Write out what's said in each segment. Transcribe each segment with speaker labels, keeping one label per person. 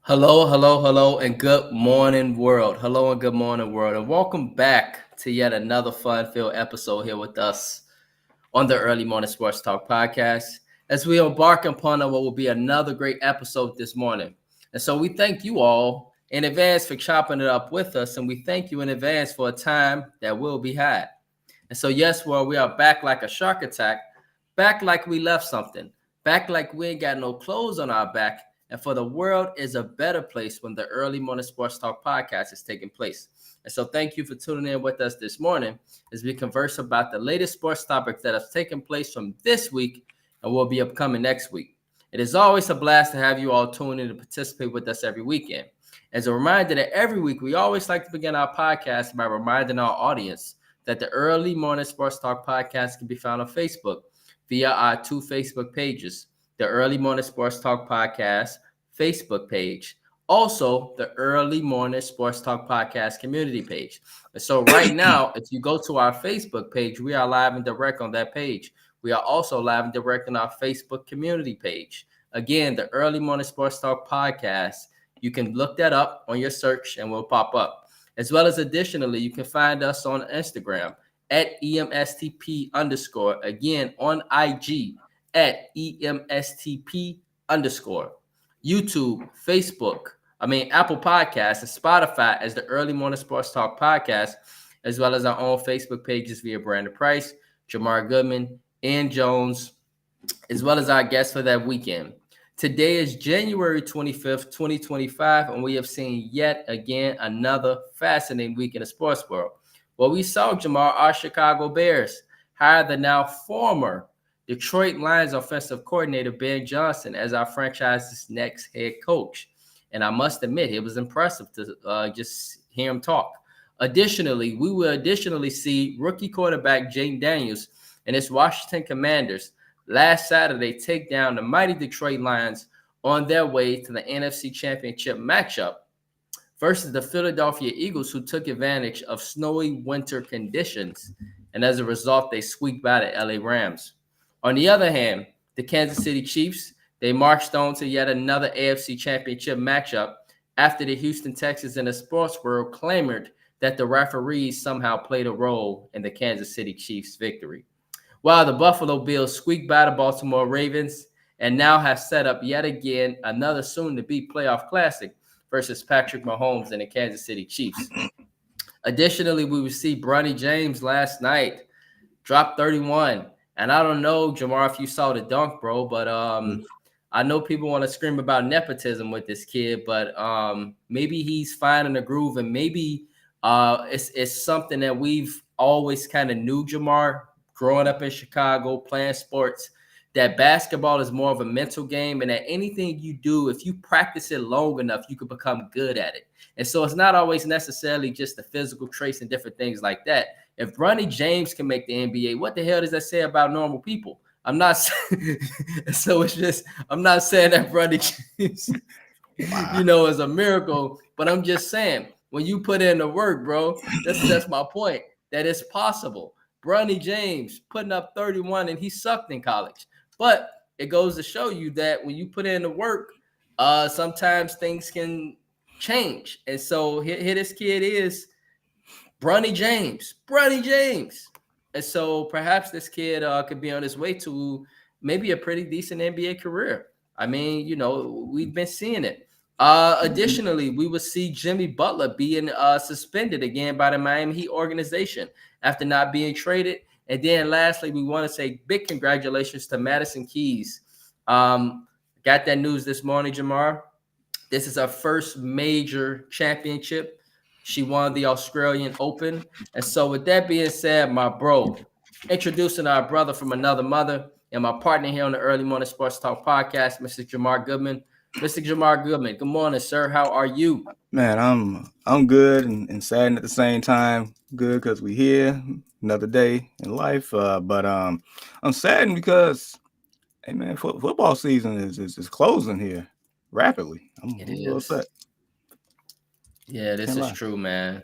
Speaker 1: Hello, and good morning, world. Hello, and good morning, world. And welcome back to yet another fun-filled episode here with us on the Early Morning Sports Talk podcast as we embark upon what will be another great episode this morning. And so we thank you all in advance for chopping it up with us, and we thank you in advance for a time that will be had. And so, yes, well, we are back like a shark attack, back like we left something, back like we ain't got no clothes on our back. And for the world is a better place when the Early Morning Sports Talk podcast is taking place. And so, thank you for tuning in with us this morning as we converse about the latest sports topics that have taken place from this week and will be upcoming next week. It is always a blast to have you all tune in to participate with us every weekend. As a reminder that every week we always like to begin our podcast by reminding our audience that the Early Morning Sports Talk podcast can be found on Facebook via our two Facebook pages, the Early Morning Sports Talk podcast Facebook page, also the Early Morning Sports Talk podcast community page. And so right now, if you go to our Facebook page, we are live and direct on that page. We are also live and direct on our Facebook community page. Again, the Early Morning Sports Talk podcast. You can look that up on your search and we'll pop up. As well as additionally, you can find us on Instagram at EMSTP_. Again, on IG at EMSTP_. YouTube, Facebook, Apple Podcasts and Spotify as the Early Morning Sports Talk podcast, as well as our own Facebook pages via Brandon Price, Jamar Goodman, and Jones, as well as our guests for that weekend. Today is January 25th, 2025, and we have seen yet again another fascinating week in the sports world. Well, we saw, Jamar, our Chicago Bears hire the now former Detroit Lions offensive coordinator Ben Johnson as our franchise's next head coach. And I must admit, it was impressive to just hear him talk. Additionally, we will see rookie quarterback Jayden Daniels and his Washington Commanders last Saturday take down the mighty Detroit Lions on their way to the NFC Championship matchup versus the Philadelphia Eagles, who took advantage of snowy winter conditions. And as a result, they squeaked by the LA Rams. On the other hand, the Kansas City Chiefs, they marched on to yet another AFC Championship matchup after the Houston Texans and the sports world clamored that the referees somehow played a role in the Kansas City Chiefs' victory. While the Buffalo Bills squeaked by the Baltimore Ravens and now have set up yet again another soon-to-be playoff classic versus Patrick Mahomes and the Kansas City Chiefs. Additionally, we would see Bronny James last night drop 31. And I don't know, Jamar, if you saw the dunk, bro, but I know people want to scream about nepotism with this kid, but maybe he's finding a groove, and maybe it's something that we've always kind of knew, Jamar, growing up in Chicago, playing sports, that basketball is more of a mental game, and that anything you do, if you practice it long enough, you can become good at it. And so it's not always necessarily just the physical traits and different things like that. If Bronny James can make the NBA, what the hell does that say about normal people? I'm not so it's just, I'm not saying that Bronny James, is a miracle, but I'm just saying when you put in the work, bro, that's my point, that it's possible. Bronny James putting up 31 and he sucked in college. But it goes to show you that when you put in the work, sometimes things can change. And so here this kid is, Bronny James. And so perhaps this kid could be on his way to maybe a pretty decent NBA career. I mean, we've been seeing it. Additionally, we will see Jimmy Butler being suspended again by the Miami Heat organization after not being traded. And then lastly, we want to say big congratulations to Madison Keys. Got that news this morning, Jamar. This is our first major championship. She won the Australian Open. And so with that being said, my bro, introducing our brother from another mother and my partner here on the Early Morning Sports Talk podcast, Mr. Jamar Goodman. Mr. Jamar Goodman, good morning, sir. How are you?
Speaker 2: Man, I'm good and saddened at the same time. Good because we're here, another day in life. But I'm saddened because, hey man, football season is closing here rapidly. I'm a little upset.
Speaker 1: Yeah, this is true, man.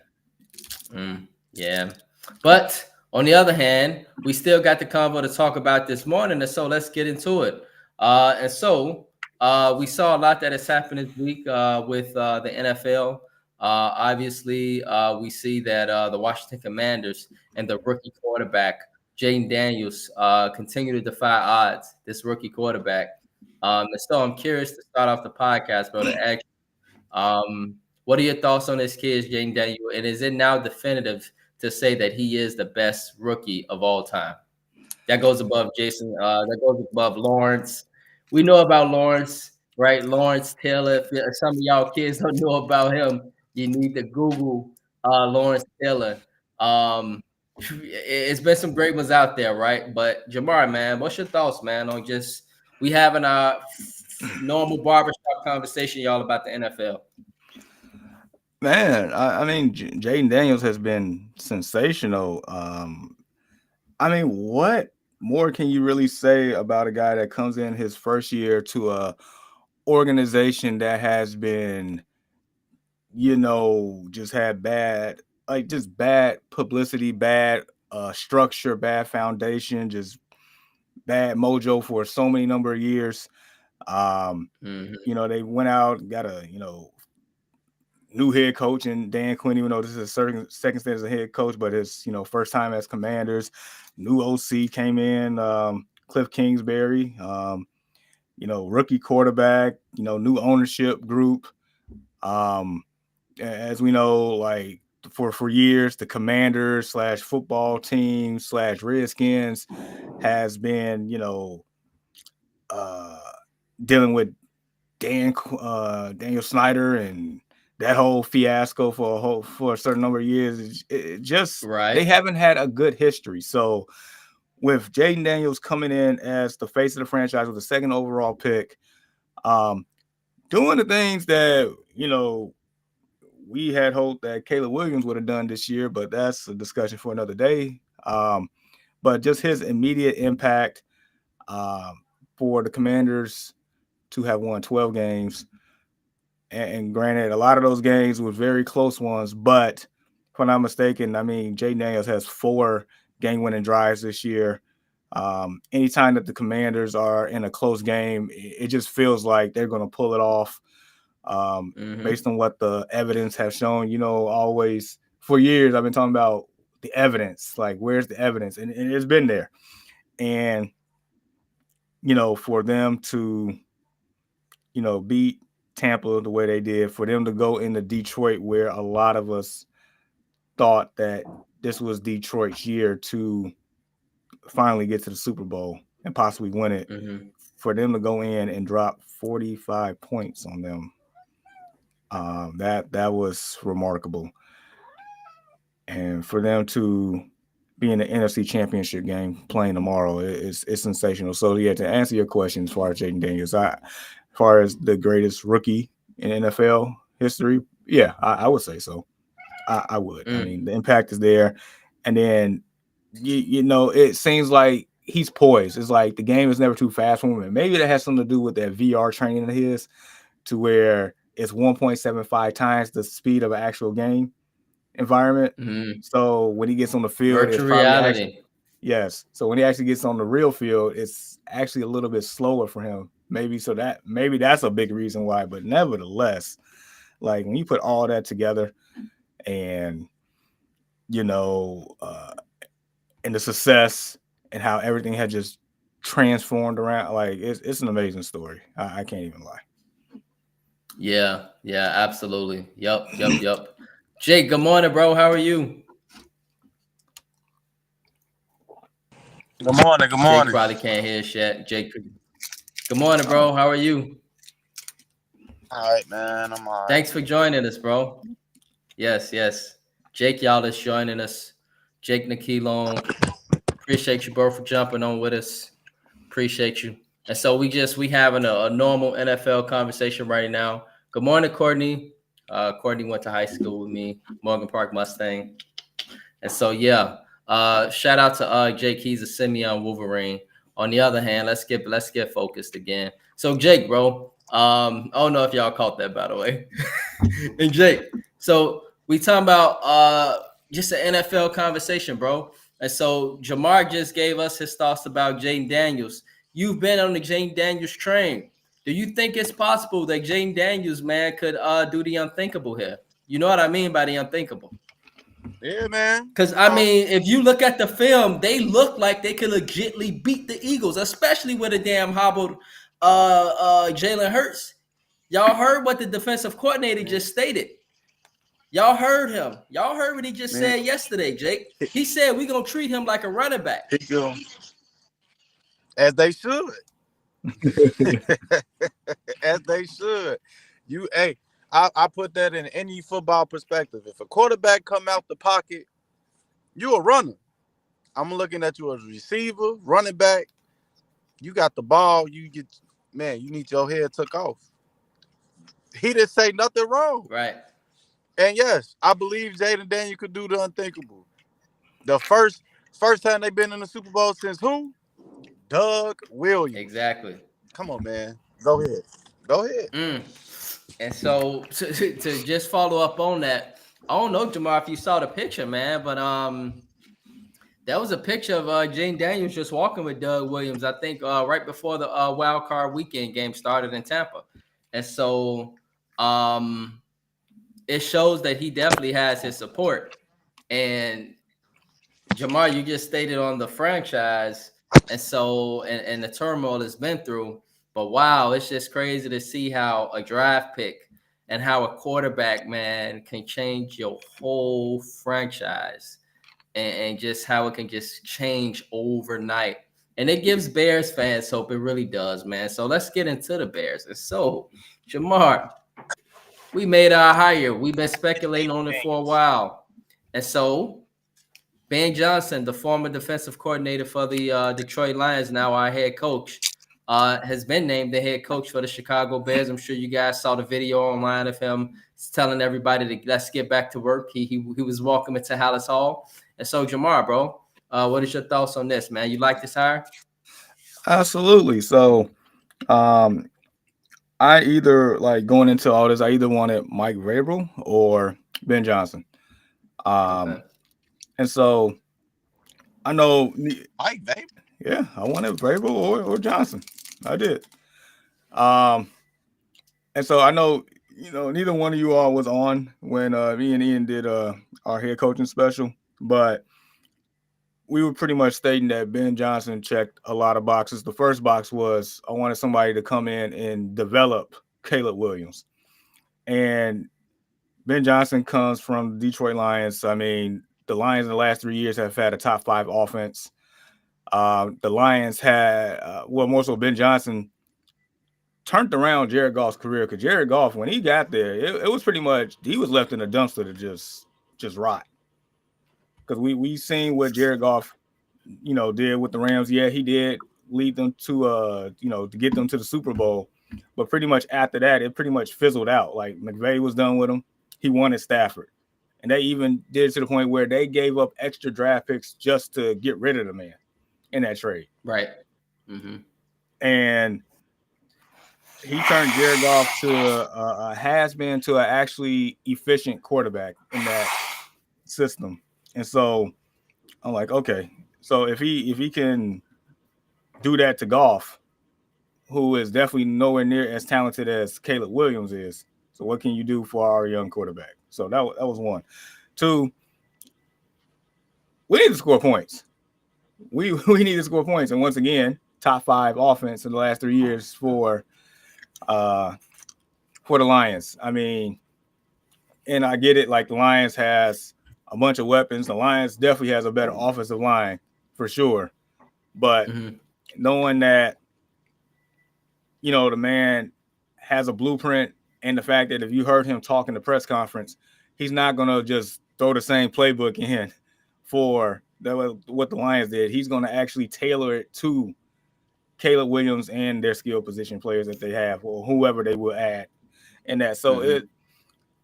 Speaker 1: Yeah. But on the other hand, we still got the convo to talk about this morning, and so let's get into it. And so We saw a lot that has happened this week with the NFL. Obviously, we see that the Washington Commanders and the rookie quarterback, Jaden Daniels, continue to defy odds, this rookie quarterback. And so I'm curious to start off the podcast, bro, to ask what are your thoughts on this kid, Jaden Daniels? And is it now definitive to say that he is the best rookie of all time? That goes above Jason. That goes above Lawrence. We know about Lawrence, right? Lawrence Taylor. If some of y'all kids don't know about him, you need to Google Lawrence Taylor. It's been some great ones out there, right? But Jamar, man, what's your thoughts, man, on just we having a normal barbershop conversation, y'all, about the NFL?
Speaker 2: Man, I mean, Jaden Daniels has been sensational. I mean, what more can you really say about a guy that comes in his first year to a organization that has been, just had bad publicity, bad structure, bad foundation, just bad mojo for so many number of years. They went out, got a, new head coach and Dan Quinn, even though this is a second stint as a head coach, but his, first time as Commanders. New OC came in, Cliff Kingsbury, rookie quarterback, new ownership group. As we know, like for years, the Commanders / football team / Redskins has been, dealing with Daniel Snyder and that whole fiasco for a certain number of years. It just
Speaker 1: Right.
Speaker 2: They haven't had a good history. So with Jaden Daniels coming in as the face of the franchise with the second overall pick, doing the things that we had hoped that Caleb Williams would have done this year, but that's a discussion for another day. But just his immediate impact for the Commanders to have won 12 games. And granted, a lot of those games were very close ones, but if I'm not mistaken, I mean, Jaden Daniels has 4 game-winning drives this year. Anytime that the Commanders are in a close game, it just feels like they're going to pull it off based on what the evidence has shown. Always for years, I've been talking about the evidence, like where's the evidence? And it's been there. And, for them to, beat Tampa the way they did, for them to go into Detroit, where a lot of us thought that this was Detroit's year to finally get to the Super Bowl and possibly win it, for them to go in and drop 45 points on them, that was remarkable. And for them to be in the NFC Championship game playing tomorrow, it's sensational. So yeah, to answer your question, as far as Jaden Daniels, as far as the greatest rookie in NFL history, yeah, I would say so. I would. I mean, the impact is there. And then, it seems like he's poised. It's like the game is never too fast for him. And maybe that has something to do with that VR training of his, to where it's 1.75 times the speed of an actual game environment. So when he gets on the field,
Speaker 1: virtual reality.
Speaker 2: Yes. So when he actually gets on the real field, it's actually a little bit slower for him. Maybe that's a big reason why. But nevertheless, like when you put all that together, and and the success and how everything had just transformed around, like it's an amazing story. I can't even lie.
Speaker 1: Yeah, absolutely. Yep. Jake, good morning, bro. How are you?
Speaker 3: Good morning.
Speaker 1: Jake probably can't hear shit. Jake, good morning, bro. How are you?
Speaker 3: All right, man. I'm all right.
Speaker 1: Thanks for joining us, bro. Yes. Jake, y'all is joining us. Jake Nakilong. Appreciate you, bro, for jumping on with us. Appreciate you. And so we having a normal NFL conversation right now. Good morning, Courtney. Courtney went to high school with me, Morgan Park Mustang. And so, yeah, shout out to Jake. He's a Simeon Wolverine. On the other hand, let's get focused again. So, Jake, bro, I don't know if y'all caught that, by the way. And Jake, so we talking about just an NFL conversation, bro. And so Jamar just gave us his thoughts about Jaden Daniels. You've been on the Jaden Daniels train. Do you think it's possible that Jaden Daniels, man, could do the unthinkable here? You know what I mean by the unthinkable?
Speaker 3: Yeah, man.
Speaker 1: Because, I mean, if you look at the film, they look like they could legitly beat the Eagles, especially with a damn hobbled Jalen Hurts. Y'all heard what the defensive coordinator just stated. Y'all heard him. Y'all heard what he just said yesterday, Jake. He said we're going to treat him like a running back.
Speaker 3: As they should. As they should. I put that in any football perspective. If a quarterback come out the pocket, you a runner. I'm looking at you as a receiver, running back. You got the ball. You need your head took off. He didn't say nothing wrong.
Speaker 1: Right.
Speaker 3: And yes, I believe Jaden Daniels could do the unthinkable. The first time they've been in the Super Bowl since who? Doug Williams.
Speaker 1: Exactly.
Speaker 3: Come on, man. Go ahead.
Speaker 1: And so to just follow up on that, I don't know, Jamar, if you saw the picture, man, but that was a picture of Jaden Daniels just walking with Doug Williams, I think right before the wild card weekend game started in Tampa. And so it shows that he definitely has his support. And Jamar, you just stated on the franchise, and so and the turmoil it's been through. But wow, it's just crazy to see how a draft pick and how a quarterback, man, can change your whole franchise, and just how it can just change overnight. And it gives Bears fans hope. It really does, man. So let's get into the Bears. And so, Jamar, we made our hire. We've been speculating on it for a while. And so Ben Johnson, the former defensive coordinator for the Detroit Lions, now our head coach, has been named the head coach for the Chicago Bears. I'm sure you guys saw the video online of him telling everybody to let's get back to work. He was welcome into Hallis Hall. And so, Jamar, bro, what is your thoughts on this, man? You like this hire?
Speaker 2: Absolutely. So, I either going into all this, I either wanted Mike Vrabel or Ben Johnson.
Speaker 1: Okay.
Speaker 2: And so I know
Speaker 3: Mike Vrabel.
Speaker 2: Yeah, I wanted Vrabel or Johnson. I did. And so I know, neither one of you all was on when me and Ian did our head coaching special, but we were pretty much stating that Ben Johnson checked a lot of boxes. The first box was I wanted somebody to come in and develop Caleb Williams. And Ben Johnson comes from the Detroit Lions. I mean, the Lions in the last 3 years have had a top 5 offense. The Lions had, more so Ben Johnson turned around Jared Goff's career, because Jared Goff, when he got there, it was pretty much, he was left in a dumpster to just rot. Because we seen what Jared Goff, did with the Rams. Yeah, he did lead them to, to get them to the Super Bowl. But pretty much after that, it pretty much fizzled out. Like, McVay was done with him. He wanted Stafford. And they even did to the point where they gave up extra draft picks just to get rid of the man in that trade.
Speaker 1: Right. Mm-hmm.
Speaker 2: And he turned Jared Goff to a has-been to an actually efficient quarterback in that system. And so I'm like, okay, so if he can do that to Goff, who is definitely nowhere near as talented as Caleb Williams is, so what can you do for our young quarterback? So that was one. 2, we need to score points. We need to score points. And once again, top 5 offense in the last 3 years for the Lions. I mean, and I get it, like the Lions has a bunch of weapons. The Lions definitely has a better offensive line for sure. But knowing that, the man has a blueprint, and the fact that if you heard him talk in the press conference, he's not going to just throw the same playbook in for what the Lions did. He's going to actually tailor it to Caleb Williams and their skill position players that they have, or whoever they will add in that. So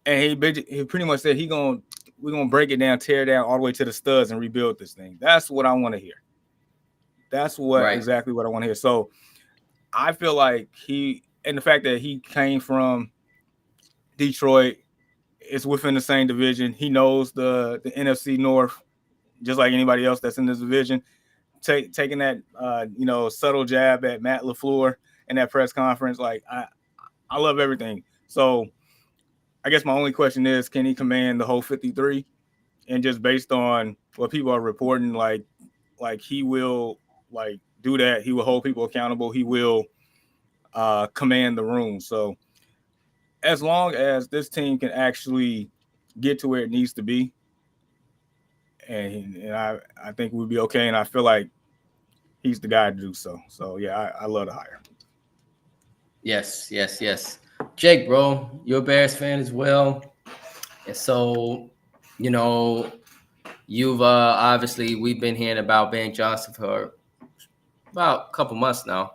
Speaker 2: he pretty much said we're gonna break it down, tear it down all the way to the studs and rebuild this thing. That's what I want to hear. That's exactly what I want to hear. So I feel like and the fact that he came from Detroit, it's within the same division. He knows the NFC North just like anybody else that's in this division. Taking that subtle jab at Matt LaFleur in that press conference. Like I love everything. So I guess my only question is, can he command the whole 53? And just based on what people are reporting, like he will like do that. He will hold people accountable. He will command the room. So as long as this team can actually get to where it needs to be, and I think we'll be okay. And I feel like he's the guy to do so. So yeah, I love the hire.
Speaker 1: Yes. Jake, bro, you're a Bears fan as well. And so, you know, you've obviously we've been hearing about Ben Johnson for about a couple months now.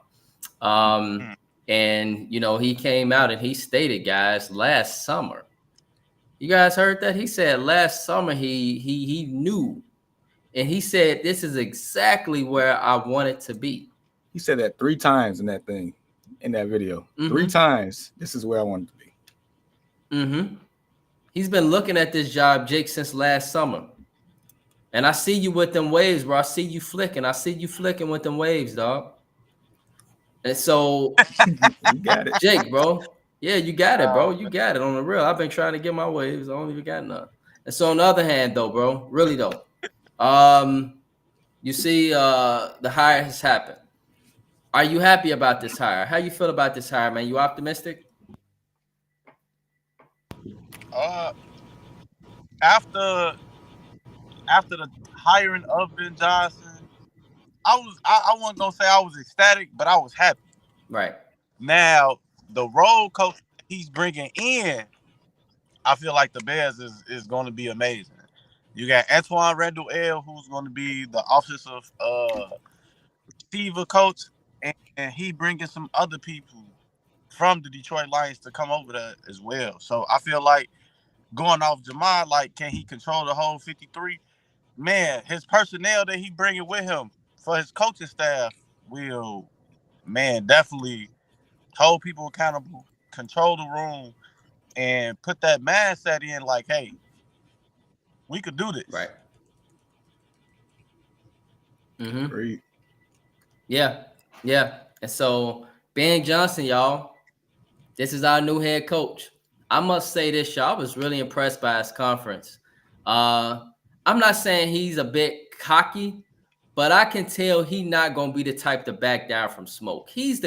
Speaker 1: And you know, he came out and he stated, guys, last summer. You guys heard that? He said last summer he knew. And he said, this is exactly where I want it to be.
Speaker 2: He said that 3 times in that thing, in that video. 3 times, this is where I want it to be.
Speaker 1: He's been looking at this job, Jake, since last summer. And I see you with them waves, bro. I see you flicking. I see you flicking with them waves, dog. And so,
Speaker 2: you got it,
Speaker 1: Jake, bro. Yeah, you got it, bro. You got it on the real. I've been trying to get my waves. I don't even got none. And so, on the other hand, though, bro, really though, you see, the hire has happened. Are you happy about this hire? How you feel about this hire, man? You optimistic?
Speaker 3: After the hiring of Ben Johnson, I wasn't gonna say I was ecstatic, but I was happy.
Speaker 1: Right.
Speaker 3: Now the role coach he's bringing in, I feel like the Bears is going to be amazing. You got Antoine Randall-El, who's going to be the offensive receiver coach, and he bringing some other people from the Detroit Lions to come over there as well. So I feel like going off Jamar, like, can he control the whole 53? Man, his personnel that he bringing with him for his coaching staff will, man, definitely hold people accountable, control the room, and put that mindset in like, hey, we could do this.
Speaker 1: Right.
Speaker 2: Great.
Speaker 1: Yeah. And so Ben Johnson, y'all, this is our new head coach. I must say this, y'all. I was really impressed by his conference. I'm not saying he's a bit cocky, but I can tell he's not gonna be the type to back down from smoke. He's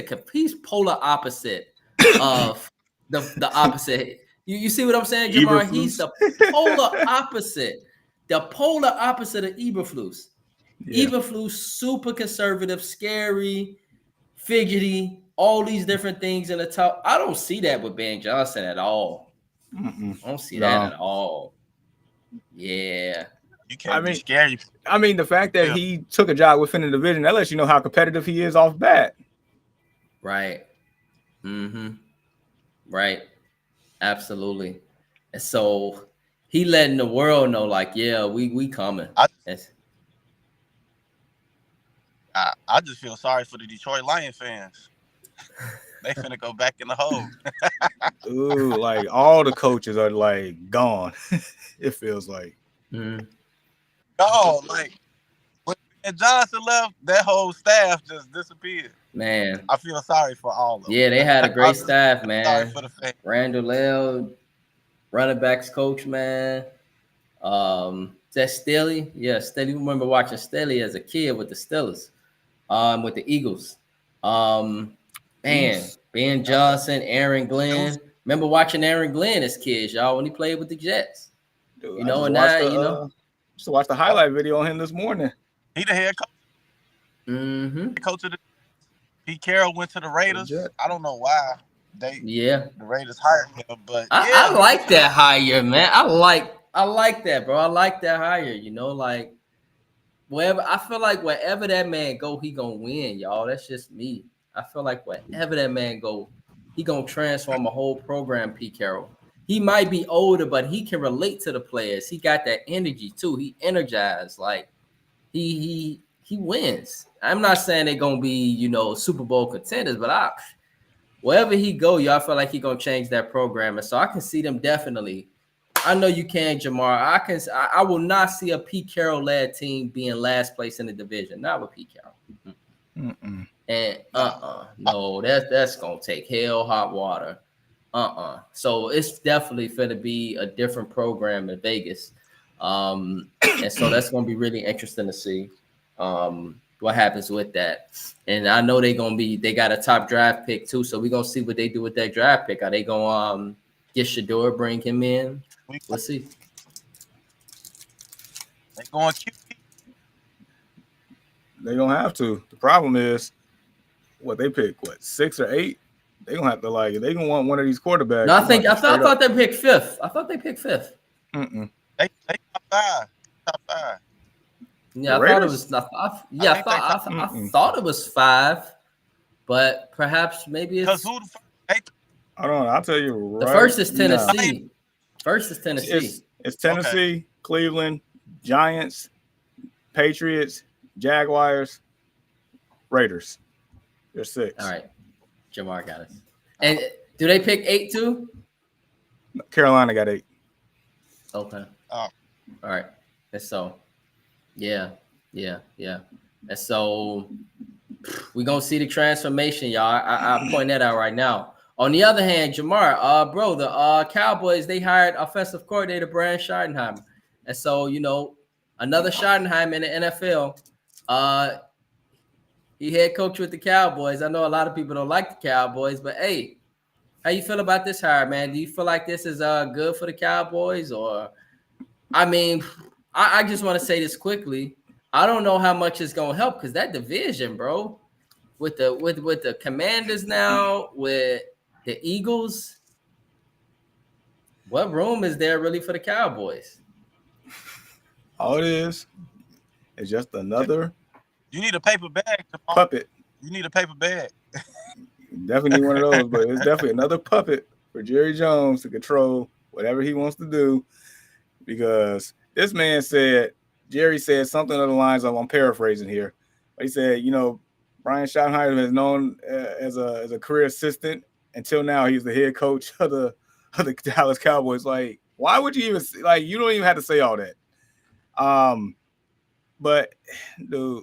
Speaker 1: polar opposite of the opposite. You see what I'm saying, Jamar?
Speaker 2: Eberflus.
Speaker 1: He's the polar opposite. The polar opposite of Eberflus. Yeah. Eberflus, super conservative, scary, fidgety, all these different things in the top. I don't see that with Ben Johnson at all. I don't see that at all. Yeah.
Speaker 3: You can't be scary.
Speaker 2: I mean, the fact that he took a job within the division, that lets you know how competitive he is off bat.
Speaker 1: Right. Right. Absolutely. And so he letting the world know, like, yeah, we coming.
Speaker 3: I just feel sorry for the Detroit Lions fans. They finna go back in the hole.
Speaker 2: Ooh, like all the coaches are like gone. It feels like.
Speaker 3: No, like when Johnson left, that whole staff just disappeared.
Speaker 1: Man,
Speaker 3: I feel sorry for all of them.
Speaker 1: Yeah, they had a great staff, man.
Speaker 3: Sorry for the fans.
Speaker 1: Randall-El, running backs coach, man. Is that Staley? Yeah, Staley. Remember watching Staley as a kid with the Steelers, with the Eagles. Man, Ben Johnson, Aaron Glenn. Remember watching Aaron Glenn as kids, y'all, when he played with the Jets.
Speaker 2: Dude,
Speaker 1: you know, and now,
Speaker 2: just watch the highlight video on him this morning.
Speaker 3: He the head coach. Coach of the Pete Carroll went to the Raiders. I don't know why the Raiders hired him, but
Speaker 1: I like that hire, man. I like that, bro. I like that hire. You know, like I feel like wherever that man go, he gonna win, y'all. That's just me. I feel like wherever that man go, he gonna transform a whole program. Pete Carroll. He might be older, but he can relate to the players. He got that energy too. He energized. Like he wins. I'm not saying they're gonna be, Super Bowl contenders, but wherever he go, y'all feel like he gonna change that program. And so I can see them definitely. I know you can, Jamar. I will not see a Pete Carroll led team being last place in the division. Not with Pete Carroll. And no, that's gonna take hell hot water. So it's definitely gonna be a different program in Vegas. And so that's gonna be really interesting to see what happens with that. And I know they got a top draft pick too. So we're gonna see what they do with that draft pick. Are they gonna get Shedeur, bring him in? We'll see.
Speaker 3: They going QB.
Speaker 2: They don't have to. The problem is what they pick, 6 or 8? They gonna have to they gonna want one of these quarterbacks.
Speaker 1: No, I thought they picked 5th. I thought they picked 5th.
Speaker 3: They top 5.
Speaker 1: Yeah, I thought it was. I thought it was 5, but perhaps maybe it's.
Speaker 3: Who the
Speaker 2: I don't know. I'll tell you right.
Speaker 1: The first is Tennessee. First is Tennessee.
Speaker 2: It's Tennessee, Cleveland, Giants, Patriots, Jaguars, Raiders. There's 6.
Speaker 1: All right, Jamar got it. And do they pick 8 too?
Speaker 2: Carolina got 8.
Speaker 1: Okay.
Speaker 3: Oh.
Speaker 1: All right. And so, yeah. And so we're gonna see the transformation, y'all. I point that out right now. On the other hand, Jamar, bro, the Cowboys, they hired offensive coordinator Brian Schottenheimer. And so, another Schottenheimer in the NFL. He head coach with the Cowboys. I know a lot of people don't like the Cowboys, but hey, how you feel about this hire, man? Do you feel like this is good for the Cowboys? Or, I mean, I just want to say this quickly. I don't know how much it's gonna help because that division, bro, with the Commanders now, with the Eagles, what room is there really for the Cowboys?
Speaker 2: All it is just another.
Speaker 3: You need a paper bag.
Speaker 2: Puppet.
Speaker 3: You need a paper bag.
Speaker 2: Definitely one of those, but it's definitely another puppet for Jerry Jones to control whatever he wants to do. Because this man Jerry said something along the lines of, I'm paraphrasing here, but he said, Brian Schottenheimer is known as a career assistant. Until now, he's the head coach of the Dallas Cowboys. Like, why would you even you don't even have to say all that. But dude,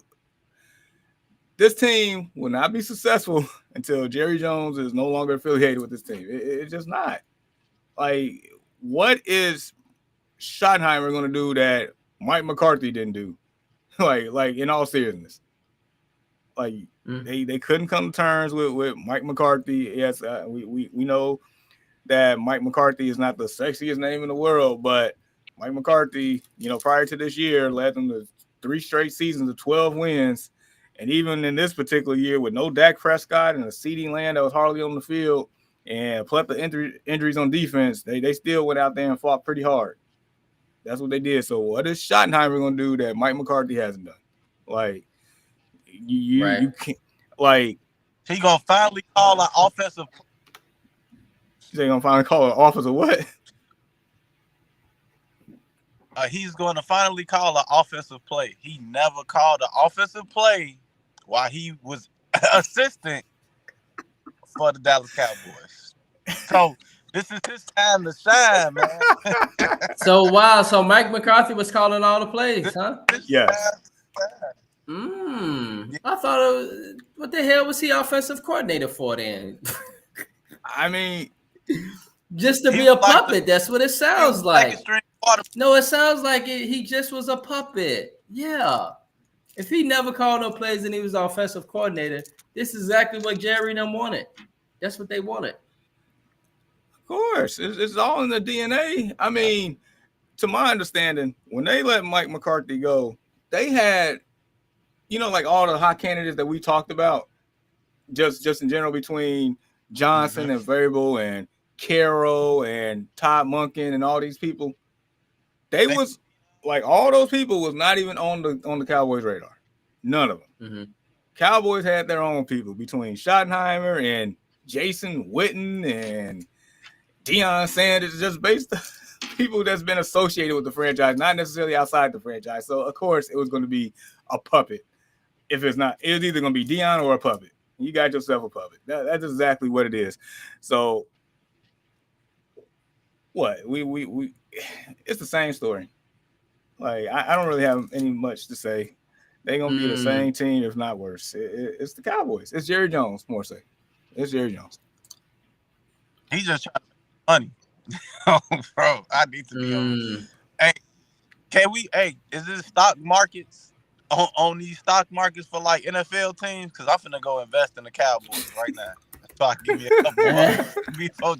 Speaker 2: this team will not be successful until Jerry Jones is no longer affiliated with this team. It's just not. Like, what is Schottenheimer going to do that Mike McCarthy didn't do? like in all seriousness, they couldn't come to terms with Mike McCarthy. Yes, we know that Mike McCarthy is not the sexiest name in the world, but Mike McCarthy, prior to this year, led them to 3 straight seasons of 12 wins. And even in this particular year, with no Dak Prescott and a CeeDee Lamb that was hardly on the field, and plus the injuries on defense, they still went out there and fought pretty hard. That's what they did. So what is Schottenheimer going to do that Mike McCarthy hasn't done? Like, you can't,
Speaker 3: he going to finally call an offensive.
Speaker 2: They're going to finally call an offensive what?
Speaker 3: He's going to finally call an offensive play. He never called an offensive play while he was assistant for the Dallas Cowboys. So this is his time to shine, man.
Speaker 1: So Mike McCarthy was calling all the plays, huh?
Speaker 2: Yes.
Speaker 1: I thought what the hell was he offensive coordinator for then?
Speaker 2: I mean,
Speaker 1: just to be a puppet. That's what it sounds like. No, it sounds like he just was a puppet. Yeah. If he never called no plays and he was offensive coordinator, this is exactly what Jerry and them wanted. That's what they wanted.
Speaker 2: Of course. It's all in the DNA. I mean, to my understanding, when they let Mike McCarthy go, they had, all the hot candidates that we talked about, just in general, between Johnson and Vrabel and Carroll and Todd Monken and all these people. All those people was not even on the Cowboys' radar. None of them.
Speaker 1: Mm-hmm.
Speaker 2: Cowboys had their own people between Schottenheimer and Jason Witten and Deion Sanders, just based on people that's been associated with the franchise, not necessarily outside the franchise. So, of course, it was going to be a puppet. If it's not, it was either going to be Deion or a puppet. You got yourself a puppet. That's exactly what it is. So, what? We it's the same story. I don't really have any much to say. They're gonna be the same team, if not worse. It's the Cowboys. It's Jerry Jones, more say. It's Jerry Jones.
Speaker 3: He's just trying to make money. Oh, bro, I need to be on. Hey, can we? Hey, is this stock markets on these stock markets for like NFL teams? Because I'm finna go invest in the Cowboys right now. So I can give me a couple bucks before.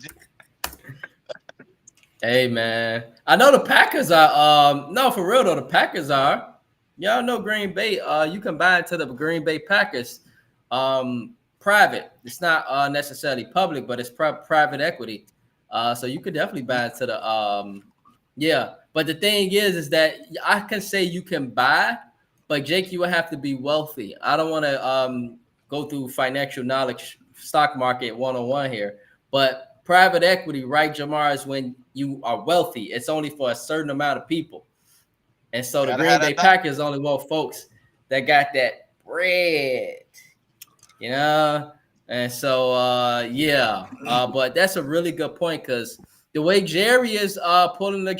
Speaker 1: Hey man, I know the Packers are. No, for real though, the Packers are. Y'all know Green Bay. You can buy into the Green Bay Packers. Private. It's not necessarily public, but it's private equity. So you could definitely buy into the. Yeah, but the thing is that I can say you can buy, but Jake, you would have to be wealthy. I don't want to go through financial knowledge, stock market 101 here, but private equity, right, Jamar, is when you are wealthy. It's only for a certain amount of people. And so the Green Bay Packers only want folks that got that bread, you know? And so, but that's a really good point because the way Jerry is pulling the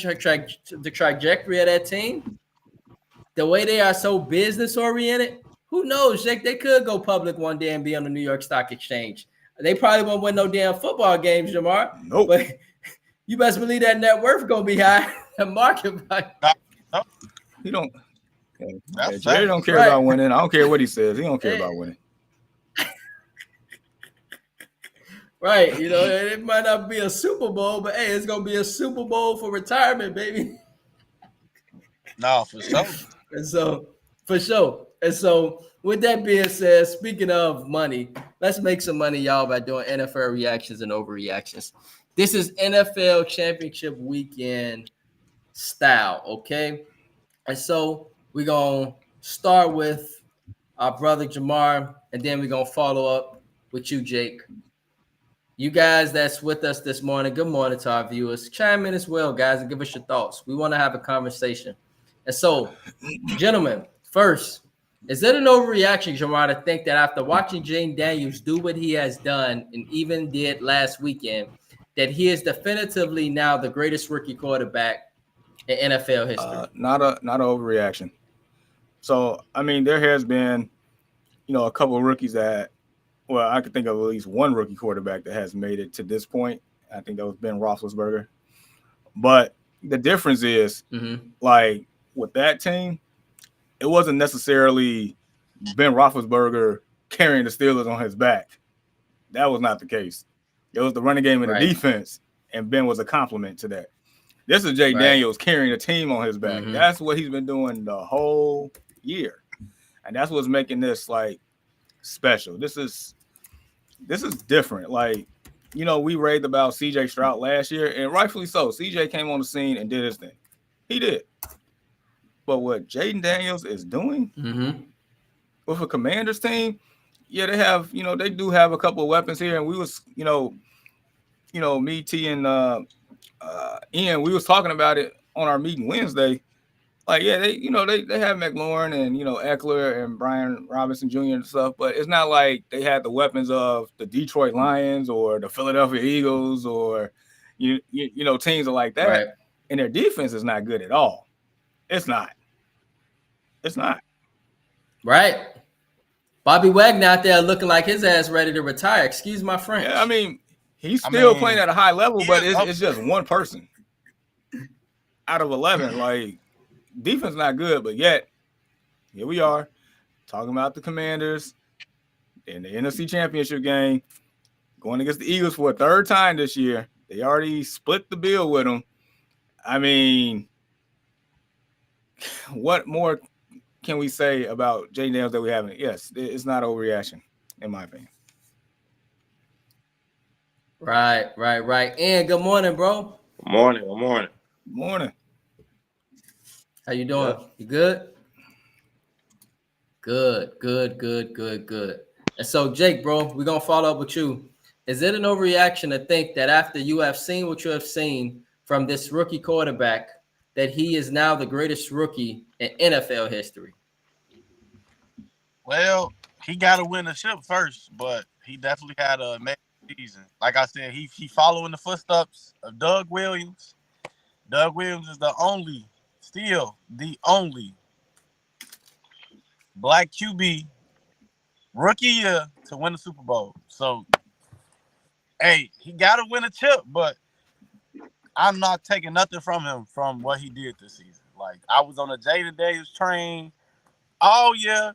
Speaker 1: trajectory of that team, the way they are so business-oriented, who knows, Jake, they could go public one day and be on the New York Stock Exchange. They probably won't win no damn football games, Jamar.
Speaker 2: Nope.
Speaker 1: But you best believe that net worth gonna be high. The market value.
Speaker 2: He don't. Jerry don't care about winning. I don't care what he says. He don't care about winning.
Speaker 1: Right. You know, it might not be a Super Bowl, but hey, it's gonna be a Super Bowl for retirement, baby.
Speaker 3: No, for sure.
Speaker 1: And so, with that being said, speaking of money, let's make some money, y'all, by doing NFL reactions and overreactions. This is NFL Championship Weekend style, okay? And so we're going to start with our brother Jamar, and then we're going to follow up with you, Jake. You guys that's with us this morning, good morning to our viewers. Chime in as well, guys, and give us your thoughts. We want to have a conversation. And so, gentlemen, first, is it an overreaction, Jamar, to think that after watching Jayden Daniels do what he has done and even did last weekend, that he is definitively now the greatest rookie quarterback in NFL history?
Speaker 2: Not an overreaction. So, I mean, there has been, a couple of rookies that, well, I could think of at least one rookie quarterback that has made it to this point. I think that was Ben Roethlisberger. But the difference is, like, with that team, it wasn't necessarily Ben Roethlisberger carrying the Steelers on his back. That was not the case. It was the running game and the defense, and Ben was a complement to that. This is Jay Daniels carrying a team on his back. That's what he's been doing the whole year, and that's what's making this like special. This is different. Like, we raved about CJ Stroud last year, and rightfully so. CJ came on the scene and did his thing. He did. But what Jayden Daniels is doing with a Commanders team, they have, they do have a couple of weapons here. And we was, me, T, and Ian, we was talking about it on our meeting Wednesday. Like, they have McLaurin and, Eckler and Brian Robinson Jr. and stuff, but it's not like they had the weapons of the Detroit Lions or the Philadelphia Eagles or, teams like that. Right. And their defense is not good at all. It's not.
Speaker 1: Right. Bobby Wagner out there looking like his ass ready to retire. Excuse my French.
Speaker 2: Yeah, I mean, he's still playing at a high level, but it's just one person out of 11. Like, defense not good, but yet here we are talking about the Commanders in the NFC Championship game, going against the Eagles for a third time this year. They already split the bill with them. I mean, what more can we say about Jayden Daniels that we haven't? Yes, it's not an overreaction, in my opinion.
Speaker 1: Right. And good morning, bro.
Speaker 4: Good morning.
Speaker 2: Morning.
Speaker 1: How you doing? Yeah. You good? Good. And so, Jake, bro, we're going to follow up with you. Is it an overreaction to think that after you have seen what you have seen from this rookie quarterback, that he is now the greatest rookie in NFL history?
Speaker 3: Well, he got to win the ship first, but he definitely had an amazing season. Like I said, he following the footsteps of Doug Williams. Doug Williams is still the only black QB rookie year to win the Super Bowl. So, hey, he got to win a chip, but I'm not taking nothing from him from what he did this season. Like, I was on a Jaden Daniels train all year.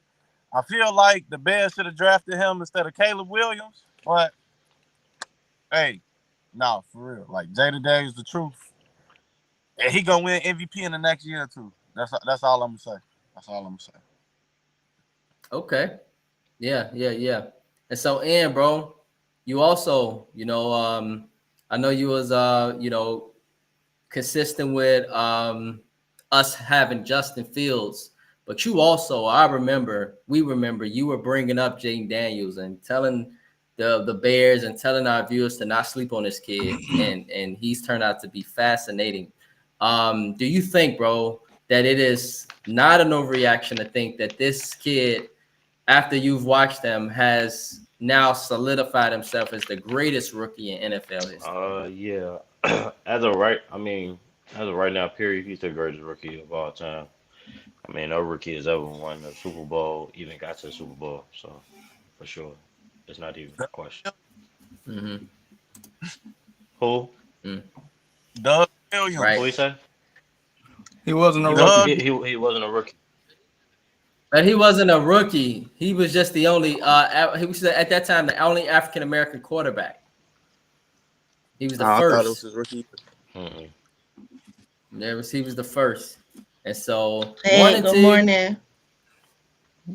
Speaker 3: I feel like the Bears should have drafted him instead of Caleb Williams. But, hey, no, for real. Like, Jaden Daniels, the truth. And he going to win MVP in the next year, too. That's all I'm going to say. That's all I'm going to say.
Speaker 1: Okay. Yeah. And so, Ian, bro, you also, I know you was, consistent with us having Justin Fields, but you also, we remember you were bringing up Jaden Daniels and telling the Bears and telling our viewers to not sleep on this kid, and he's turned out to be fascinating. Do you think, bro, that it is not an overreaction to think that this kid, after you've watched him, has now solidified himself as the greatest rookie in NFL history?
Speaker 4: Yeah. As of right now, period, he's the greatest rookie of all time. I mean, no rookie has ever won the Super Bowl, even got to the Super Bowl. So, for sure, it's not even a question.
Speaker 1: Mm-hmm.
Speaker 4: Who?
Speaker 3: Doug Williams.
Speaker 1: Right.
Speaker 4: Who he say?
Speaker 2: He wasn't a
Speaker 3: Doug-
Speaker 2: rookie.
Speaker 4: He wasn't a rookie.
Speaker 1: But he wasn't a rookie. He was just the only. He was at that time the only African American quarterback. He was the
Speaker 3: I
Speaker 1: first.
Speaker 3: thought it was his rookie.
Speaker 4: Mm-mm.
Speaker 1: He was the first, and so
Speaker 5: Hey, good morning.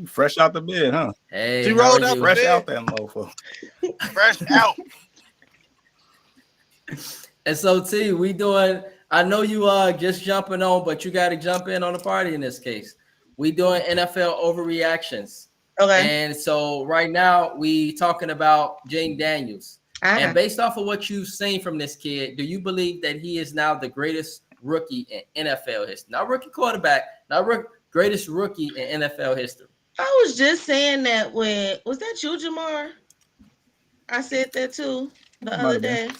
Speaker 2: Fresh out the bed, huh?
Speaker 1: Hey,
Speaker 3: She
Speaker 1: how
Speaker 3: rolled
Speaker 1: are
Speaker 3: up
Speaker 1: you?
Speaker 2: Fresh
Speaker 3: bed.
Speaker 2: out that mofo.
Speaker 3: Fresh out.
Speaker 1: And so T, we doing. I know you just jumping on, but you got to jump in on the party in this case. We doing NFL overreactions,
Speaker 5: Okay.
Speaker 1: and so right now we talking about Jaden Daniels. And based off of what you've seen from this kid, do you believe that he is now the greatest rookie in NFL history? Not rookie quarterback, greatest rookie in NFL history.
Speaker 5: I was just saying that was that you, Jamar? I said that too the
Speaker 2: Might
Speaker 5: other
Speaker 2: have been.
Speaker 5: day.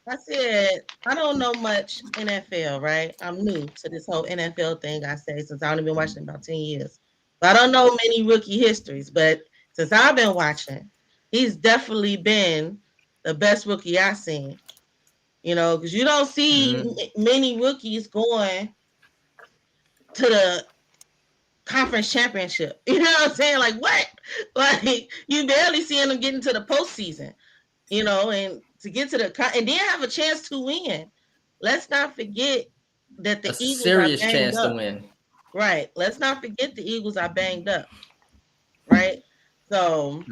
Speaker 5: I said, I don't know much NFL, right? I'm new to this whole NFL thing, I say, since I've only been watching about 10 years. But I don't know many rookie histories. But since I've been watching, he's definitely been the best rookie I've seen. Because you don't see many rookies going to the conference championship. You know what I'm saying? Like, what? Like, you barely seeing them getting to the postseason, and to get to and then have a chance to win. Let's not forget that the Eagles
Speaker 1: serious
Speaker 5: are banged
Speaker 1: chance
Speaker 5: up.
Speaker 1: to win.
Speaker 5: Right. Let's not forget the Eagles are banged up. Right. So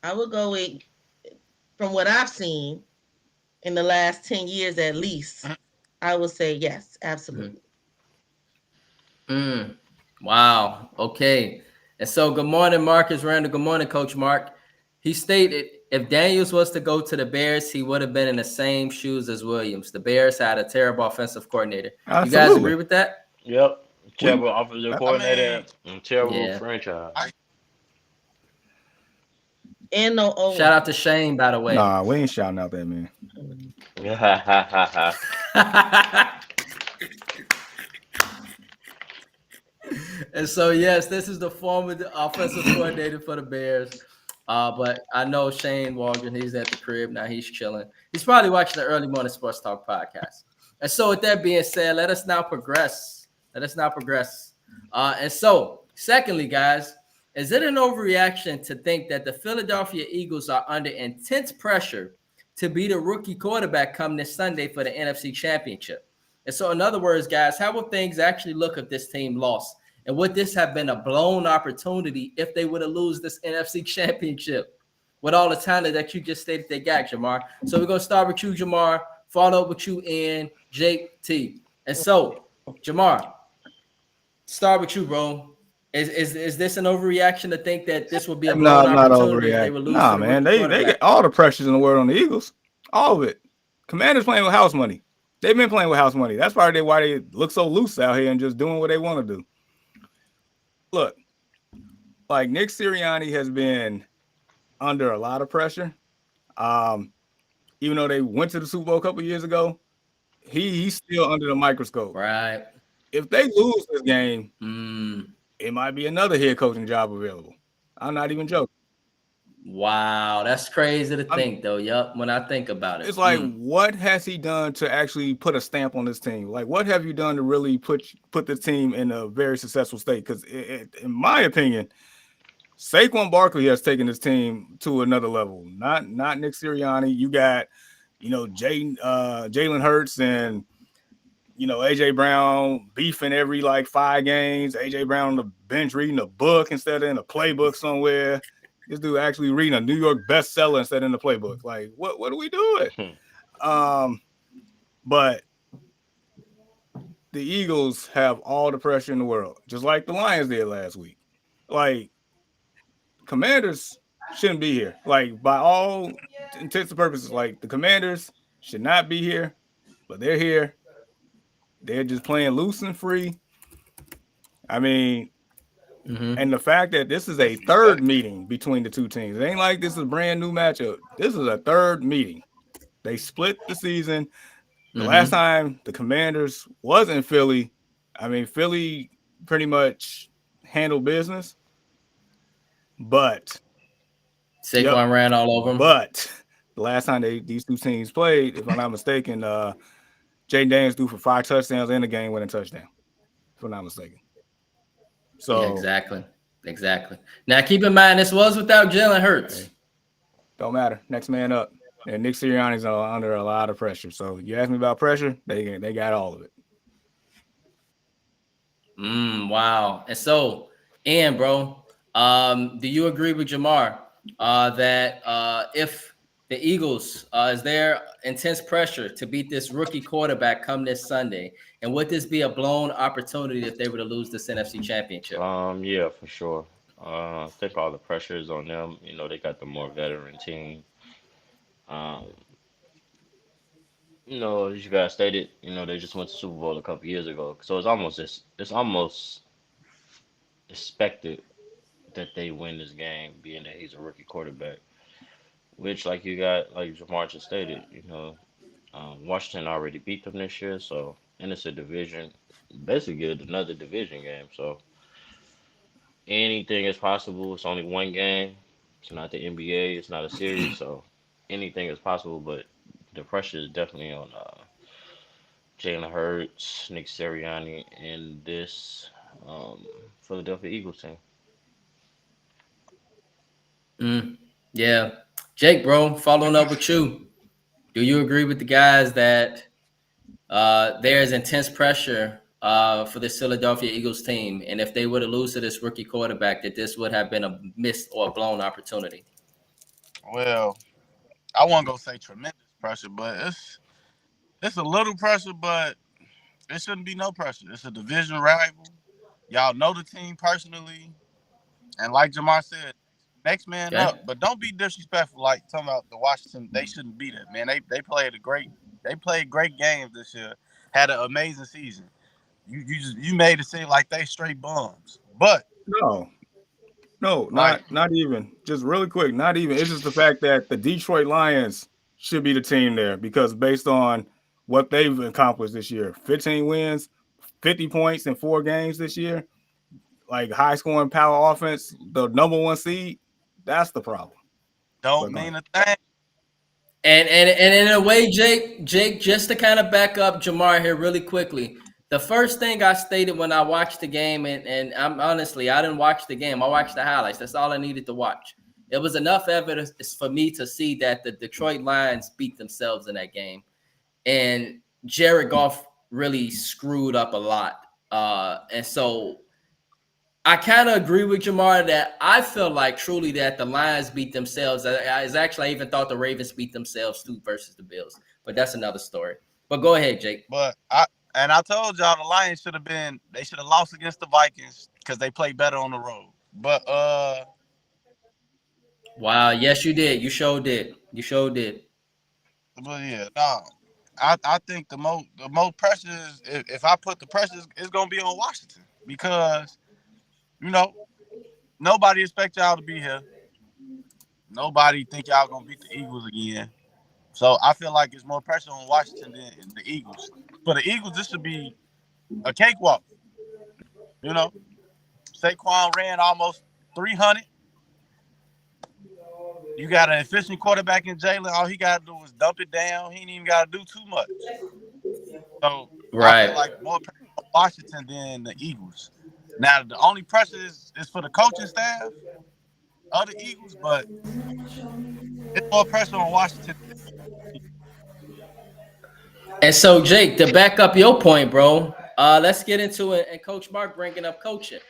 Speaker 5: I would go with, from what I've seen in the last 10 years at least, I would say yes, absolutely.
Speaker 1: Wow. Okay. And so good morning, Marcus Randall. Good morning, Coach Mark. He stated if Daniels was to go to the Bears, he would have been in the same shoes as Williams. The Bears had a terrible offensive coordinator.
Speaker 2: Absolutely.
Speaker 1: You guys agree with that?
Speaker 4: Yep. Terrible offensive coordinator and terrible franchise.
Speaker 5: And no Owen.
Speaker 1: Shout out to Shane, by the way.
Speaker 2: Nah, we ain't shouting out that man.
Speaker 1: And so, yes, this is the former offensive coordinator for the Bears. But I know Shane Waldron, he's at the crib now. He's chilling. He's probably watching the Early Morning Sports Talk podcast. And so with that being said, let us now progress. And so, secondly, guys, is it an overreaction to think that the Philadelphia Eagles are under intense pressure to be the rookie quarterback come this Sunday for the NFC Championship? And so, in other words, guys, how will things actually look if this team lost? And would this have been a blown opportunity if they were to lose this NFC Championship with all the talent that you just stated they got, Jamar? So we're going to start with you, Jamar, follow up with you, Ian, Jake, T. And so, Jamar, start with you, bro. Is this an overreaction to think that this would be a blown opportunity if they would lose?
Speaker 2: Nah, man, they get all the pressures in the world on the Eagles. All of it. Commanders playing with house money. They've been playing with house money. That's probably why they look so loose out here and just doing what they want to do. Look, like Nick Sirianni has been under a lot of pressure. Even though they went to the Super Bowl a couple years ago, he's still under the microscope.
Speaker 1: Right.
Speaker 2: if they lose this game,
Speaker 1: Mm,
Speaker 2: it might be another head coaching job available. I'm not even joking.
Speaker 1: wow, that's crazy to
Speaker 2: I'm-
Speaker 1: think, though. Yup, when I think about it.
Speaker 2: It's like, what has he done to actually put a stamp on this team? Like, what have you done to really put the team in a very successful state? Because in my opinion, Saquon Barkley has taken this team to another level. Not Nick Sirianni. You got, Jalen Hurts and AJ Brown beefing every like 5 games. AJ Brown on the bench reading a book instead of in a playbook somewhere. This dude actually reading a New York bestseller instead of in the playbook. Like, what are we doing? But the Eagles have all the pressure in the world, just like the Lions did last week. Like, Commanders shouldn't be here. Like, by all intents and purposes, like, the Commanders should not be here, but they're here. They're just playing loose and free. I mean, and the fact that this is a third meeting between the two teams. It ain't like this is a brand new matchup. This is a third meeting. They split the season. The last time the Commanders was in Philly, I mean, Philly pretty much handled business. But
Speaker 1: Saquon ran all over him.
Speaker 2: But the last time these two teams played, if I'm not mistaken, Jaden Daniels threw for 5 touchdowns and a game-winning touchdown, if I'm not mistaken. So
Speaker 1: yeah, exactly. Now keep in mind this was without Jalen Hurts.
Speaker 2: Don't matter. Next man up. And Nick Sirianni's under a lot of pressure. So you ask me about pressure, they got all of it.
Speaker 1: Wow. And so, Ian, bro, do you agree with Jamar that if the Eagles is there intense pressure to beat this rookie quarterback come this Sunday, and would this be a blown opportunity if they were to lose this NFC Championship?
Speaker 4: Yeah, for sure. I think all the pressure is on them. They got the more veteran team. As you guys stated, they just went to Super Bowl a couple years ago, so it's almost expected that they win this game, being that he's a rookie quarterback. Which, like Jamar just stated, Washington already beat them this year, so and it's a division, basically another division game. So anything is possible. It's only one game. It's not the NBA. It's not a series, so anything is possible. But the pressure is definitely on Jalen Hurts, Nick Sirianni, and this Philadelphia Eagles team.
Speaker 1: Yeah. Jake, bro, following up with you. Do you agree with the guys that there's intense pressure for this Philadelphia Eagles team, and if they were to lose to this rookie quarterback, that this would have been a missed or a blown opportunity?
Speaker 3: Well, I won't go say tremendous pressure, but it's a little pressure, but it shouldn't be no pressure. It's a division rival. Y'all know the team personally, and like Jamar said, next man up. But don't be disrespectful. Like talking about the Washington, they shouldn't be there, man. They played great games this year. Had an amazing season. You made it seem like they straight bums, but
Speaker 2: no, not even. Just really quick, not even. It's just the fact that the Detroit Lions should be the team there, because based on what they've accomplished this year, 15 wins, 50 points in 4 games this year, like high scoring power offense, the number 1 seed. That's the problem.
Speaker 3: Don't mean a thing.
Speaker 1: And in a way, Jake, just to kind of back up Jamar here really quickly, the first thing I stated when I watched the game, and I'm honestly, I didn't watch the game. I watched the highlights. That's all I needed to watch. It was enough evidence for me to see that the Detroit Lions beat themselves in that game. And Jared Goff really screwed up a lot. And so I kind of agree with Jamar that I feel like truly that the Lions beat themselves. I even thought the Ravens beat themselves too versus the Bills, but that's another story. But go ahead, Jake.
Speaker 3: But I told y'all the Lions should have lost against the Vikings because they played better on the road. But
Speaker 1: wow, yes, you did. You sure did.
Speaker 3: But yeah, no. I think the most pressure is, if I put the pressure, it's gonna be on Washington, because nobody expect y'all to be here. Nobody think y'all gonna beat the Eagles again. So I feel like it's more pressure on Washington than the Eagles. For the Eagles, this should be a cakewalk. You know, Saquon ran almost 300. You got an efficient quarterback in Jalen. All he got to do is dump it down. He ain't even got to do too much. So I feel like more pressure on Washington than the Eagles. Now, the only pressure is for the coaching staff of the Eagles, but it's more pressure on Washington.
Speaker 1: And so, Jake, to back up your point, bro, let's get into it. And Coach Mark bringing up coaching.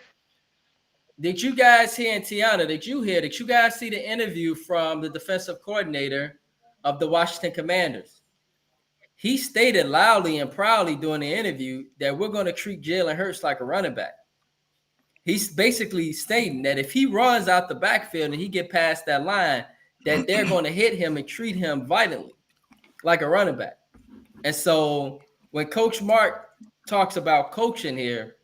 Speaker 1: Did you guys hear, and Tiana, did you guys see the interview from the defensive coordinator of the Washington Commanders? He stated loudly and proudly during the interview that we're going to treat Jalen Hurts like a running back. He's basically stating that if he runs out the backfield and he get past that line, that they're going to hit him and treat him violently like a running back. And so when Coach Mark talks about coaching here,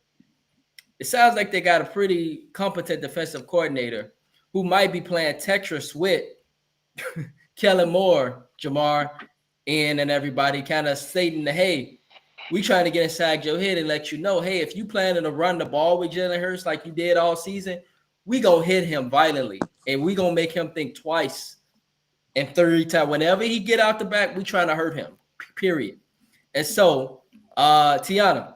Speaker 1: it sounds like they got a pretty competent defensive coordinator who might be playing Tetris with Kellen Moore, Jamar, and everybody, kind of stating that, hey, we trying to get inside your head and let you know, hey, if you planning to run the ball with Jalen Hurts like you did all season, we gonna hit him violently, and we gonna make him think twice and 3 times. Whenever he get out the back, we trying to hurt him, period. And so, Tiana,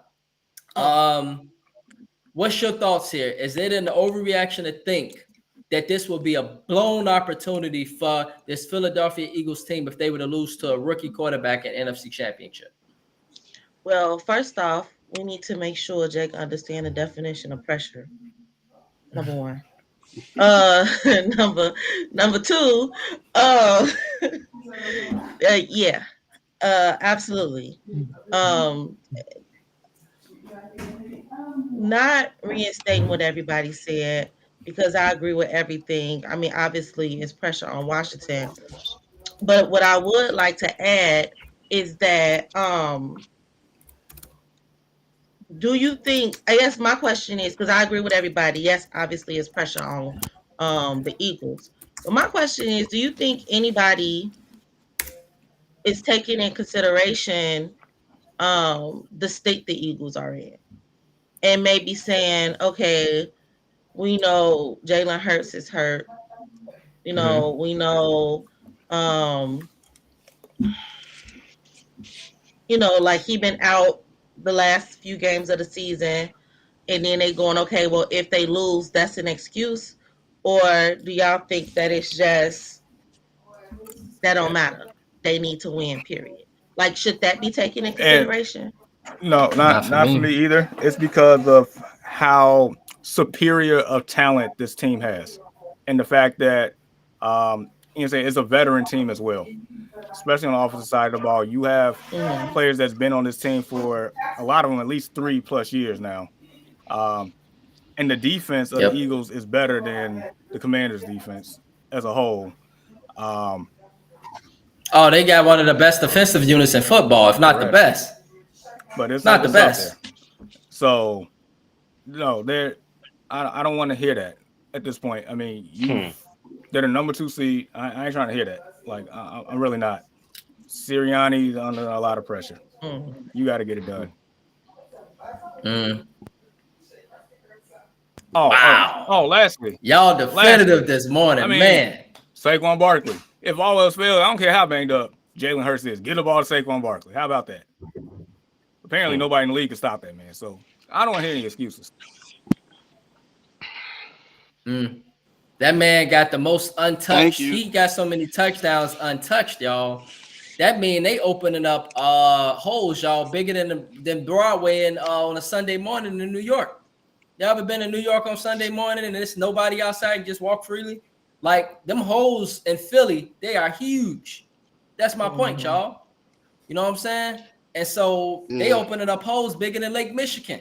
Speaker 1: what's your thoughts here? Is it an overreaction to think that this will be a blown opportunity for this Philadelphia Eagles team if they were to lose to a rookie quarterback at NFC Championship?
Speaker 5: Well, first off, we need to make sure Jake understand the definition of pressure. Number one. Number two, yeah, absolutely. Not reinstating what everybody said, because I agree with everything. I mean, obviously, it's pressure on Washington. But what I would like to add is that, do you think, I guess my question is, because I agree with everybody, yes, obviously, it's pressure on the Eagles. But my question is, do you think anybody is taking in consideration the state the Eagles are in? And maybe saying, okay, we know Jalen Hurts is hurt. You know, we know, like he been out the last few games of the season. And then they going, okay, well, if they lose, that's an excuse. Or do y'all think that it's just, that don't matter? They need to win, period. Like, should that be taken into consideration?
Speaker 2: No, not for me either. It's because of how superior of talent this team has, and the fact that it's a veteran team as well, especially on the offensive side of the ball. You have players that's been on this team for a lot of them at least 3+ years now, and the defense of the Eagles is better than the Commanders' defense as a whole.
Speaker 1: They got one of the best defensive units in football, if not the best.
Speaker 2: But it's
Speaker 1: not the best.
Speaker 2: So, no, I don't want to hear that at this point. I mean, they're the number 2 seed. I ain't trying to hear that. Like, I'm really not. Sirianni's under a lot of pressure. You got to get it done.
Speaker 1: Wow.
Speaker 2: Lastly,
Speaker 1: y'all definitive this morning, man.
Speaker 2: Saquon Barkley. If all else fails, I don't care how banged up Jalen Hurts is. Get the ball to Saquon Barkley. How about that? Apparently, nobody in the league can stop that man. So I don't want to hear any excuses.
Speaker 1: That man got the most untouched. He got so many touchdowns untouched, y'all. That mean they opening up holes, y'all, bigger than Broadway on a Sunday morning in New York. Y'all ever been in New York on Sunday morning and there's nobody outside and just walk freely? Like, them holes in Philly, they are huge. That's my point, y'all. You know what I'm saying? And so they opening up holes bigger than Lake Michigan.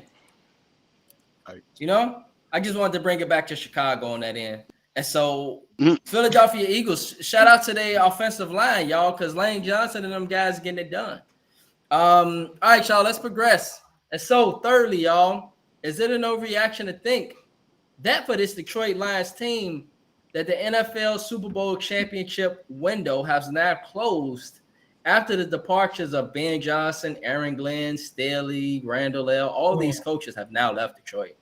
Speaker 1: You know? I just wanted to bring it back to Chicago on that end. And so Philadelphia Eagles, shout out to their offensive line, y'all, because Lane Johnson and them guys getting it done. All right, y'all, let's progress. And so, thirdly, y'all, is it an overreaction to think that for this Detroit Lions team, that the NFL Super Bowl championship window has now closed after the departures of Ben Johnson, Aaron Glenn, Staley, Randall L., all these coaches have now left Detroit.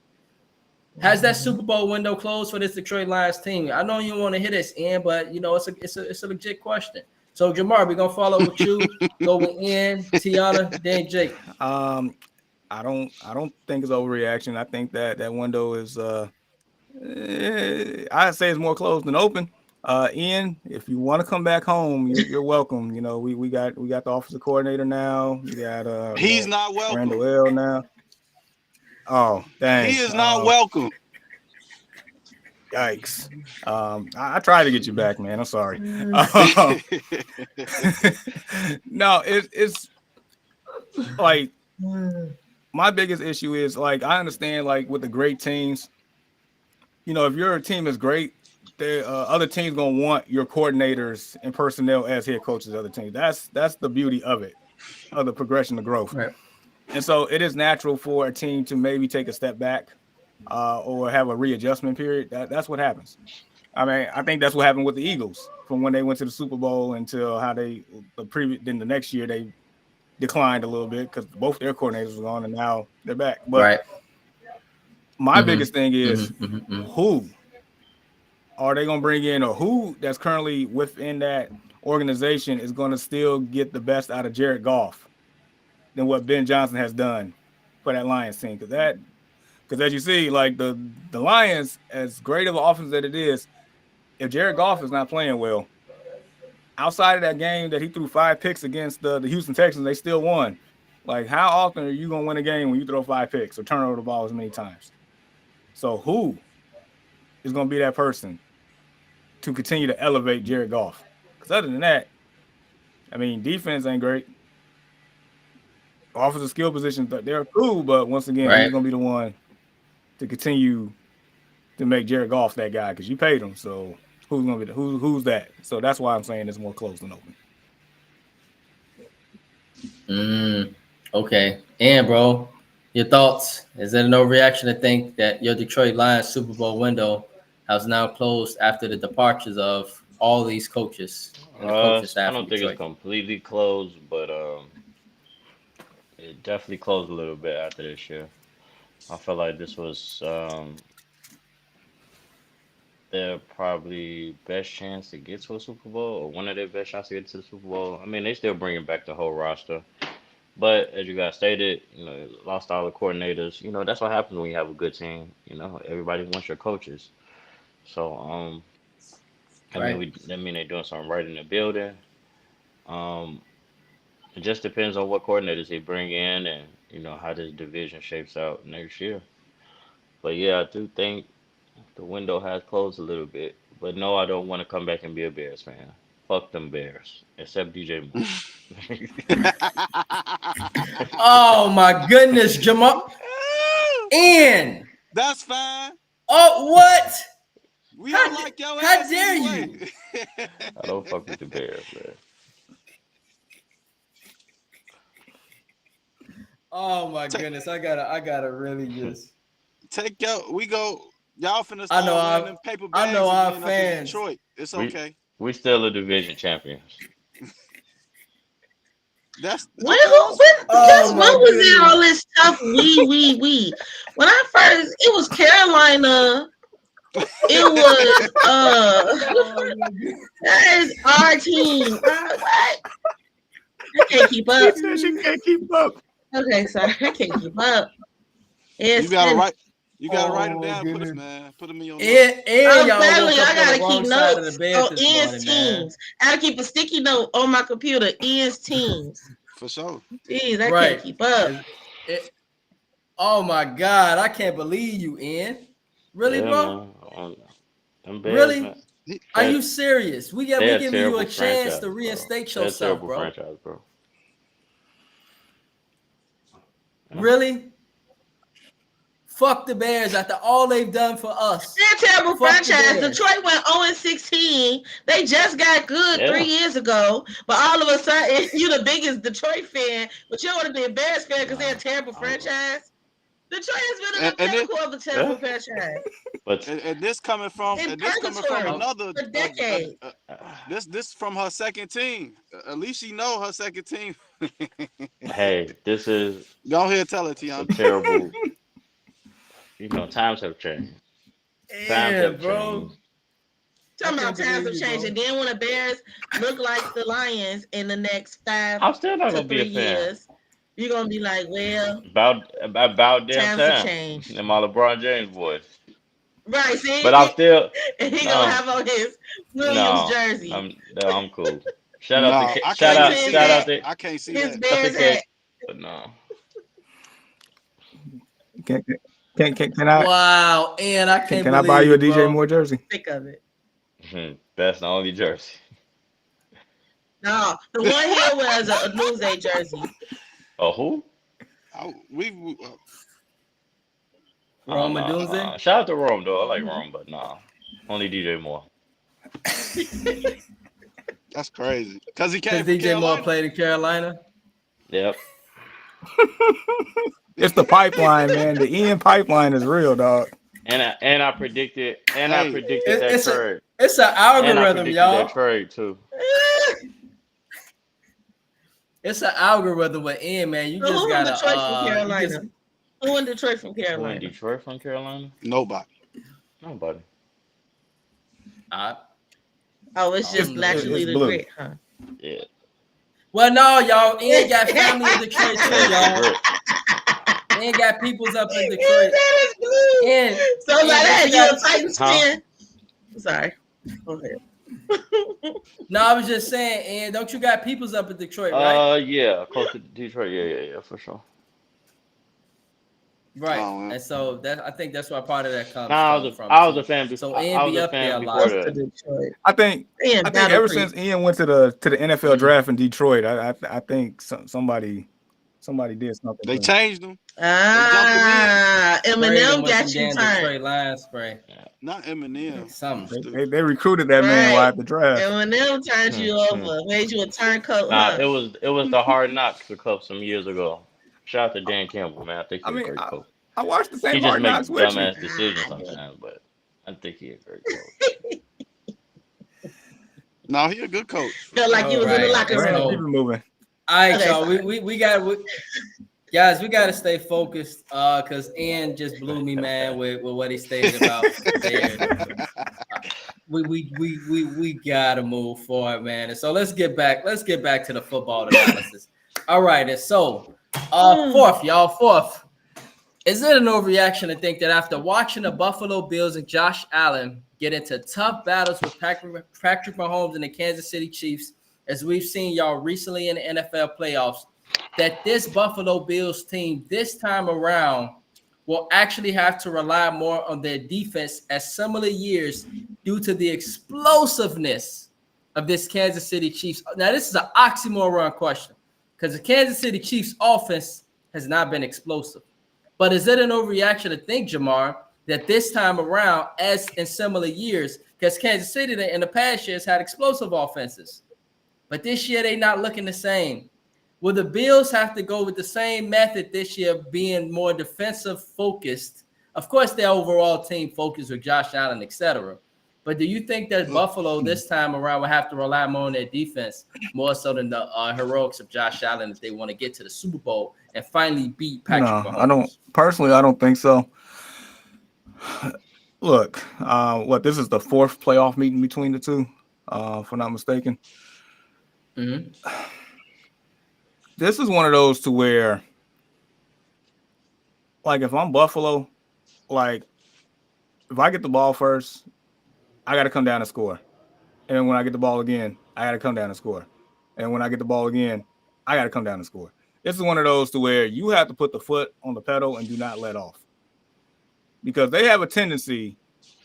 Speaker 1: Has that Super Bowl window closed for this Detroit Lions team? I know you want to hit this, Ian, but you know it's a legit question. So Jamar, we're gonna follow with you. Go with Ian, Tiana, then Jake.
Speaker 2: I don't think it's overreaction. I think that window is I'd say it's more closed than open. Ian, if you want to come back home, you're welcome. You know, we got the offensive coordinator now. We got
Speaker 3: He's not welcome.
Speaker 2: Randall L. now. Oh, dang.
Speaker 3: He is not welcome.
Speaker 2: Yikes. I tried to get you back, man. I'm sorry. No, it's like my biggest issue is like I understand like with the great teams, you know, if your team is great, the other teams gonna want your coordinators and personnel as head coaches of other teams. That's the beauty of it, of the progression of growth.
Speaker 1: Right.
Speaker 2: And so it is natural for a team to maybe take a step back or have a readjustment period. That's what happens. I mean, I think that's what happened with the Eagles from when they went to the Super Bowl until how then the next year they declined a little bit because both their coordinators were gone and now they're back. But my biggest thing is who are they going to bring in, or who that's currently within that organization is going to still get the best out of Jared Goff than what Ben Johnson has done for that Lions team. Because as you see, like the Lions, as great of an offense that it is, if Jared Goff is not playing well, outside of that game that he threw 5 picks against the Houston Texans, they still won. Like, how often are you going to win a game when you throw 5 picks or turn over the ball as many times? So who is going to be that person to continue to elevate Jared Goff? Because other than that, I mean, defense ain't great. Offensive skill positions, they're cool, but once again, he's going to be the one to continue to make Jared Goff that guy because you paid him. So who's going to be who's that? So that's why I'm saying it's more closed than open.
Speaker 1: Okay. And bro, your thoughts? Is there no reaction to think that your Detroit Lions Super Bowl window has now closed after the departures of all these coaches? And the coaching staff
Speaker 4: I don't
Speaker 1: in
Speaker 4: think
Speaker 1: Detroit?
Speaker 4: it's completely closed, but it definitely closed a little bit after this year. I feel like this was their probably best chance to get to a Super Bowl, or one of their best shots to get to the Super Bowl. I mean, they still bringing back the whole roster, but as you guys stated, you know, lost all the coordinators. You know, that's what happens when you have a good team. You know, everybody wants your coaches. So, I mean, they're doing something right in the building. It just depends on what coordinators they bring in, and you know how this division shapes out next year. But yeah, I do think the window has closed a little bit. But no, I don't want to come back and be a Bears fan. Fuck them Bears, except DJ Moore.
Speaker 1: Oh my goodness, Jamal. Ian.
Speaker 3: That's fine.
Speaker 1: Oh, what?
Speaker 3: We don't like your ass.
Speaker 1: How dare
Speaker 3: anyway.
Speaker 4: I don't fuck with the Bears, man.
Speaker 1: Oh my goodness, I gotta really just
Speaker 3: Take your. We go. Y'all finna
Speaker 1: I know
Speaker 3: start
Speaker 1: our-
Speaker 3: wearing them paper
Speaker 1: I
Speaker 3: bags
Speaker 1: know our
Speaker 3: again up in
Speaker 1: fans.
Speaker 3: Detroit. It's okay.
Speaker 4: We still a division champions.
Speaker 3: That's
Speaker 5: When
Speaker 1: Oh,
Speaker 5: when
Speaker 1: my
Speaker 5: was
Speaker 1: goodness.
Speaker 5: there all this stuff? We. When I first, it was Carolina. It was that is our team. What? I can't keep up.
Speaker 2: She said she can't keep up.
Speaker 5: Okay, sorry, I can't keep up.
Speaker 3: you gotta write. You gotta
Speaker 1: Oh,
Speaker 3: write them down,
Speaker 1: goodness.
Speaker 3: man. Put them in your notes.
Speaker 1: And
Speaker 5: I'm
Speaker 1: y'all
Speaker 5: telling
Speaker 1: woke
Speaker 5: you,
Speaker 1: up
Speaker 5: I
Speaker 1: on
Speaker 5: gotta
Speaker 1: the wrong
Speaker 5: keep
Speaker 1: side of
Speaker 5: notes
Speaker 1: the bed
Speaker 5: on
Speaker 1: this
Speaker 5: Ian's
Speaker 1: morning, man.
Speaker 5: teams. I gotta keep a sticky note on my computer. Ian's teams.
Speaker 3: For sure.
Speaker 5: Jeez, I
Speaker 1: Right.
Speaker 5: can't keep up.
Speaker 1: Oh my God, I can't believe you, Ian. Really,
Speaker 4: Yeah,
Speaker 1: bro?
Speaker 4: man. Them Bears,
Speaker 1: Really?
Speaker 4: man.
Speaker 1: Are you serious? We
Speaker 4: They're
Speaker 1: giving you a
Speaker 4: terrible
Speaker 1: chance
Speaker 4: franchise,
Speaker 1: to
Speaker 4: bro.
Speaker 1: reinstate
Speaker 4: They're a
Speaker 1: yourself,
Speaker 4: terrible
Speaker 1: bro.
Speaker 4: franchise, bro.
Speaker 1: Really? Fuck the Bears after all they've done for us.
Speaker 5: They're a terrible
Speaker 1: Fuck the
Speaker 5: franchise.
Speaker 1: Bears.
Speaker 5: Detroit went 0-16. They just got good
Speaker 4: Yeah.
Speaker 5: 3 years ago, but all of a sudden you're the biggest Detroit fan, but you don't want to be a Bears fan because they're a terrible franchise. Detroit has been in
Speaker 3: And-
Speaker 5: the
Speaker 3: and
Speaker 5: pinnacle of the temple franchise
Speaker 4: But
Speaker 3: And this coming from
Speaker 5: in
Speaker 3: and this coming from
Speaker 5: purgatory
Speaker 3: another
Speaker 5: for decades.
Speaker 3: this from her second team. At least she know her second team.
Speaker 4: hey, this is
Speaker 3: Go ahead, tell it,
Speaker 4: a
Speaker 3: Tiana.
Speaker 4: terrible. Times have changed. Times
Speaker 1: Yeah,
Speaker 4: have
Speaker 1: bro.
Speaker 4: changed.
Speaker 5: Talking
Speaker 1: I
Speaker 5: about
Speaker 1: can't
Speaker 5: times
Speaker 1: believe
Speaker 5: have
Speaker 1: you,
Speaker 5: changed.
Speaker 1: bro.
Speaker 5: And then when the Bears look like the Lions in the next 5
Speaker 4: I'm still not
Speaker 5: to
Speaker 4: gonna be
Speaker 5: 3
Speaker 4: a fan.
Speaker 5: years, you're gonna be like, well,
Speaker 4: About damn
Speaker 5: times have
Speaker 4: time.
Speaker 5: changed.
Speaker 4: In my LeBron James voice.
Speaker 5: Right, see?
Speaker 4: But I'm still
Speaker 5: And he gonna
Speaker 4: no,
Speaker 5: have on his Williams
Speaker 4: no.
Speaker 5: jersey.
Speaker 4: I'm cool. Shout out
Speaker 3: No,
Speaker 4: to
Speaker 3: I
Speaker 4: shout
Speaker 3: can't
Speaker 5: Point
Speaker 3: even
Speaker 5: to
Speaker 4: out
Speaker 5: his
Speaker 3: see
Speaker 4: shout
Speaker 3: that.
Speaker 4: out
Speaker 5: hat,
Speaker 4: to
Speaker 3: I can't see
Speaker 5: his
Speaker 3: that.
Speaker 5: Bears
Speaker 4: K,
Speaker 5: hat.
Speaker 4: but no.
Speaker 2: Can I
Speaker 1: Wow, and I can't
Speaker 2: can I buy you a
Speaker 1: believe
Speaker 2: DJ
Speaker 1: bro.
Speaker 2: Moore jersey?
Speaker 5: Thick of it.
Speaker 4: That's the only jersey.
Speaker 5: No, the one here was a Newsday jersey.
Speaker 4: Oh, who?
Speaker 3: We
Speaker 4: I don't
Speaker 1: Rome
Speaker 4: know.
Speaker 1: Odunze?
Speaker 4: Shout out to Rome though. I like Rome, but nah. Only DJ Moore.
Speaker 3: that's crazy. Cause he came
Speaker 1: Because
Speaker 3: from
Speaker 1: DJ Moore
Speaker 3: Carolina.
Speaker 1: played in Carolina.
Speaker 4: Yep.
Speaker 2: It's the pipeline, man. The Ian pipeline is real, dog.
Speaker 4: And I predicted
Speaker 3: Hey,
Speaker 4: that
Speaker 1: It's a
Speaker 4: trade.
Speaker 1: it's an
Speaker 4: And I
Speaker 1: algorithm,
Speaker 4: predicted
Speaker 1: y'all.
Speaker 4: that trade too.
Speaker 1: It's an algorithm with Ian, man. You
Speaker 5: So
Speaker 1: just
Speaker 5: who in
Speaker 1: gotta
Speaker 5: Detroit from
Speaker 1: you
Speaker 5: Carolina?
Speaker 1: just
Speaker 5: Who in Detroit from
Speaker 4: Who in
Speaker 5: Carolina?
Speaker 4: Detroit from Carolina?
Speaker 3: nobody.
Speaker 4: Nobody.
Speaker 5: Oh, it's just
Speaker 1: It's
Speaker 5: naturally the
Speaker 2: blue.
Speaker 5: grit, huh?
Speaker 4: Yeah.
Speaker 1: well, no, y'all. Ian got family in Detroit too,
Speaker 4: That's
Speaker 1: y'all.
Speaker 4: great.
Speaker 1: Ian got peoples up in
Speaker 5: He
Speaker 1: Detroit.
Speaker 5: said it's blue.
Speaker 1: And
Speaker 5: So like that,
Speaker 1: you
Speaker 5: you a
Speaker 1: got-
Speaker 5: Titans
Speaker 4: Huh?
Speaker 5: fan? Sorry. Go ahead.
Speaker 1: no, I was just saying, and don't you got peoples up in Detroit, right?
Speaker 4: Yeah, close to Detroit. Yeah, for sure.
Speaker 1: Right.
Speaker 3: Oh, well.
Speaker 1: And so that I think that's why part of that comes
Speaker 4: Nah, I
Speaker 1: from.
Speaker 4: was
Speaker 1: too.
Speaker 4: a fan
Speaker 1: So
Speaker 4: before.
Speaker 1: Ian
Speaker 4: I was
Speaker 1: be
Speaker 4: a
Speaker 1: up there
Speaker 4: fan
Speaker 1: a
Speaker 4: before
Speaker 1: lot.
Speaker 5: Close to
Speaker 4: that.
Speaker 5: Detroit.
Speaker 2: I think
Speaker 5: And
Speaker 2: ever since Ian went to the NFL draft in Detroit, I think somebody did something.
Speaker 3: They
Speaker 2: to him.
Speaker 3: changed them.
Speaker 1: Sprayed him
Speaker 5: Eminem
Speaker 1: with
Speaker 5: got
Speaker 1: some
Speaker 5: you
Speaker 1: damn
Speaker 5: turned.
Speaker 1: Detroit Lions spray.
Speaker 3: Not Eminem.
Speaker 1: Something.
Speaker 2: They recruited that man while at the draft.
Speaker 5: Eminem turned you over, made you a turncoat.
Speaker 4: Nah,
Speaker 5: Huh?
Speaker 4: it was the Hard Knocks a couple some years ago. Shout out to Dan Campbell, man. I think he's a great coach.
Speaker 2: I watched the
Speaker 4: He
Speaker 2: same
Speaker 4: just
Speaker 2: Hard
Speaker 4: makes
Speaker 2: Knocks with you.
Speaker 4: dumbass decisions sometimes, but I think he's a great coach.
Speaker 3: No, he a good coach.
Speaker 5: Felt like you was in the
Speaker 1: Alright,
Speaker 5: locker
Speaker 1: let's
Speaker 2: Brandon,
Speaker 1: go.
Speaker 5: room.
Speaker 2: keep it moving.
Speaker 1: All right,
Speaker 5: Okay,
Speaker 1: y'all.
Speaker 5: sorry.
Speaker 1: We got guys. We got to stay focused. Because Ian just blew me, man, with what he stated about there. We gotta move forward, man. And so let's get back to the football analysis. All right, and so fourth. Is it an overreaction to think that after watching the Buffalo Bills and Josh Allen get into tough battles with Patrick Mahomes and the Kansas City Chiefs, as we've seen y'all recently in the NFL playoffs, that this Buffalo Bills team this time around will actually have to rely more on their defense as similar years due to the explosiveness of this Kansas City Chiefs? Now, this is an oxymoron question because the Kansas City Chiefs offense has not been explosive. But is it an overreaction to think, Jamar, that this time around, as in similar years, because Kansas City in the past years had explosive offenses, but this year they not looking the same? Will the Bills have to go with the same method this year, being more defensive focused? Of course, their overall team focused with Josh Allen, etc. But do you think that Buffalo this time around will have to rely more on their defense, more so than the heroics of Josh Allen, if they want to get to the Super Bowl and finally beat Patrick Mahomes?
Speaker 2: I don't personally. I don't think so. Look, this is the fourth playoff meeting between the two, if I'm not mistaken.
Speaker 1: Mm-hmm.
Speaker 2: This is one of those to where, like, if I'm Buffalo, like, if I get the ball first, I got to come down and score. And then when I get the ball again, I got to come down and score. And when I get the ball again, I got to come down and score. This is one of those to where you have to put the foot on the pedal and do not let off. Because they have a tendency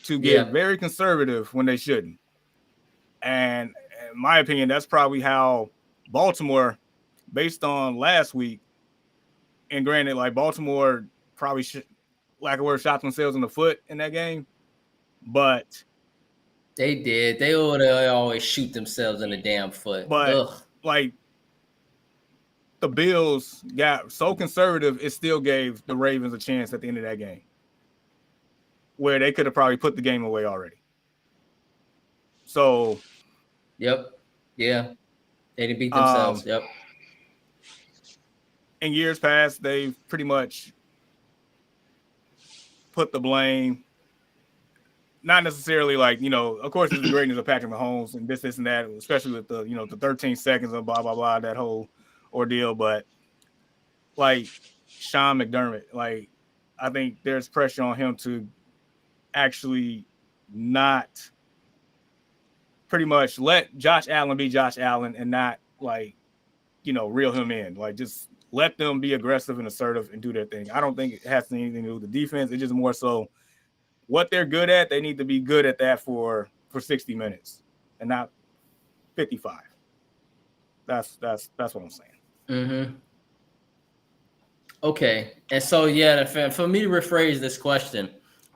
Speaker 2: to get very conservative when they shouldn't. And in my opinion, that's probably how Baltimore, based on last week, and granted, like, Baltimore probably lack of word shot themselves in the foot in that game, but
Speaker 1: they did. They would always shoot themselves in the damn foot.
Speaker 2: But like the Bills got so conservative, it still gave the Ravens a chance at the end of that game, where they could have probably put the game away already. So,
Speaker 1: Yep. Yeah. They didn't beat themselves. Yep.
Speaker 2: In years past, they've pretty much put the blame, not necessarily like, of course, it's the greatness of Patrick Mahomes and this and that, especially with the, the 13 seconds of blah, blah, blah, that whole ordeal. But like Sean McDermott, like, I think there's pressure on him to actually not pretty much let Josh Allen be Josh Allen and not like, reel him in. Like, just let them be aggressive and assertive and do their thing. I don't think it has anything to do with the defense. It's just more so what they're good at. They need to be good at that for 60 minutes and not 55. That's what I'm saying.
Speaker 1: Mm-hmm. Okay. And so, yeah, for me to rephrase this question,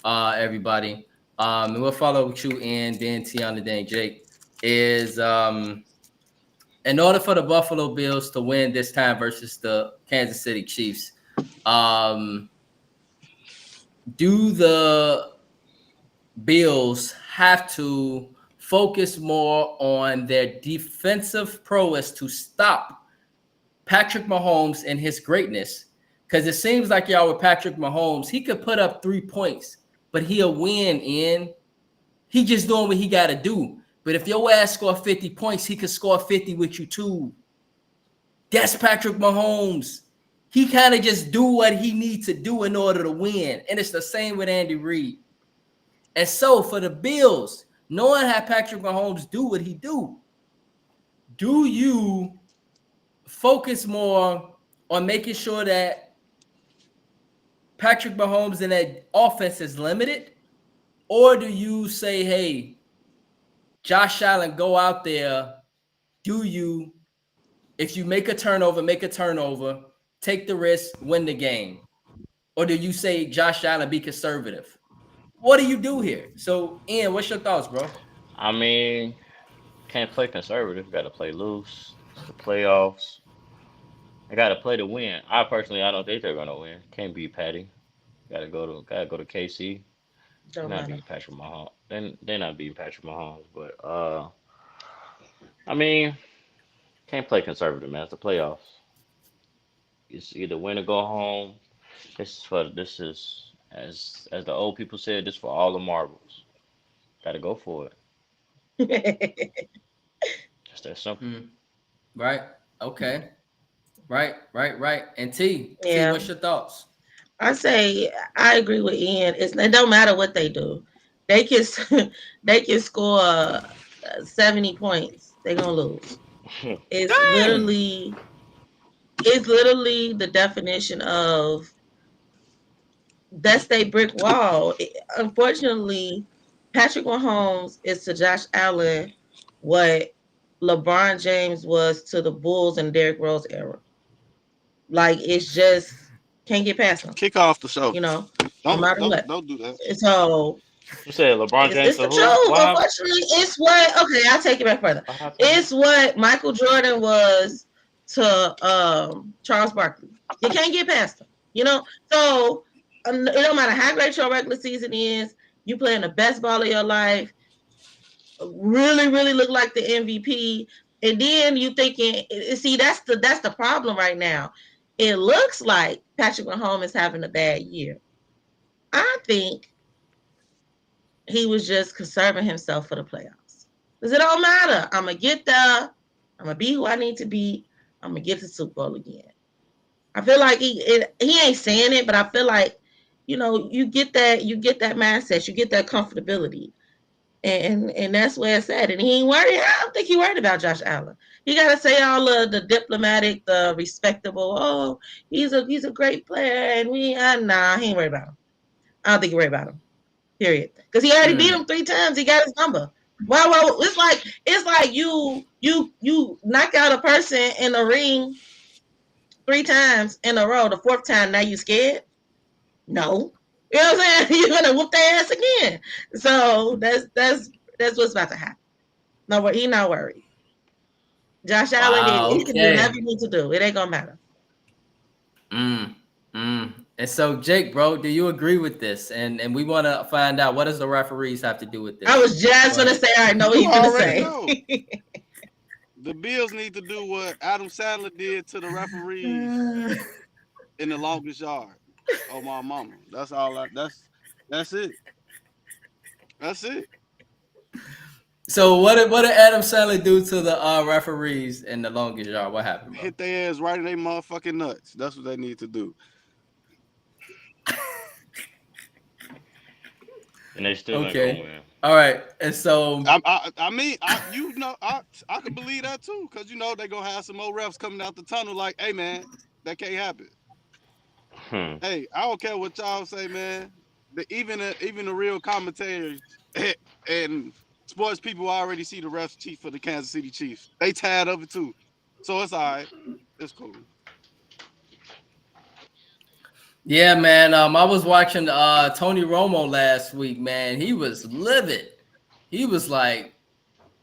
Speaker 1: everybody, and we'll follow with you and then Tiana, then Jake, is in order for the Buffalo Bills to win this time versus the Kansas City Chiefs, do the Bills have to focus more on their defensive prowess to stop Patrick Mahomes and his greatness? Because it seems like y'all with Patrick Mahomes, he could put up 3 points, but he'll win in. He just doing what he got to do. But if your ass score 50 points, he could score 50 with you too. That's Patrick Mahomes. He kind of just do what he needs to do in order to win. And it's the same with Andy Reid. And so for the Bills, knowing how Patrick Mahomes do what he do you focus more on making sure that Patrick Mahomes and that offense is limited? Or do you say, hey, Josh Allen, go out there, if you make a turnover, take the risk, win the game? Or do you say, Josh Allen, be conservative? What do you do here? So, Ian, what's your thoughts, bro?
Speaker 4: I mean, can't play conservative. Got to play loose. It's the playoffs. I got to play to win. I don't think they're gonna win. Can't beat Patty. Got to go to KC.
Speaker 5: Don't
Speaker 4: Not
Speaker 5: matter.
Speaker 4: beating Patrick Mahomes. They're not beating Patrick Mahomes, but I mean, can't play conservative, man. It's the playoffs. It's either win or go home. This is as the old people said, this for all the marbles. Got to go for it. Just that simple.
Speaker 1: Right. Okay. Right. And T,
Speaker 5: Yeah.
Speaker 1: what's your thoughts?
Speaker 5: I say I agree with Ian. It don't matter what they do. They can score 70 points. They're gonna lose. It's literally the definition of that's their brick wall. Unfortunately, Patrick Mahomes is to Josh Allen what LeBron James was to the Bulls and Derrick Rose era. Like, it's just can't get past them.
Speaker 3: Kick off the show.
Speaker 5: No
Speaker 3: Don't
Speaker 5: matter what.
Speaker 3: Don't do that.
Speaker 5: So
Speaker 4: You said LeBron James
Speaker 5: it's the
Speaker 4: to
Speaker 5: truth.
Speaker 4: who? What happened?
Speaker 5: Unfortunately, it's what. Okay, I'll take it back further.
Speaker 4: What happened?
Speaker 5: It's what Michael Jordan was to Charles Barkley. You can't get past him. So it don't matter how great your regular season is. You playing the best ball of your life. Really, really look like the MVP, and then you thinking, see, that's the problem right now. It looks like Patrick Mahomes is having a bad year. I think he was just conserving himself for the playoffs. Because it don't matter. I'm going to get there. I'm going to be who I need to be. I'm going to get to the Super Bowl again. I feel like he ain't saying it, but I feel like, you get that mindset. You get that comfortability. And that's where it's at. And he ain't worried. I don't think he worried about Josh Allen. He got to say all of the diplomatic, the respectable, he's a great player. And he ain't worried about him. I don't think he worried about him. Period. Because he already beat him 3 times. He got his number. Well, it's like you knock out a person in the ring 3 times in a row. The 4th time, now you scared? No. You know what I'm saying? You're gonna whoop their ass again. So that's what's about to happen. No, but he's not worried. Josh Allen, he can do whatever he needs to do. It ain't gonna matter.
Speaker 1: And so, Jake, bro, do you agree with this? And we want to find out, what does the referees have to do with this?
Speaker 5: I was just going to say, I know what
Speaker 3: You
Speaker 5: he's going to
Speaker 3: already
Speaker 5: say.
Speaker 3: know. The Bills need to do what Adam Sandler did to the referees in The Longest Yard. Oh my mama. That's all. That's it. That's it.
Speaker 1: So what did Adam Sandler do to the referees in The Longest Yard? What happened, bro?
Speaker 3: Hit their ass right in their motherfucking nuts. That's what they need to do.
Speaker 4: And they still ain't
Speaker 1: Okay.
Speaker 4: gonna win.
Speaker 1: All right. And so
Speaker 3: I mean, I could believe that too, because they're gonna have some more refs coming out the tunnel like, hey man, that can't happen. Hey, I don't care what y'all say, man. Even the real commentators and sports people already see the refs chief for the Kansas City Chiefs. They tired of it too. So it's all right. It's cool.
Speaker 1: yeah, man. I was watching Tony Romo last week, man. He was livid. He was like,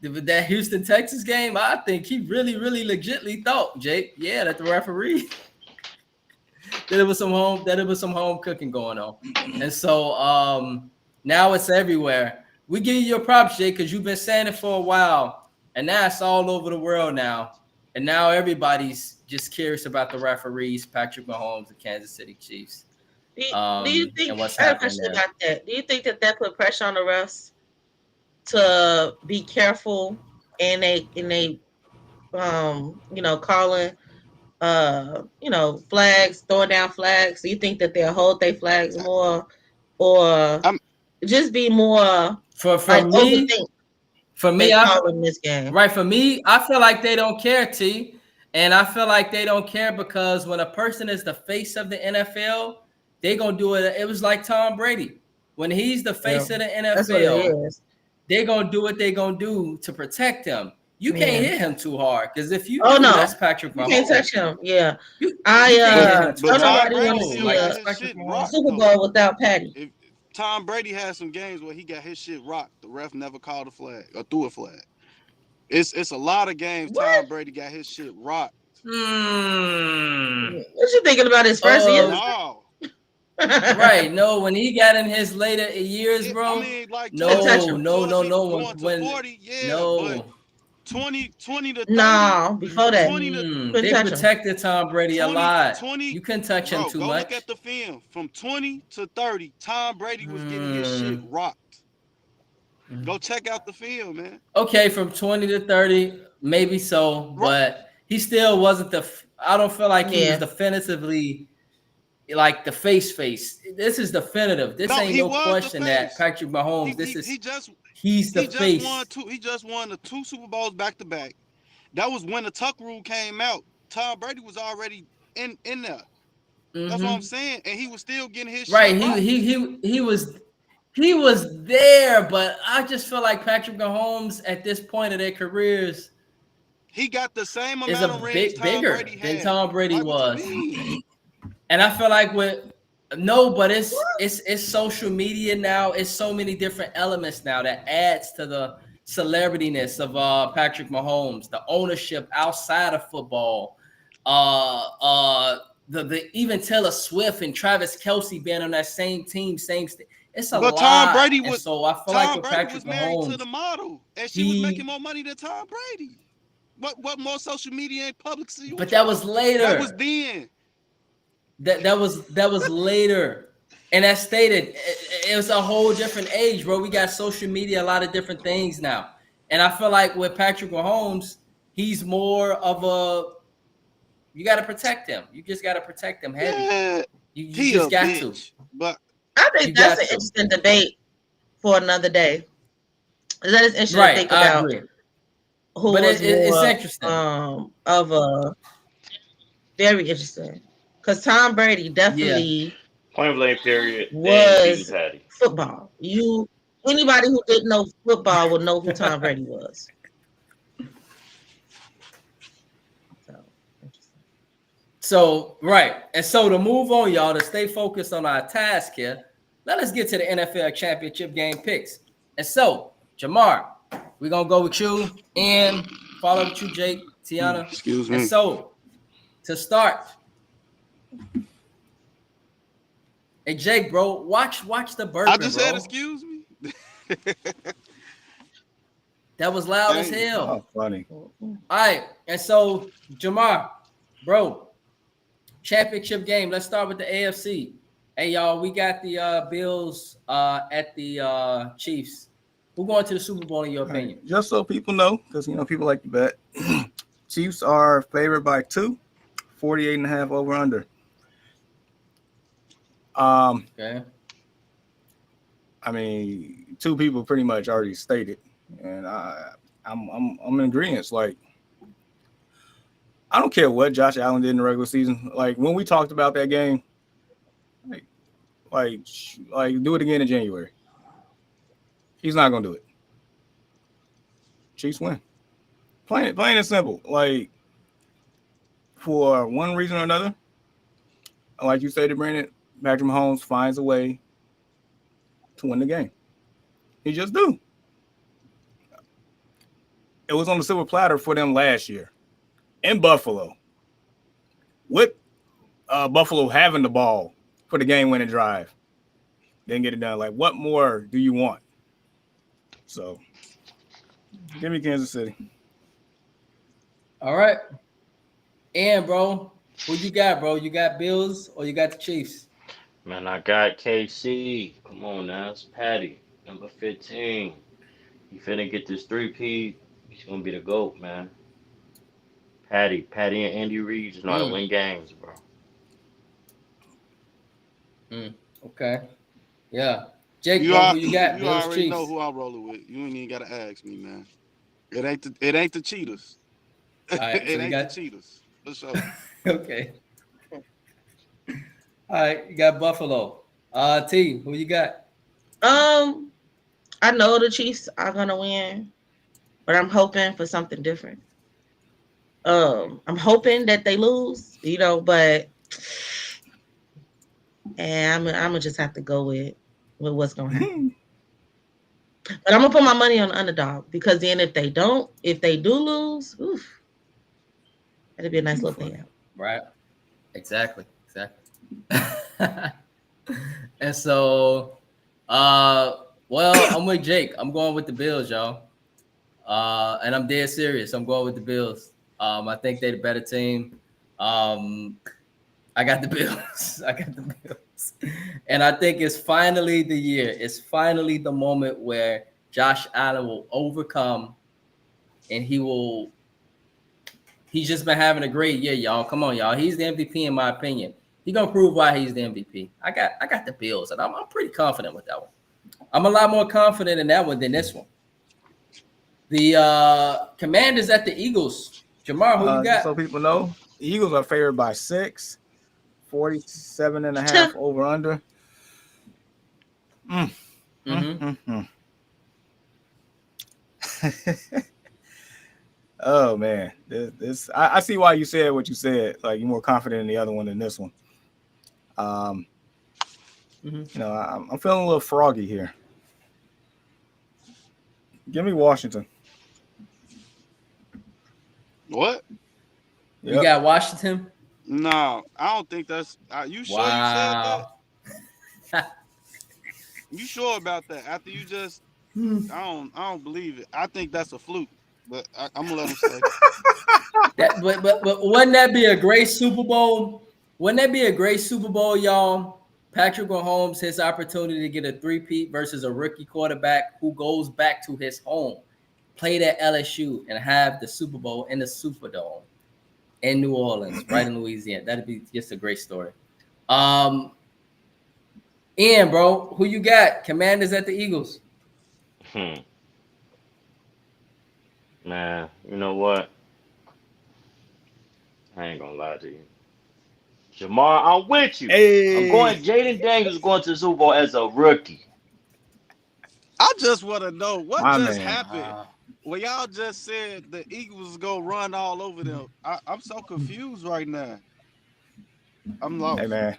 Speaker 1: that Houston, Texas game, I think he really, really legitly thought, Jake, yeah, that the referee that it was some home cooking going on. And so now it's everywhere. We give you your props, Jake, because you've been saying it for a while, and now it's all over the world now. And now everybody's just curious about the referees, Patrick Mahomes, the Kansas City Chiefs.
Speaker 5: Do you think?
Speaker 1: And what's
Speaker 5: I have a
Speaker 1: happening
Speaker 5: question
Speaker 1: there.
Speaker 5: about that. Do you think that put pressure on the refs to be careful and they calling flags, throwing down flags? Do you think that they'll hold their flags more, or just be more
Speaker 1: for me? For me,
Speaker 5: calling this game.
Speaker 1: Right, for me, I feel like they don't care, T. And I feel like they don't care because when a person is the face of the NFL, they gonna do it. It was like Tom Brady. When he's the face of the
Speaker 5: That's what it
Speaker 1: NFL,
Speaker 5: is.
Speaker 1: they gonna do what they gonna do to protect him. You can't hit him too hard because if you that's Patrick Mahomes.
Speaker 5: You can't touch him. Yeah,
Speaker 3: But Tom
Speaker 5: Brady want to see a Super Bowl without Patty.
Speaker 3: Tom Brady had some games where he got his shit rocked. The ref never called a flag or threw a flag. It's a lot of games Tom Brady got his shit rocked.
Speaker 5: What you thinking about his first year?
Speaker 3: No.
Speaker 1: Right, no, when he got in his later years, bro.
Speaker 3: I mean, like
Speaker 1: no. When
Speaker 3: 40, yeah,
Speaker 1: no.
Speaker 3: 20 to 30.
Speaker 5: No, before that.
Speaker 1: They protected Tom Brady a lot. You couldn't touch him too much.
Speaker 3: Look at the film. From 20 to 30, Tom Brady was getting his shit rocked. Go check out the film, man.
Speaker 1: Okay, from 20 to 30, maybe so, but he still wasn't I don't feel like he was definitively like the face. This is definitive. This ain't no question that Patrick Mahomes, he's the face.
Speaker 3: He just won the 2 Super Bowls back to back. That was when the Tuck rule came out. Tom Brady was already in there. That's what I'm saying, and he was still getting his
Speaker 1: right.
Speaker 3: Shit
Speaker 1: He was there, but I just feel like Patrick Mahomes at this point of their careers,
Speaker 3: he got the same amount of rings
Speaker 1: bigger than Tom Brady was. And I feel like but it's social media now. It's so many different elements now that adds to the celebrityness of Patrick Mahomes, the ownership outside of football, the even Taylor Swift and Travis Kelce being on that same team, it's a lot.
Speaker 3: But Tom Brady was
Speaker 1: so I feel like with Patrick Mahomes,
Speaker 3: to the model, and she was making more money than Tom Brady. What more social media and publicity?
Speaker 1: But that was later.
Speaker 3: That was then.
Speaker 1: That was later, and as stated, it was a whole different age, bro. We got social media, a lot of different things now, and I feel like with Patrick Mahomes, he's more of you got to protect him. You just got to protect him heavy.
Speaker 3: Yeah,
Speaker 1: you just got to.
Speaker 3: But
Speaker 5: I think that's an interesting debate for another day. That is interesting to think about.
Speaker 1: Agree.
Speaker 5: Who
Speaker 1: but
Speaker 5: was
Speaker 1: it's
Speaker 5: more,
Speaker 1: interesting.
Speaker 5: Very interesting. Because Tom Brady definitely
Speaker 4: point blank period
Speaker 5: was football. Anybody who didn't know football would know who Tom Brady was.
Speaker 1: So right, and so to move on, y'all, to stay focused on our task here, let us get to the NFL championship game picks. And so, Jamar, we're gonna go with you and follow with you, Jake, Tiana.
Speaker 3: Excuse me.
Speaker 1: And so, to start, Hey Jake, bro, watch the burping,
Speaker 6: I just
Speaker 1: bro.
Speaker 6: said, excuse me.
Speaker 1: That was loud as
Speaker 6: Dang.
Speaker 1: hell.
Speaker 2: Oh, funny.
Speaker 1: All right, and so Jamar, bro, championship game. Let's start with the AFC. Hey y'all, we got the Bills at the Chiefs. Who going to the Super Bowl in your
Speaker 2: All right,
Speaker 1: opinion?
Speaker 2: just so people know, because people like to bet. Chiefs are favored by 2, 48.5 over under.
Speaker 1: Okay.
Speaker 2: I mean, 2 people pretty much already stated, and I'm in agreement. Like, I don't care what Josh Allen did in the regular season. Like when we talked about that game, like do it again in January. He's not gonna do it. Chiefs win. Plain and simple. Like for one reason or another, like you stated, Brandon, Patrick Mahomes finds a way to win the game. He just do. It was on the silver platter for them last year in Buffalo. With Buffalo having the ball for the game-winning drive, didn't get it done. Like, what more do you want? So, give me Kansas City.
Speaker 1: All right. And bro, who you got, bro? You got Bills or you got the Chiefs?
Speaker 4: Man, I got KC. Come on now, it's Patty, number 15. He finna get this 3P. He's gonna be the GOAT, man. Patty and Andy Reid just know how to win games, bro.
Speaker 1: Okay. Yeah. Jake,
Speaker 6: You,
Speaker 1: bro, who you got?
Speaker 6: you
Speaker 1: Bills,
Speaker 6: already
Speaker 1: Chiefs.
Speaker 6: know who I'm rolling with. You ain't even gotta ask me, man. It ain't the cheaters.
Speaker 1: All right, so
Speaker 6: It
Speaker 1: you
Speaker 6: ain't
Speaker 1: got
Speaker 6: the cheaters. For sure.
Speaker 1: okay. All right, you got Buffalo. T, who you got?
Speaker 5: I know the Chiefs are gonna win, but I'm hoping for something different. I'm hoping that they lose, but I'm gonna just have to go with what's gonna happen. But I'm gonna put my money on the underdog because then if they do lose, oof, that'd be a nice little payout.
Speaker 1: Right. Exactly. And so, well, I'm with Jake. I'm going with the Bills, y'all. And I'm dead serious. I'm going with the Bills. I think they're the better team. I got the Bills. And I think it's finally the year. It's finally the moment where Josh Allen will overcome and he's just been having a great year, y'all. Come on, y'all. He's the MVP in my opinion. He's gonna prove why he's the MVP. I got the Bills, and I'm pretty confident with that one. I'm a lot more confident in that one than this one. The Commanders at the Eagles. Jamar, who you got?
Speaker 2: So people know, the Eagles are favored by 6, 47.5 over under. Oh man, this I see why you said what you said. Like you're more confident in the other one than this one. I'm feeling a little froggy here. Give me Washington.
Speaker 6: What?
Speaker 1: You got Washington?
Speaker 6: No, I don't think that's. You sure you said that? You sure about that? After you just, I don't believe it. I think that's a fluke, but I'm gonna let him say.
Speaker 1: But wouldn't that be a great Super Bowl? Wouldn't that be a great Super Bowl, y'all? Patrick Mahomes, his opportunity to get a 3-peat versus a rookie quarterback who goes back to his home, played at LSU, and have the Super Bowl in the Superdome in New Orleans, right in Louisiana. That'd be just a great story. Ian, bro, who you got? Commanders at the Eagles.
Speaker 4: Man, you know what? I ain't gonna lie to you. Jamar, I'm with you.
Speaker 2: Hey.
Speaker 4: I'm going. Jaden Daniels going to the Super Bowl as a rookie.
Speaker 6: I just want to know what just
Speaker 2: man.
Speaker 6: happened. Well, y'all just said the Eagles go run all over them. I'm so confused right now. I'm lost.
Speaker 2: Hey man,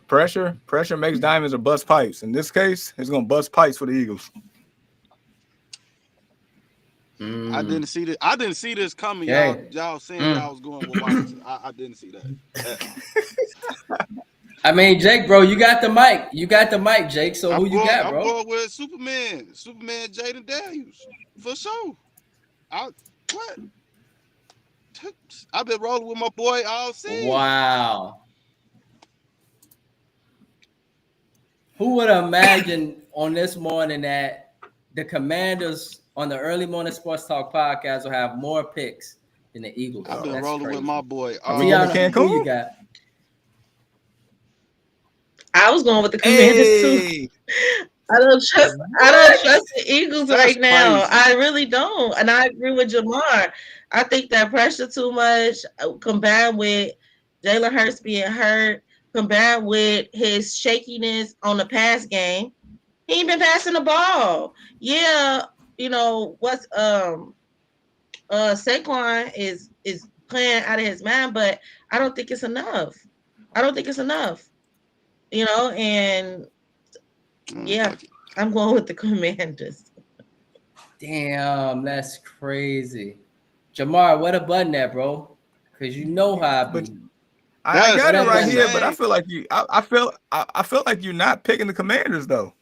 Speaker 2: pressure makes diamonds or bust pipes. In this case, it's gonna bust pipes for the Eagles.
Speaker 6: I didn't see this. I didn't see this coming.
Speaker 1: Okay.
Speaker 6: Y'all saying y'all was going with Washington. I didn't see that.
Speaker 1: I mean, Jake, bro, you got the mic. You got the mic, Jake. So who you got, bro?
Speaker 6: I'm going with Superman Jaden Daniels for sure. I've been rolling with my boy all season.
Speaker 1: Wow. Who would imagine on this morning that the Commanders on the Early Morning Sports Talk podcast will have more picks than the Eagles?
Speaker 6: I've been
Speaker 1: That's
Speaker 6: rolling
Speaker 1: crazy.
Speaker 6: with my boy.
Speaker 1: Tiana,
Speaker 2: Cancun?
Speaker 1: who you got?
Speaker 5: I was going with the Commanders too. I don't trust the Eagles right now.
Speaker 6: Crazy.
Speaker 5: I really don't. And I agree with Jamar. I think that pressure too much combined with Jalen Hurts being hurt, combined with his shakiness on the pass game. He ain't been passing the ball. Yeah, you know what's Saquon is playing out of his mind, but I don't think it's enough. You know, and yeah, I'm going with the Commanders.
Speaker 1: Damn, that's crazy. Jamar, what a button at, bro? Because you know how I be.
Speaker 2: I got it right
Speaker 1: that's
Speaker 2: here,
Speaker 1: insane.
Speaker 2: but I feel like you. I feel like you're not picking the Commanders though.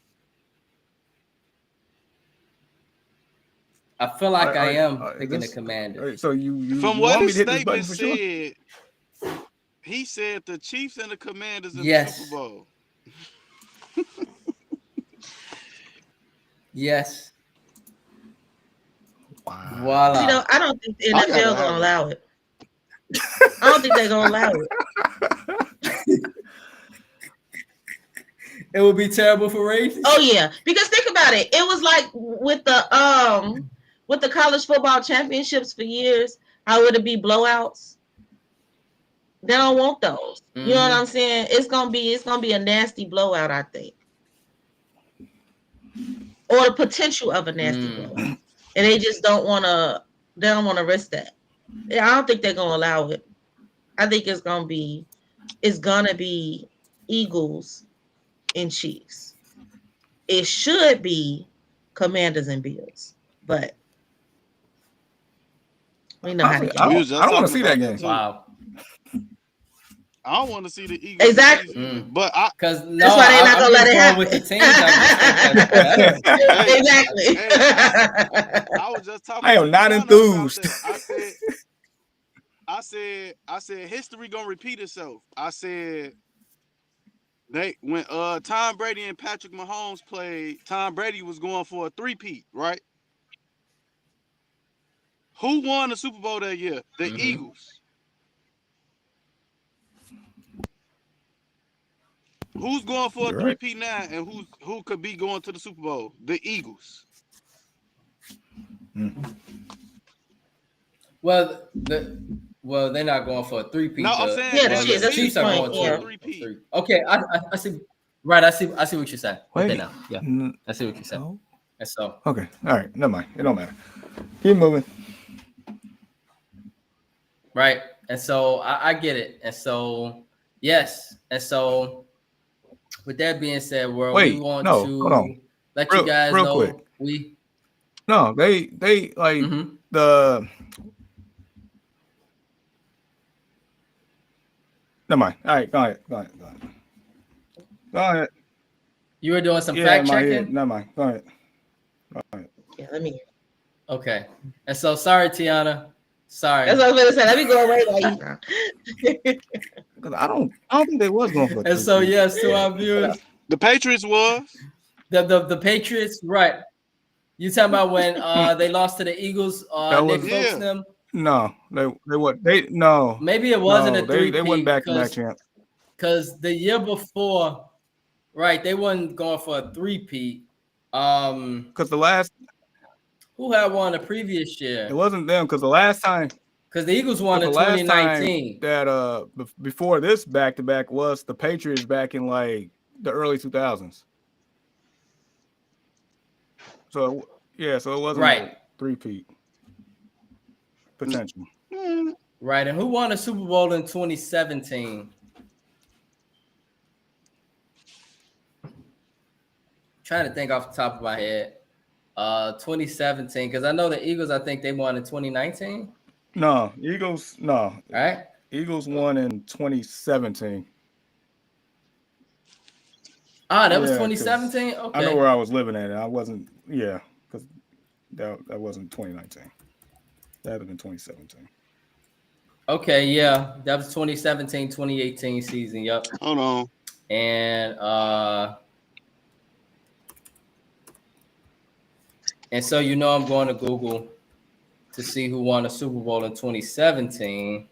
Speaker 1: I feel like I am picking the
Speaker 2: this-
Speaker 1: Commanders.
Speaker 2: So you
Speaker 6: From
Speaker 2: you
Speaker 6: what
Speaker 2: want me
Speaker 6: his
Speaker 2: to hit this button
Speaker 6: statement
Speaker 2: for sure?
Speaker 6: said, he said the Chiefs and the Commanders in
Speaker 1: Yes.
Speaker 6: the Super Bowl.
Speaker 1: Yes.
Speaker 2: Wow.
Speaker 1: Voila.
Speaker 5: You know, I don't think the
Speaker 6: I gotta
Speaker 5: NFL
Speaker 6: have
Speaker 5: gonna
Speaker 6: it.
Speaker 5: allow it. I don't think they're gonna allow it.
Speaker 1: It would be terrible for ratings.
Speaker 5: Oh yeah, because think about it. It was like with the college football championships for years. How would it be blowouts? They don't want those. You know what I'm saying? It's gonna be a nasty blowout, I think, or the potential of a nasty blowout, and they just don't want to. They don't want to risk that. I don't think they're gonna allow it. I think it's gonna be Eagles and Chiefs. It should be Commanders and Bills, but we know how to get
Speaker 2: I
Speaker 5: it.
Speaker 2: don't want to see that game.
Speaker 1: Wow.
Speaker 6: I don't want to see the Eagles.
Speaker 5: Exactly.
Speaker 6: But
Speaker 1: Because
Speaker 5: That's why they're not gonna let it happen.
Speaker 1: with the teams. I
Speaker 5: Exactly.
Speaker 6: I was just talking.
Speaker 2: I am
Speaker 6: to
Speaker 2: not
Speaker 6: Tiana
Speaker 2: enthused.
Speaker 6: about that. I said history gonna repeat itself. I said when Tom Brady and Patrick Mahomes played, Tom Brady was going for a three-peat, right? Who won the Super Bowl that year? The Eagles. Who's going for a three-peat now, and who could be going to the Super Bowl? The Eagles.
Speaker 1: Well, they're not going for a three-peat.
Speaker 6: No, I'm saying
Speaker 5: the
Speaker 1: Chiefs are going
Speaker 5: point,
Speaker 1: for a three. Okay, I see. Right, I see what you're saying. Okay, now, yeah, I see what you're saying. And so,
Speaker 2: okay, all right, never mind. It don't matter. Keep moving.
Speaker 1: Right, and so I get it, and so yes, and so with that being said, we want to
Speaker 2: hold on.
Speaker 1: let you guys know
Speaker 2: quick. They like the. Never mind. All right, go ahead.
Speaker 1: You were doing some fact checking.
Speaker 2: Never mind. Go ahead.
Speaker 5: Yeah, let me.
Speaker 1: Okay, and so sorry, Tiana. Sorry.
Speaker 5: That's what I was gonna say. Let me go away while you.
Speaker 2: I don't think they was going for.
Speaker 1: And so yes, to our viewers,
Speaker 6: the Patriots was
Speaker 1: the Patriots, right? You talking about when they lost to the Eagles? Nick Foles them?
Speaker 2: No, no.
Speaker 1: Maybe it wasn't a three.
Speaker 2: They went back-to-back champs.
Speaker 1: Because the year before, right? They wasn't going for a three-peat.
Speaker 2: Because the last.
Speaker 1: Who had won the previous year?
Speaker 2: It wasn't them because the last time.
Speaker 1: Because the Eagles won in 2019.
Speaker 2: That before this back-to-back was the Patriots back in like the early 2000s. So it wasn't
Speaker 1: right.
Speaker 2: Three-peat potential.
Speaker 1: Right, and who won the Super Bowl in 2017? Trying to think off the top of my head. 2017, because I know the Eagles, I think they won in 2019.
Speaker 2: No, Eagles. No,
Speaker 1: Right?
Speaker 2: Eagles won in 2017.
Speaker 1: Ah, that was
Speaker 2: Yeah, 'cause
Speaker 1: 2017.
Speaker 2: I know
Speaker 1: Okay.
Speaker 2: where I was living at. And I wasn't. Yeah, because that wasn't 2019. That had been 2017.
Speaker 1: Okay, yeah. That was 2017, 2018 season. Yep.
Speaker 6: Hold on.
Speaker 1: And so I'm going to Google to see who won the Super Bowl in 2017.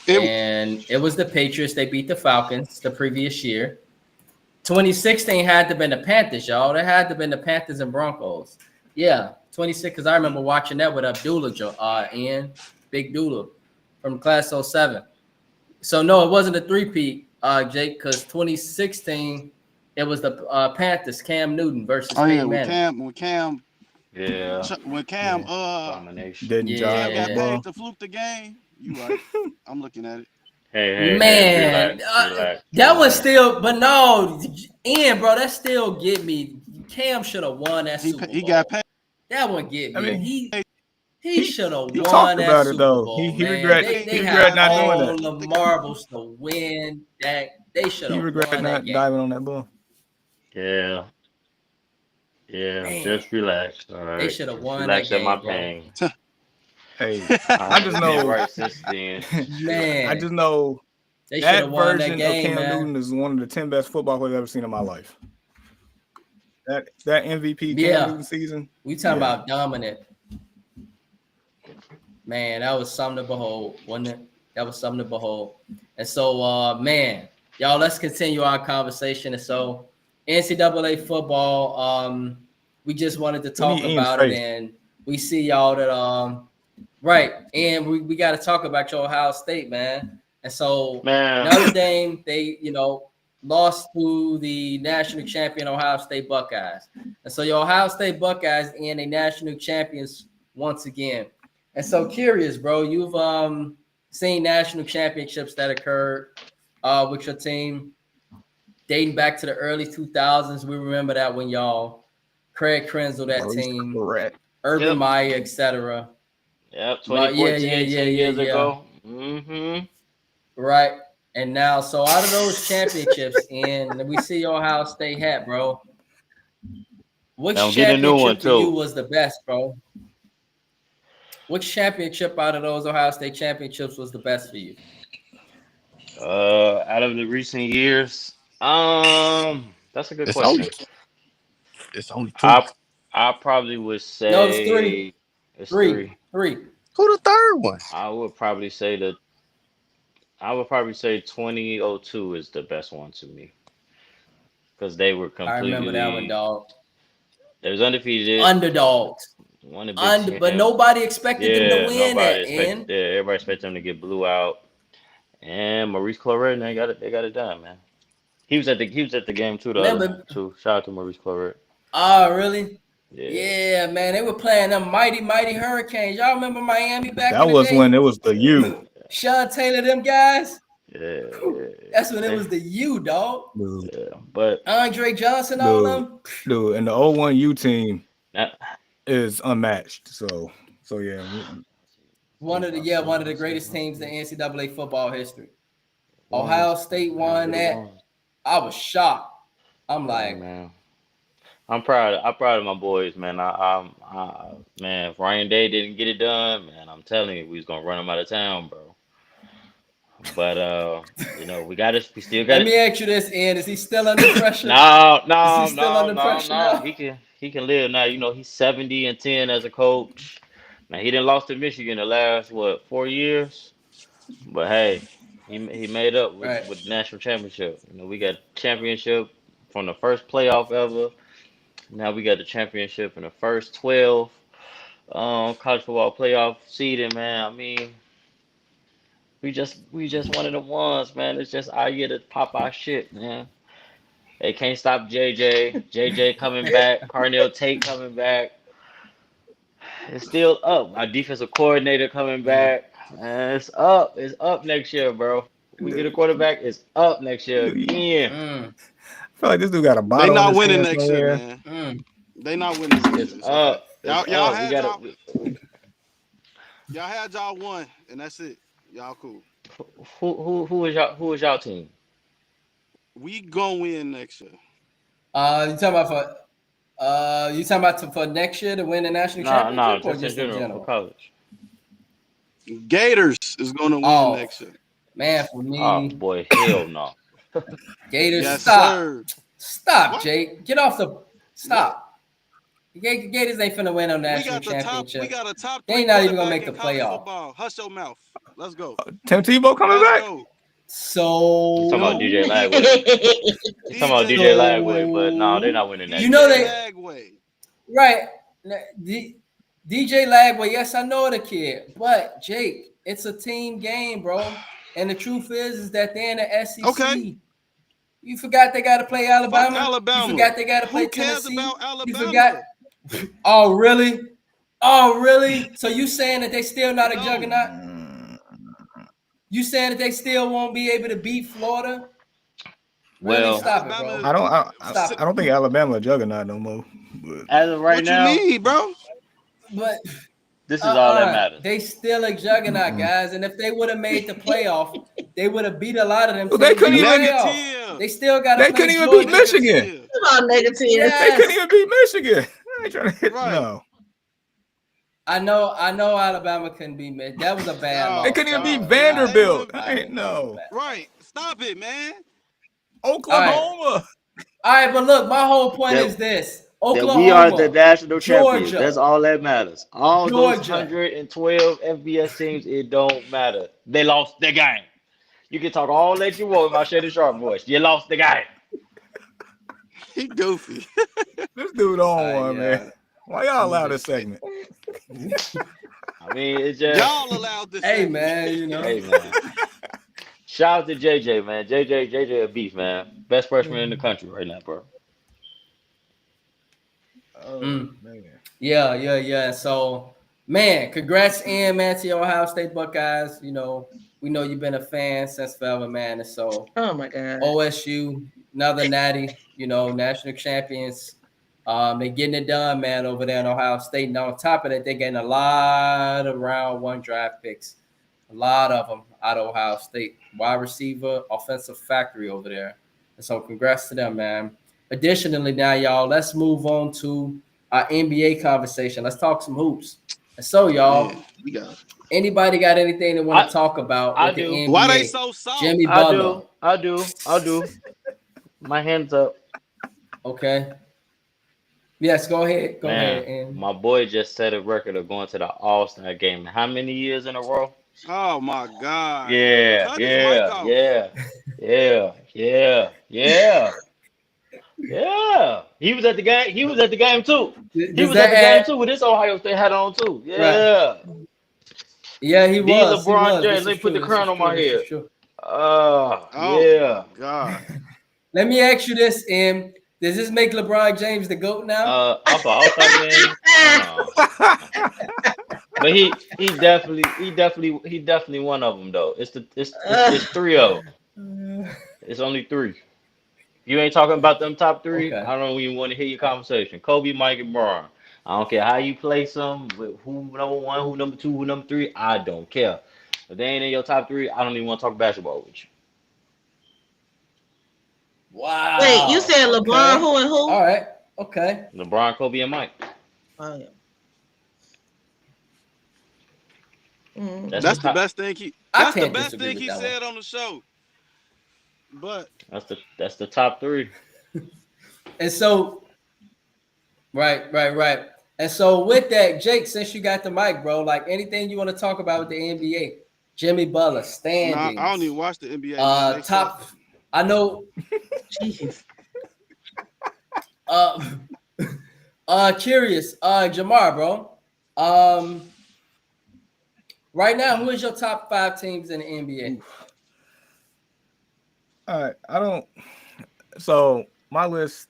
Speaker 1: And it was the Patriots. They beat the Falcons the previous year. 2016 had to have been the Panthers, y'all. That had to have been the Panthers and Broncos. Yeah, 26, because I remember watching that with Abdullah, and Big Dula from class 07. So, no, it wasn't a three-peat, Jake, because 2016, it was the Panthers, Cam Newton versus Peyton Manning.
Speaker 6: When Cam
Speaker 4: Domination.
Speaker 2: Didn't jive
Speaker 6: got
Speaker 2: with the
Speaker 6: paid
Speaker 2: ball.
Speaker 6: to fluke the game. You right. I'm looking at it.
Speaker 4: Hey,
Speaker 1: Man,
Speaker 4: relax.
Speaker 1: That was still, but no, Ian, bro, that still get me. Cam should have won that Super Bowl.
Speaker 6: He got paid.
Speaker 1: That one get me.
Speaker 2: I mean,
Speaker 1: he should have
Speaker 2: he
Speaker 1: won
Speaker 2: talked
Speaker 1: that
Speaker 2: about it,
Speaker 1: Super
Speaker 2: though.
Speaker 1: Bowl.
Speaker 2: He
Speaker 1: man.
Speaker 2: regret not doing that.
Speaker 1: All the marbles to win that. They should have.
Speaker 2: He regret not diving on that ball.
Speaker 4: Yeah.
Speaker 1: Man.
Speaker 4: Just relax. All right.
Speaker 1: They should have won
Speaker 4: Relax
Speaker 1: that
Speaker 4: at my
Speaker 1: game,
Speaker 4: pain.
Speaker 2: Hey, I just know.
Speaker 4: Right since then.
Speaker 1: Man,
Speaker 2: I just know
Speaker 1: they should
Speaker 2: that
Speaker 1: have won
Speaker 2: version
Speaker 1: that game,
Speaker 2: of Cam
Speaker 1: man.
Speaker 2: Newton is one of the 10 best football players I've ever seen in my life. That MVP Cam Newton season.
Speaker 1: We talking about dominant. Man, that was something to behold, wasn't it? That was something to behold. And so, man, y'all, let's continue our conversation. And so, NCAA football, we just wanted to talk about it, and we see y'all that right, and we got to talk about your Ohio State, man. And so, Notre Dame, they lost to the national champion Ohio State Buckeyes, and so your Ohio State Buckeyes and a national champions once again. And so, curious, bro, you've seen national championships that occurred with your team dating back to the early 2000s. We remember that when y'all Craig Krenzel, that team,
Speaker 2: correct.
Speaker 1: Urban Meyer, etc.
Speaker 4: Yep, 2014, 10 years ago. Mm-hmm.
Speaker 1: Right. And now, so out of those championships, and we see your Ohio State hat, bro. Which championship for you was the best, bro? Which championship out of those Ohio State championships was the best for you?
Speaker 4: Out of the recent years, that's a good question.
Speaker 3: It's only two.
Speaker 4: I probably would say
Speaker 1: no, it's three.
Speaker 4: It's three.
Speaker 3: Who the third one?
Speaker 4: I would probably say 2002 is the best one to me, because they were completely.
Speaker 1: I remember that one, dog.
Speaker 4: They was undefeated.
Speaker 1: Underdogs. But nobody expected them to win that.
Speaker 4: Everybody expected them to get blew out. And Maurice Claret, they got it done, man. He was at the game too, though. Shout out to Maurice Claret.
Speaker 1: Oh, really?
Speaker 4: Yeah,
Speaker 1: man. They were playing them mighty Hurricanes. Y'all remember Miami back
Speaker 2: that
Speaker 1: in the
Speaker 2: was
Speaker 1: day?
Speaker 2: when it was the U.
Speaker 1: Sean Taylor, them guys.
Speaker 4: Yeah.
Speaker 1: That's when it was the U, dog.
Speaker 2: Dude.
Speaker 4: Yeah, but
Speaker 1: Andre Johnson, all them.
Speaker 2: Dude, and the 01 U team is unmatched. So yeah.
Speaker 1: One of the greatest teams in NCAA football history. Ohio State won that. I was shocked. I'm like,
Speaker 4: man. I'm proud of my boys, man. Man, if Ryan Day didn't get it done, man, I'm telling you, we was gonna run him out of town, bro. But we still got it.
Speaker 1: Let me ask you this, Ian. Is he still under pressure?
Speaker 4: No. He can live now. He's 70-10 as a coach. Now he didn't lost to Michigan the last 4 years, but hey, he made up with the national championship. We got championship from the first playoff ever. Now we got the championship in the first 12 college football playoff seeding, man. I mean, we just one of the ones, man. It's just our year to pop our shit, man. They can't stop JJ. JJ coming back. Carnell Tate coming back. It's still up. Our defensive coordinator coming back. And it's up. It's up next year, bro. We get a quarterback. It's up next year again.
Speaker 2: I feel like this dude got a bottle.
Speaker 6: They not winning next year, man. They not winning next year.
Speaker 4: It's
Speaker 6: It's
Speaker 4: up.
Speaker 6: okay.
Speaker 4: It's
Speaker 6: Y'all
Speaker 4: up.
Speaker 6: had y'all won, and that's it. Y'all cool.
Speaker 4: Who is y'all team?
Speaker 6: We gonna win next year.
Speaker 1: You talking about for next year to win the national championship, or
Speaker 4: Just
Speaker 1: just
Speaker 4: in
Speaker 1: in
Speaker 4: general for
Speaker 1: general?
Speaker 4: college.
Speaker 6: Gators is gonna win
Speaker 1: Oh,
Speaker 6: next year.
Speaker 1: man, for me,
Speaker 4: Oh boy, hell no.
Speaker 1: Gators,
Speaker 6: Yes,
Speaker 1: stop.
Speaker 6: sir.
Speaker 1: Stop,
Speaker 6: What?
Speaker 1: Jake. Get off the. Stop. Gators ain't finna win no
Speaker 6: We
Speaker 1: national
Speaker 6: got the top.
Speaker 1: championship.
Speaker 6: We got a top
Speaker 1: They
Speaker 6: 3
Speaker 1: ain't not even gonna
Speaker 6: quarterback
Speaker 1: make
Speaker 6: in
Speaker 1: the
Speaker 6: college
Speaker 1: playoff.
Speaker 6: football. Hush your mouth. Let's go.
Speaker 2: Tim Tebow coming
Speaker 6: Let's
Speaker 2: back.
Speaker 6: go.
Speaker 1: So
Speaker 4: You talking about DJ Lagway? You talking about DJ Lagway? But no, they're not winning that.
Speaker 1: You know
Speaker 6: DJ
Speaker 1: they
Speaker 6: Lagway.
Speaker 1: right. DJ Lagway, yes, I know the kid, but Jake, it's a team game, bro. And the truth is that they're in the SEC.
Speaker 6: Okay.
Speaker 1: You forgot they got to play Alabama.
Speaker 6: Fuck Alabama.
Speaker 1: You forgot they got to play
Speaker 6: Who cares
Speaker 1: Tennessee.
Speaker 6: about Alabama?
Speaker 1: You forgot. Oh really? Oh really? So you saying that they still not a juggernaut? You saying that they still won't be able to beat Florida? Really?
Speaker 4: Well,
Speaker 1: Stop it, bro.
Speaker 2: I don't think Alabama a juggernaut no more. But
Speaker 4: as of right
Speaker 6: What
Speaker 4: now,
Speaker 6: you mean, bro?
Speaker 1: But
Speaker 4: this is all that matters.
Speaker 1: they still a juggernaut, guys. And if they would have made the playoff, they would have beat a lot of them.
Speaker 2: Well, they couldn't even
Speaker 6: Negative.
Speaker 1: They still got to
Speaker 2: They
Speaker 1: play
Speaker 2: couldn't even
Speaker 1: Georgia.
Speaker 2: beat Michigan.
Speaker 5: Come on, negative.
Speaker 1: Yes.
Speaker 2: They couldn't even beat Michigan. I ain't trying to hit
Speaker 6: Right.
Speaker 2: no.
Speaker 1: I know Alabama couldn't beat Michigan. That was a bad
Speaker 6: No.
Speaker 1: loss.
Speaker 2: They couldn't even
Speaker 1: That
Speaker 2: beat
Speaker 1: was
Speaker 2: Vanderbilt.
Speaker 6: They
Speaker 2: I ain't know.
Speaker 6: Right. Stop it, man.
Speaker 2: Oklahoma.
Speaker 1: All right, but look, my whole point
Speaker 4: That-
Speaker 1: is this:
Speaker 4: That
Speaker 1: Oklahoma,
Speaker 4: we are the national champions.
Speaker 1: Georgia.
Speaker 4: That's all that matters. All those
Speaker 1: Georgia.
Speaker 4: 112 FBS teams, it don't matter. They lost the game. You can talk all that you want about Shannon Sharp voice. You lost the game.
Speaker 6: He goofy.
Speaker 2: This dude on
Speaker 1: Yeah.
Speaker 2: one, man. Why y'all allow this segment?
Speaker 4: I mean, it's just.
Speaker 6: Y'all allowed this.
Speaker 1: Hey
Speaker 6: segment.
Speaker 1: man, you know.
Speaker 4: Hey man. Shout out to JJ, man. JJ a beast, man. Best freshman in the country right now, bro.
Speaker 2: Oh,
Speaker 1: Mm.
Speaker 2: man.
Speaker 1: Yeah. So, man, congrats, Ian, man, to your Ohio State Buckeyes. You know, we know you've been a fan since forever, man. And so,
Speaker 5: Oh my God.
Speaker 1: OSU, another natty, you know, national champions. They're getting it done, man, over there in Ohio State. And on top of that, they're getting a lot of round one draft picks. A lot of them out of Ohio State. Wide receiver, offensive factory over there. And so congrats to them, man. Additionally, now, y'all, let's move on to our NBA conversation. Let's talk some hoops. And so, y'all,
Speaker 6: Man, we got.
Speaker 1: anybody got anything they want to talk about
Speaker 4: I
Speaker 1: with the
Speaker 4: do.
Speaker 1: NBA?
Speaker 6: Why they so soft?
Speaker 1: Jimmy
Speaker 4: I
Speaker 1: Butler.
Speaker 4: do. My hands up.
Speaker 1: Okay. Yes, go ahead. Go ahead.
Speaker 4: Man,
Speaker 1: And
Speaker 4: my boy just set a record of going to the All-Star game. How many years in a row?
Speaker 6: Oh my God.
Speaker 4: Yeah.
Speaker 6: Cut his mic off. He was at the game. He was at the game too. He was at the game too with this Ohio State hat on too. Yeah.
Speaker 1: Yeah, he
Speaker 4: The
Speaker 1: was.
Speaker 4: LeBron
Speaker 1: He
Speaker 4: James.
Speaker 1: was.
Speaker 4: Let me put the crown on my head.
Speaker 6: Oh
Speaker 4: Yeah.
Speaker 6: God.
Speaker 1: Let me ask you this, Em. Does this make LeBron James the GOAT now?
Speaker 4: Off All-Star game. But he definitely one of them though. It's three of them. It's only three. You ain't talking about them top three.
Speaker 1: Okay.
Speaker 4: I don't even want to hear your conversation. Kobe, Mike, and Braun. I don't care how you place them, who number one, who number two, who number three. I don't care. If they ain't in your top three, I don't even want to talk basketball with you.
Speaker 1: Wow.
Speaker 5: Wait, you said LeBron,
Speaker 1: Okay.
Speaker 5: who and who?
Speaker 1: All right. Okay.
Speaker 4: LeBron, Kobe, and Mike.
Speaker 5: Oh, yeah.
Speaker 6: That's the
Speaker 4: top-
Speaker 6: best thing he.
Speaker 1: I
Speaker 6: That's the
Speaker 1: can't
Speaker 6: best
Speaker 1: disagree
Speaker 6: thing
Speaker 1: with
Speaker 6: he
Speaker 1: that
Speaker 6: said on the show. But
Speaker 4: That's the top three.
Speaker 1: And so, right. And so with that, Jake, since you got the mic, bro, like anything you want to talk about with the NBA, Jimmy Butler standings.
Speaker 6: I don't even watch the NBA. Man. They
Speaker 1: Top.
Speaker 6: suck.
Speaker 1: I know.
Speaker 5: Jeez.
Speaker 1: Curious. Jamar, bro. Right now, who is your top 5 teams in the NBA?
Speaker 2: All right. So my list,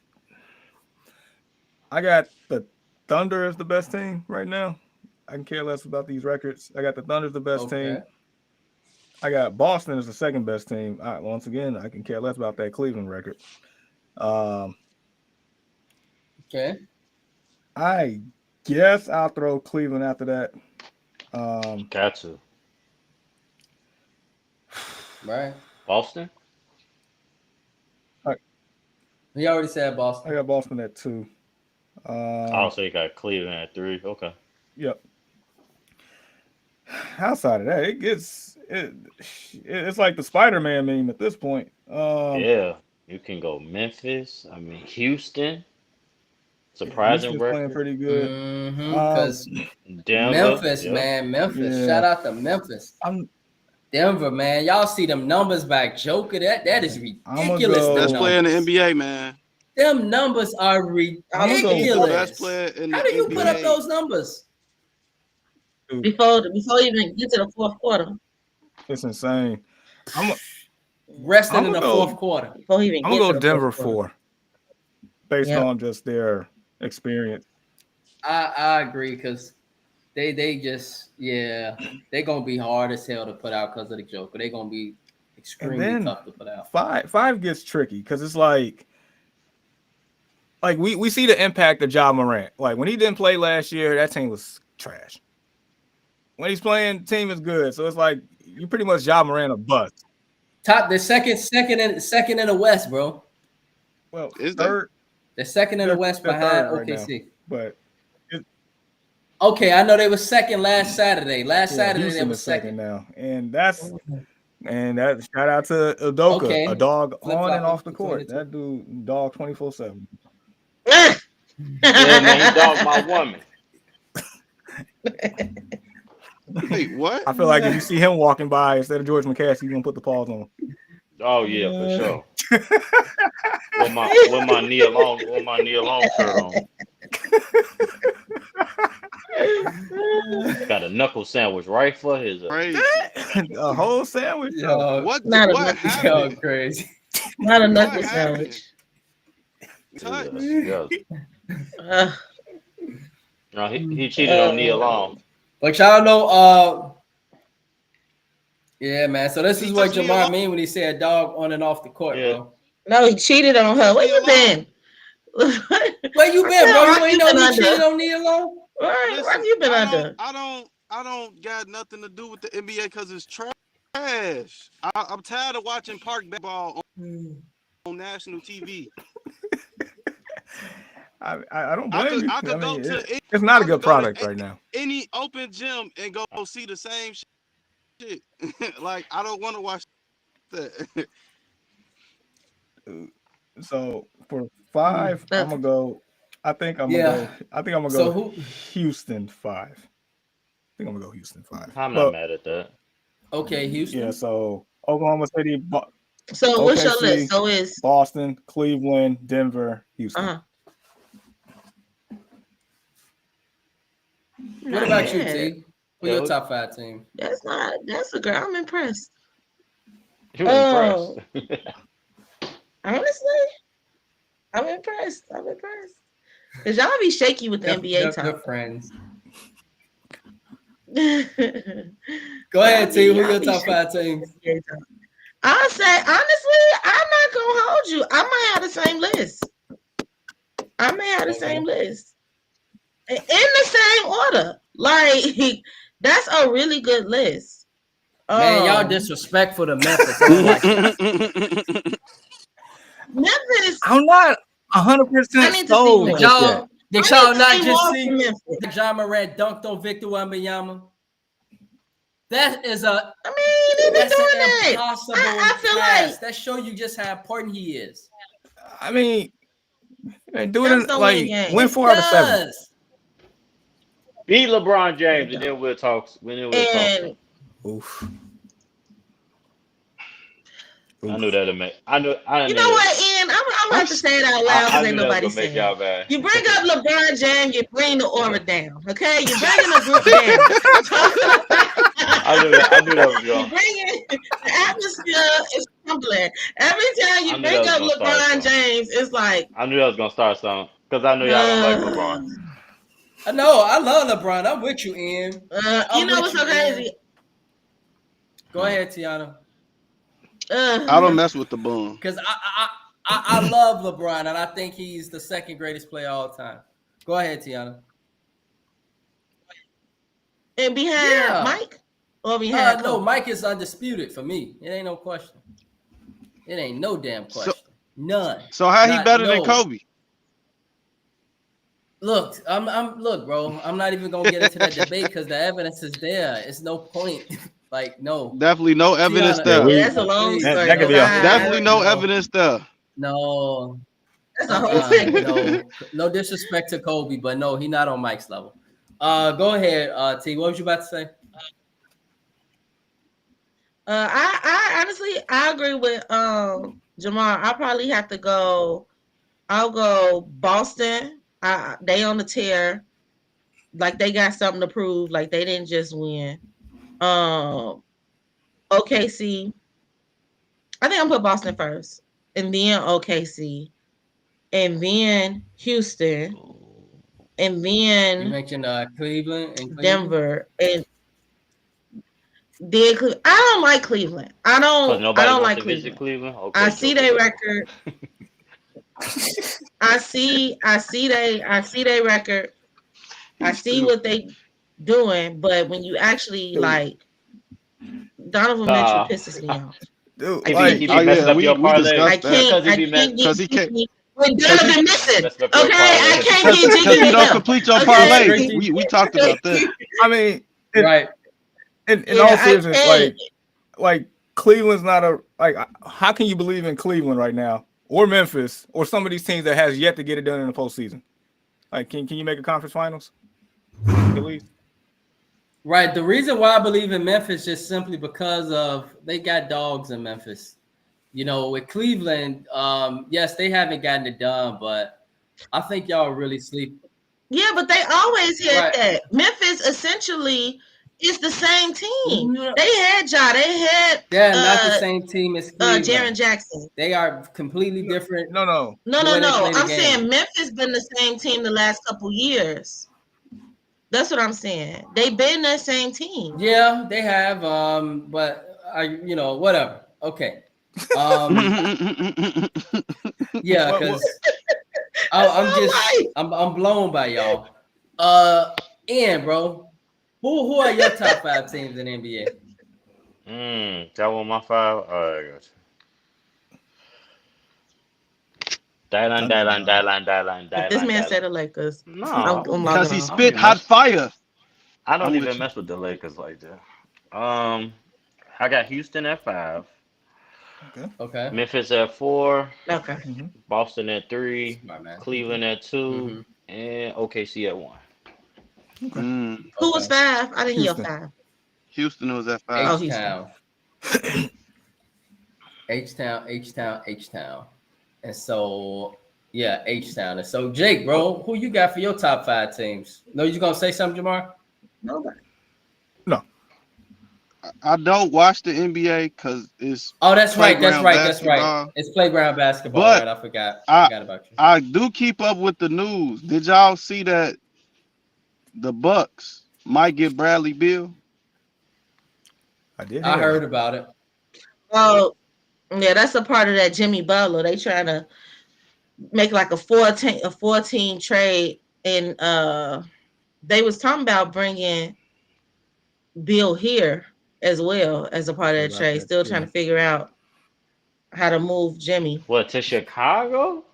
Speaker 2: I got the Thunder as the best team right now. I can care less about these records. I got the Thunder as the best team. I got Boston as the second best team. Once again, I can care less about that Cleveland record.
Speaker 1: Okay.
Speaker 2: I guess I'll throw Cleveland after that.
Speaker 4: Got to.
Speaker 1: Right.
Speaker 4: Boston?
Speaker 1: He already said
Speaker 2: I
Speaker 1: Boston.
Speaker 2: got Boston at 2.
Speaker 4: I'll say you got Cleveland at 3. Okay.
Speaker 2: Yep. Outside of that, it's like the Spider-Man meme at this point.
Speaker 4: Yeah. You can go Memphis. I mean, Houston. Surprising
Speaker 2: Houston's playing
Speaker 4: record.
Speaker 2: pretty good.
Speaker 1: Because
Speaker 4: Denver.
Speaker 1: Memphis,
Speaker 4: Yep.
Speaker 1: man, Memphis.
Speaker 2: Yeah.
Speaker 1: Shout out to Memphis. Denver, man. Y'all see them numbers back, Joker. That is ridiculous.
Speaker 2: go-
Speaker 6: Best
Speaker 1: them
Speaker 6: player in the
Speaker 1: numbers.
Speaker 6: NBA, man.
Speaker 1: Them numbers are
Speaker 6: He's the
Speaker 1: ridiculous.
Speaker 6: best player in the
Speaker 1: How do you
Speaker 6: NBA.
Speaker 1: put up those numbers?
Speaker 5: Before you even get to the fourth quarter.
Speaker 2: It's insane.
Speaker 1: Resting
Speaker 2: I'm
Speaker 1: in the
Speaker 2: gonna go-
Speaker 1: fourth quarter.
Speaker 5: Before he even
Speaker 2: I'm
Speaker 5: get
Speaker 2: gonna
Speaker 5: to
Speaker 2: go
Speaker 5: the
Speaker 2: Denver
Speaker 5: fourth quarter.
Speaker 2: 4, based
Speaker 5: Yep.
Speaker 2: on just their experience.
Speaker 1: I agree because they just they're gonna be hard as hell to put out because of the Joker. They're gonna be extremely
Speaker 2: then-
Speaker 1: tough to put out.
Speaker 2: Five gets tricky because it's like we see the impact of Ja Morant. Like when he didn't play last year, that team was trash. When he's playing, the team is good. So it's like you pretty much Ja Morant a bust.
Speaker 1: Top the second in the West, bro.
Speaker 2: Well,
Speaker 6: Is that-
Speaker 2: third,
Speaker 1: The second in the West
Speaker 2: they're
Speaker 1: behind
Speaker 2: third right
Speaker 1: OKC.
Speaker 2: but
Speaker 1: Okay, I know they were second last Saturday. Last
Speaker 2: yeah,
Speaker 1: Saturday they
Speaker 2: Houston
Speaker 1: were
Speaker 2: is second
Speaker 1: second.
Speaker 2: now, and that shout out to Udoka,
Speaker 1: Okay.
Speaker 2: a dog on
Speaker 1: Flip-flop
Speaker 2: and off the
Speaker 1: between
Speaker 2: court.
Speaker 1: the two.
Speaker 2: That dude dog 24/7.
Speaker 4: Yeah, man, he dogged my woman.
Speaker 6: Wait, what?
Speaker 2: I feel like if you see him walking by instead of George McCaskey, you're gonna put the paws on him.
Speaker 4: Oh yeah, for sure. with my Nia Long shirt on. Got a knuckle sandwich right for his.
Speaker 6: Crazy.
Speaker 2: A whole sandwich.
Speaker 1: Yo,
Speaker 6: What?
Speaker 5: Not a
Speaker 6: What
Speaker 5: knuckle
Speaker 1: yo,
Speaker 6: happened?
Speaker 1: crazy.
Speaker 5: Not a
Speaker 6: What
Speaker 5: knuckle
Speaker 6: happened?
Speaker 5: sandwich.
Speaker 6: Touch.
Speaker 4: Yeah.
Speaker 5: Uh,
Speaker 4: No, he cheated on Nia Long.
Speaker 1: But y'all know, yeah, man. So this
Speaker 6: He
Speaker 1: is what
Speaker 6: touched Nia
Speaker 1: Jamar
Speaker 6: Long?
Speaker 1: mean when he said dog on and off the court,
Speaker 4: Yeah.
Speaker 1: bro.
Speaker 5: no, he cheated on her. Where you been?
Speaker 1: Where you been, bro?
Speaker 5: Rock
Speaker 1: You ain't
Speaker 5: you
Speaker 1: know
Speaker 5: been
Speaker 1: he
Speaker 5: under?
Speaker 1: cheated on Nia Long?
Speaker 5: Where
Speaker 6: Listen,
Speaker 5: have you been
Speaker 6: I
Speaker 5: under?
Speaker 6: I don't got nothing to do with the NBA because it's trash. I'm tired of watching park basketball on national TV.
Speaker 2: I don't
Speaker 6: I
Speaker 2: blame
Speaker 6: could,
Speaker 2: you.
Speaker 6: I could go
Speaker 2: mean,
Speaker 6: to
Speaker 2: it's not a
Speaker 6: I
Speaker 2: good
Speaker 6: could go to
Speaker 2: product right now.
Speaker 6: any open gym and go see the same shit. Like I don't want to watch that.
Speaker 2: So for 5, I'm gonna go. I think I'm
Speaker 1: Yeah.
Speaker 2: gonna
Speaker 1: So
Speaker 2: go
Speaker 1: who?
Speaker 2: Houston 5. I think I'm gonna go Houston 5.
Speaker 4: I'm
Speaker 2: But,
Speaker 4: not mad at that.
Speaker 1: Okay, Houston.
Speaker 2: yeah, so Oklahoma City,
Speaker 5: So what's your
Speaker 2: OKC.
Speaker 5: list? So it's
Speaker 2: Boston, Cleveland, Denver, Houston.
Speaker 5: uh-huh.
Speaker 1: What about you,
Speaker 5: bad.
Speaker 1: T? Who
Speaker 4: Yeah,
Speaker 1: your
Speaker 4: who-
Speaker 1: top 5 team?
Speaker 5: That's a girl. I'm impressed.
Speaker 4: You
Speaker 5: Oh.
Speaker 4: impressed?
Speaker 5: Honestly, I'm impressed. Cause y'all be shaky with the NBA
Speaker 1: They're
Speaker 5: talk.
Speaker 1: friends. Go ahead, T. Who your top 5 teams?
Speaker 5: I'll say honestly, I'm not gonna hold you. I might have the same list. In the same order. Like that's a really good list.
Speaker 1: Man, y'all
Speaker 5: Um,
Speaker 1: disrespectful to Memphis. I don't like that.
Speaker 5: Memphis.
Speaker 2: I'm not
Speaker 5: I
Speaker 2: 100%
Speaker 5: need to see
Speaker 2: sold.
Speaker 5: more.
Speaker 1: Did y'all, did y'all not just
Speaker 5: more
Speaker 1: see
Speaker 5: from Memphis.
Speaker 1: that Ja Morant dunked on Victor Wembanyama? That is a
Speaker 5: I mean, they been
Speaker 1: that's
Speaker 5: doing
Speaker 1: an
Speaker 5: that.
Speaker 1: impossible
Speaker 5: I feel
Speaker 1: pass.
Speaker 5: like
Speaker 1: That show you just how important he is.
Speaker 2: I mean, do it
Speaker 5: Memphis
Speaker 2: in,
Speaker 5: don't
Speaker 2: like
Speaker 5: win games.
Speaker 2: win 4 out of 7.
Speaker 1: Does.
Speaker 4: Beat LeBron James, and then we'll talk.
Speaker 5: and
Speaker 2: Oof.
Speaker 4: I knew that'd make. I knew.
Speaker 5: you know what, Ian? I'm about to say it out loud
Speaker 4: I
Speaker 5: because
Speaker 4: knew
Speaker 5: ain't
Speaker 4: that was
Speaker 5: nobody
Speaker 4: gonna make
Speaker 5: saying
Speaker 4: y'all
Speaker 5: it.
Speaker 4: bad.
Speaker 5: You bring up LeBron James, you bring the aura down. Okay, you bringing the group down. I'm talking about.
Speaker 4: I knew that was
Speaker 5: You
Speaker 4: going.
Speaker 5: bringing the atmosphere is crumbling. Every time you
Speaker 4: I knew
Speaker 5: bring
Speaker 4: that
Speaker 5: up
Speaker 4: was gonna start
Speaker 5: LeBron
Speaker 4: something.
Speaker 5: James, it's like
Speaker 4: I knew that was gonna start something because I knew y'all don't like LeBron.
Speaker 1: I know. I love LeBron. I'm with you, Ian.
Speaker 5: you know what's so crazy?
Speaker 1: Go ahead, Tiana.
Speaker 6: I don't mess with the bum.
Speaker 1: Because I love LeBron, and I think he's the second greatest player of all time. Go ahead, Tiana.
Speaker 5: And behind
Speaker 1: Yeah.
Speaker 5: Mike or behind
Speaker 1: No,
Speaker 5: Kobe?
Speaker 1: Mike is undisputed for me. It ain't no question. It ain't no damn
Speaker 6: So-
Speaker 1: question. None.
Speaker 6: So how he
Speaker 1: Not-
Speaker 6: better than
Speaker 1: no.
Speaker 6: Kobe?
Speaker 1: Look, look, bro. I'm not even gonna get into that debate because the evidence is there. It's no point. Like, no.
Speaker 6: Definitely no evidence
Speaker 1: Tiana,
Speaker 6: there.
Speaker 5: Yeah, that's a long
Speaker 1: please.
Speaker 5: story.
Speaker 2: That could be a-
Speaker 6: Definitely no
Speaker 1: No.
Speaker 6: evidence there.
Speaker 1: No.
Speaker 5: That's a whole segment.
Speaker 1: No disrespect to Kobe, but no, he not on Mike's level. Go ahead, T. What was you about to say?
Speaker 5: I honestly agree with Jamar. I'll probably have to go. I'll go Boston. They on the tear, like they got something to prove. Like they didn't just win. OKC. I think I'm put Boston first, and then OKC, and then Houston, and
Speaker 1: You
Speaker 5: then
Speaker 1: mentioned Cleveland and Cleveland.
Speaker 5: Denver, and then I don't like Cleveland. I
Speaker 4: Because
Speaker 5: don't
Speaker 4: nobody wants
Speaker 5: like
Speaker 4: to visit
Speaker 5: Cleveland.
Speaker 4: Cleveland. Okay,
Speaker 5: I see
Speaker 4: Joker.
Speaker 5: their record. I see their record. I see what they doing, but when you actually like Donovan Mitchell pisses me off.
Speaker 2: Dude,
Speaker 4: He
Speaker 2: like,
Speaker 4: be messing up your
Speaker 6: we
Speaker 4: parlay.
Speaker 6: discussed
Speaker 5: I can't.
Speaker 6: that.
Speaker 5: I
Speaker 4: Because he be
Speaker 5: can't
Speaker 6: Because
Speaker 5: get
Speaker 6: he can't.
Speaker 5: jiggy when Donovan missing.
Speaker 4: Messing up your
Speaker 5: Okay, I
Speaker 4: parlay.
Speaker 5: can't get
Speaker 6: Because
Speaker 5: jiggy
Speaker 6: you
Speaker 5: with
Speaker 6: don't
Speaker 5: him.
Speaker 6: complete your
Speaker 5: Okay.
Speaker 6: parlay. We talked about that.
Speaker 2: I mean, in,
Speaker 1: Right.
Speaker 2: in
Speaker 5: Yeah,
Speaker 2: all
Speaker 5: I
Speaker 2: seriousness,
Speaker 5: can't.
Speaker 2: like Cleveland's not a like. How can you believe in Cleveland right now, or Memphis, or some of these teams that has yet to get it done in the postseason? Like, can you make a conference finals? At least.
Speaker 1: Right. The reason why I believe in Memphis just simply because of they got dogs in Memphis. You know, with Cleveland, yes, they haven't gotten it done, but I think y'all really sleep.
Speaker 5: Yeah, but they always had
Speaker 1: Right.
Speaker 5: that. Memphis essentially is the same team.
Speaker 1: No.
Speaker 5: They had Ja. They had
Speaker 1: They're not the same team as Cleveland.
Speaker 5: Jaren Jackson.
Speaker 1: They are completely different.
Speaker 2: No.
Speaker 5: No.
Speaker 1: The way they play the
Speaker 5: I'm
Speaker 1: game.
Speaker 5: saying Memphis been the same team the last couple years. That's what I'm saying. They've been that same team.
Speaker 1: Yeah, they have. But whatever. Okay. Yeah, because I'm blown by y'all. Ian, bro, who are your top 5 teams in the NBA?
Speaker 4: That one my 5. All right, I got you. Dylan.
Speaker 5: This man said the Lakers.
Speaker 4: No,
Speaker 5: I'm
Speaker 6: Because he
Speaker 5: logging off.
Speaker 6: spit hot fire.
Speaker 4: I don't
Speaker 6: I'm with
Speaker 4: even
Speaker 6: you.
Speaker 4: mess with the Lakers like that. I got Houston at 5,
Speaker 1: Okay.
Speaker 4: Memphis at 4,
Speaker 5: Okay.
Speaker 4: Boston at 3,
Speaker 1: Smart man.
Speaker 4: Cleveland at 2,
Speaker 1: Mhm.
Speaker 4: and OKC at 1.
Speaker 5: Who was 5? I didn't hear
Speaker 2: Houston.
Speaker 5: 5.
Speaker 6: Houston was at 5.
Speaker 5: Houston.
Speaker 1: H-Town. And so, yeah, H-Town. And so, Jake, bro, who you got for your top 5 teams? No, you gonna say something, Jamar?
Speaker 5: Nobody.
Speaker 6: I don't watch the NBA because it's.
Speaker 1: Oh, that's right.
Speaker 6: Playground
Speaker 1: That's right.
Speaker 6: basketball.
Speaker 1: It's playground basketball.
Speaker 6: But
Speaker 1: Right? I forgot about you.
Speaker 6: I do keep up with the news. Did y'all see that the Bucks might get Bradley Beal?
Speaker 2: I did.
Speaker 1: I
Speaker 2: hear
Speaker 1: heard
Speaker 2: that.
Speaker 1: about it.
Speaker 5: Well, yeah, that's a part of that Jimmy Butler. They trying to make like a 14 trade, and they was talking about bringing Bill here as well as a part of that trade. Still trying to figure out how to move Jimmy
Speaker 4: What, to Chicago?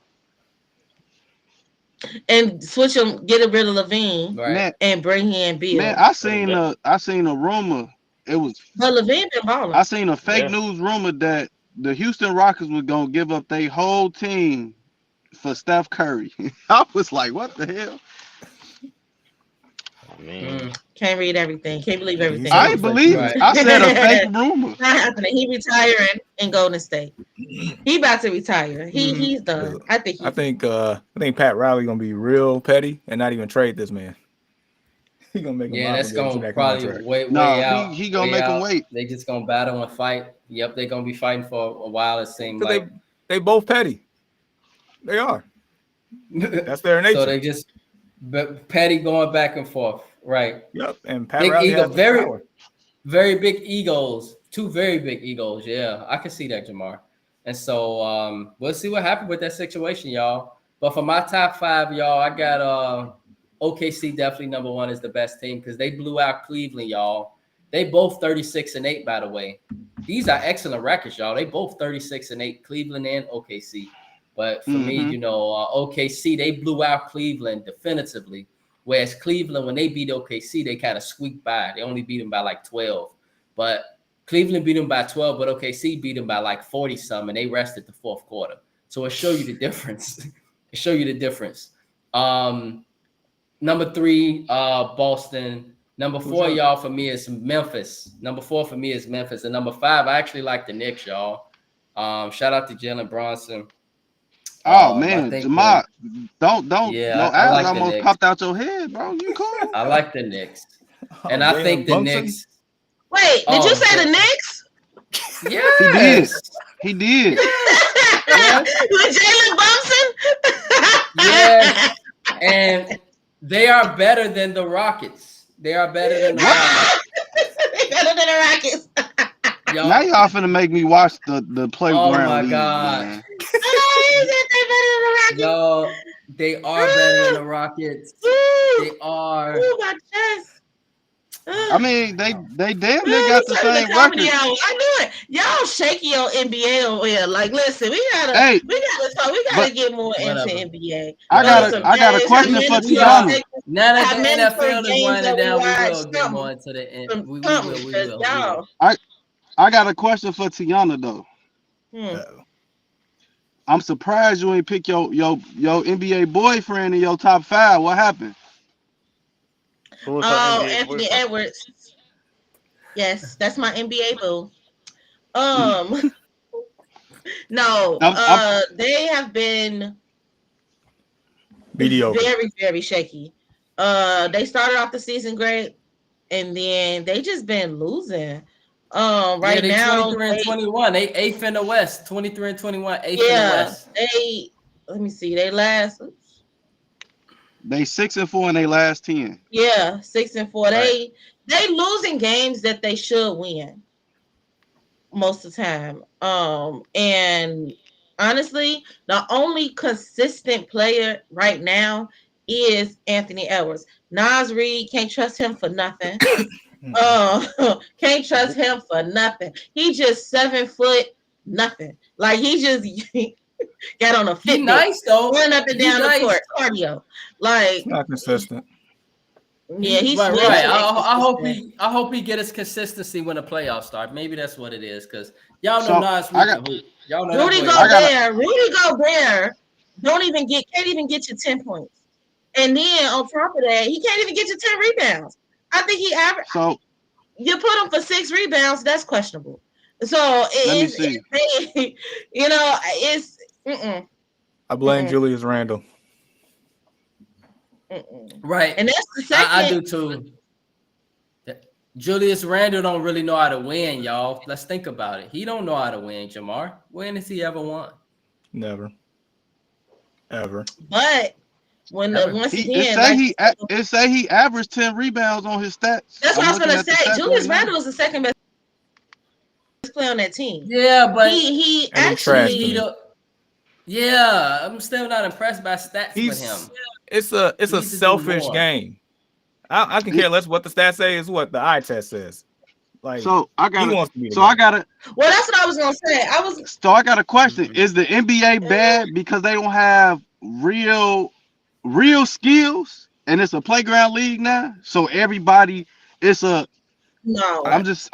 Speaker 5: and switch him, get rid of Levine,
Speaker 1: Right.
Speaker 5: and bring in Bill.
Speaker 6: Man, I seen a rumor. It was
Speaker 5: But Levine been balling.
Speaker 6: I seen a fake
Speaker 4: Yeah.
Speaker 6: news rumor that the Houston Rockets was gonna give up their whole team for Steph Curry. I was like, what the hell?
Speaker 4: I mean,
Speaker 5: Can't read everything. Can't believe everything.
Speaker 6: I ain't believe
Speaker 1: Right.
Speaker 6: it. I said a fake rumor.
Speaker 5: Not happening. He retiring in Golden State. He about to retire. He's done. I think.
Speaker 2: I think Pat Riley gonna be real petty and not even trade this man. He gonna make him
Speaker 1: Yeah, that's
Speaker 2: obligated to
Speaker 1: gonna
Speaker 2: that
Speaker 1: probably
Speaker 2: contract.
Speaker 1: way
Speaker 6: No,
Speaker 1: out.
Speaker 6: he gonna
Speaker 1: way
Speaker 6: make him
Speaker 1: out.
Speaker 6: wait.
Speaker 1: They just gonna battle and fight. Yep, they're gonna be fighting for a while. It seems
Speaker 2: 'Cause
Speaker 1: like.
Speaker 2: they both petty. They are. That's their nature.
Speaker 1: So they just petty going back and forth. Right.
Speaker 2: Yep. And Pat
Speaker 1: Big
Speaker 2: Riley
Speaker 1: ego,
Speaker 2: has the power.
Speaker 1: very big egos. 2 very big egos. Yeah, I can see that, Jamar. And so we'll see what happens with that situation, y'all. But for my top 5, y'all, I got OKC definitely number 1 is the best team because they blew out Cleveland, y'all. They both 36-8, by the way. These are excellent records, y'all. They both 36-8, Cleveland and OKC. But for me, OKC, they blew out Cleveland definitively. Whereas Cleveland, when they beat OKC, they kind of squeaked by. They only beat them by like 12. But Cleveland beat them by 12, but OKC beat them by like 40-some, and they rested the fourth quarter. So it show you the difference. Number 3, Boston. Number 4, y'all, for me is Memphis. Number 4 for me is Memphis. And number 5, I actually like the Knicks, y'all. Shout out to Jalen Brunson.
Speaker 6: Oh man, Jamar, don't I like almost popped out your head, bro. You cool?
Speaker 1: I like the Knicks. And I think the Knicks.
Speaker 5: Wait, did you say the Knicks?
Speaker 1: Yes.
Speaker 6: He did.
Speaker 5: With Jalen Brunson?
Speaker 1: Yes. And they are better than the Rockets. They are better than the Rockets.
Speaker 5: Better than the Rockets.
Speaker 6: Now y'all finna make me watch the playground.
Speaker 1: Oh my
Speaker 6: league,
Speaker 1: God.
Speaker 6: Man.
Speaker 1: Yo, they are better than the Rockets. They are.
Speaker 5: Ooh, my chest.
Speaker 6: I mean, they damn near got the same record.
Speaker 5: I knew it. Y'all shaky on NBA over here. Like, listen, we gotta get more into NBA.
Speaker 6: I got a question for Tiana.
Speaker 1: Now that the NFL is winding down, we will get more into the end. We will.
Speaker 6: I got a question for Tiana though. I'm surprised you ain't pick your NBA boyfriend in your top 5. What happened?
Speaker 5: Oh, Anthony Edwards. Yes, that's my NBA boo. No, they have been
Speaker 2: mediocre,
Speaker 5: very, very shaky. They started off the season great, and then they just been losing. Right now,
Speaker 1: 23-21. They 8th in the West. 23-21, 8th in the West.
Speaker 5: Let me see.
Speaker 6: They 6-4 in their last 10.
Speaker 5: Yeah, 6-4.
Speaker 1: Right.
Speaker 5: They losing games that they should win most of the time. And honestly, the only consistent player right now is Anthony Edwards. Nas Reed, can't trust him for nothing. Can't trust him for nothing. He just 7 foot nothing. Like he just got on a Fitbit.
Speaker 1: He's nice though.
Speaker 5: Run up and down the court, cardio. Like
Speaker 2: not consistent.
Speaker 5: Yeah, he's
Speaker 1: right. I hope he get his consistency when the playoffs start. Maybe that's what it is, because y'all know Nas Reed. Y'all know
Speaker 5: Rudy Gobert can't even get you 10 points. And then on top of that, he can't even get you 10 rebounds. I think he averaged. So you put him for 6 rebounds, that's questionable. So it's
Speaker 2: I blame Julius Randle.
Speaker 1: Right,
Speaker 5: and that's the second.
Speaker 1: I do too. Julius Randle don't really know how to win, y'all. Let's think about it. He don't know how to win, Jamar. When has he ever won?
Speaker 2: Never, ever.
Speaker 5: But
Speaker 6: it say he averaged 10 rebounds on his stats.
Speaker 5: That's what I was gonna say. Julius Randle is the second best player on that team.
Speaker 1: Yeah, but
Speaker 5: he actually.
Speaker 1: Yeah, I'm still not impressed by stats with him.
Speaker 2: It's a selfish game. I can care less what the stats say is what the eye test says. Like,
Speaker 6: Well, that's what
Speaker 5: I was gonna say.
Speaker 6: I got a question. Is the NBA bad because they don't have real skills and it's a playground league now? So everybody,
Speaker 5: no.
Speaker 6: I'm just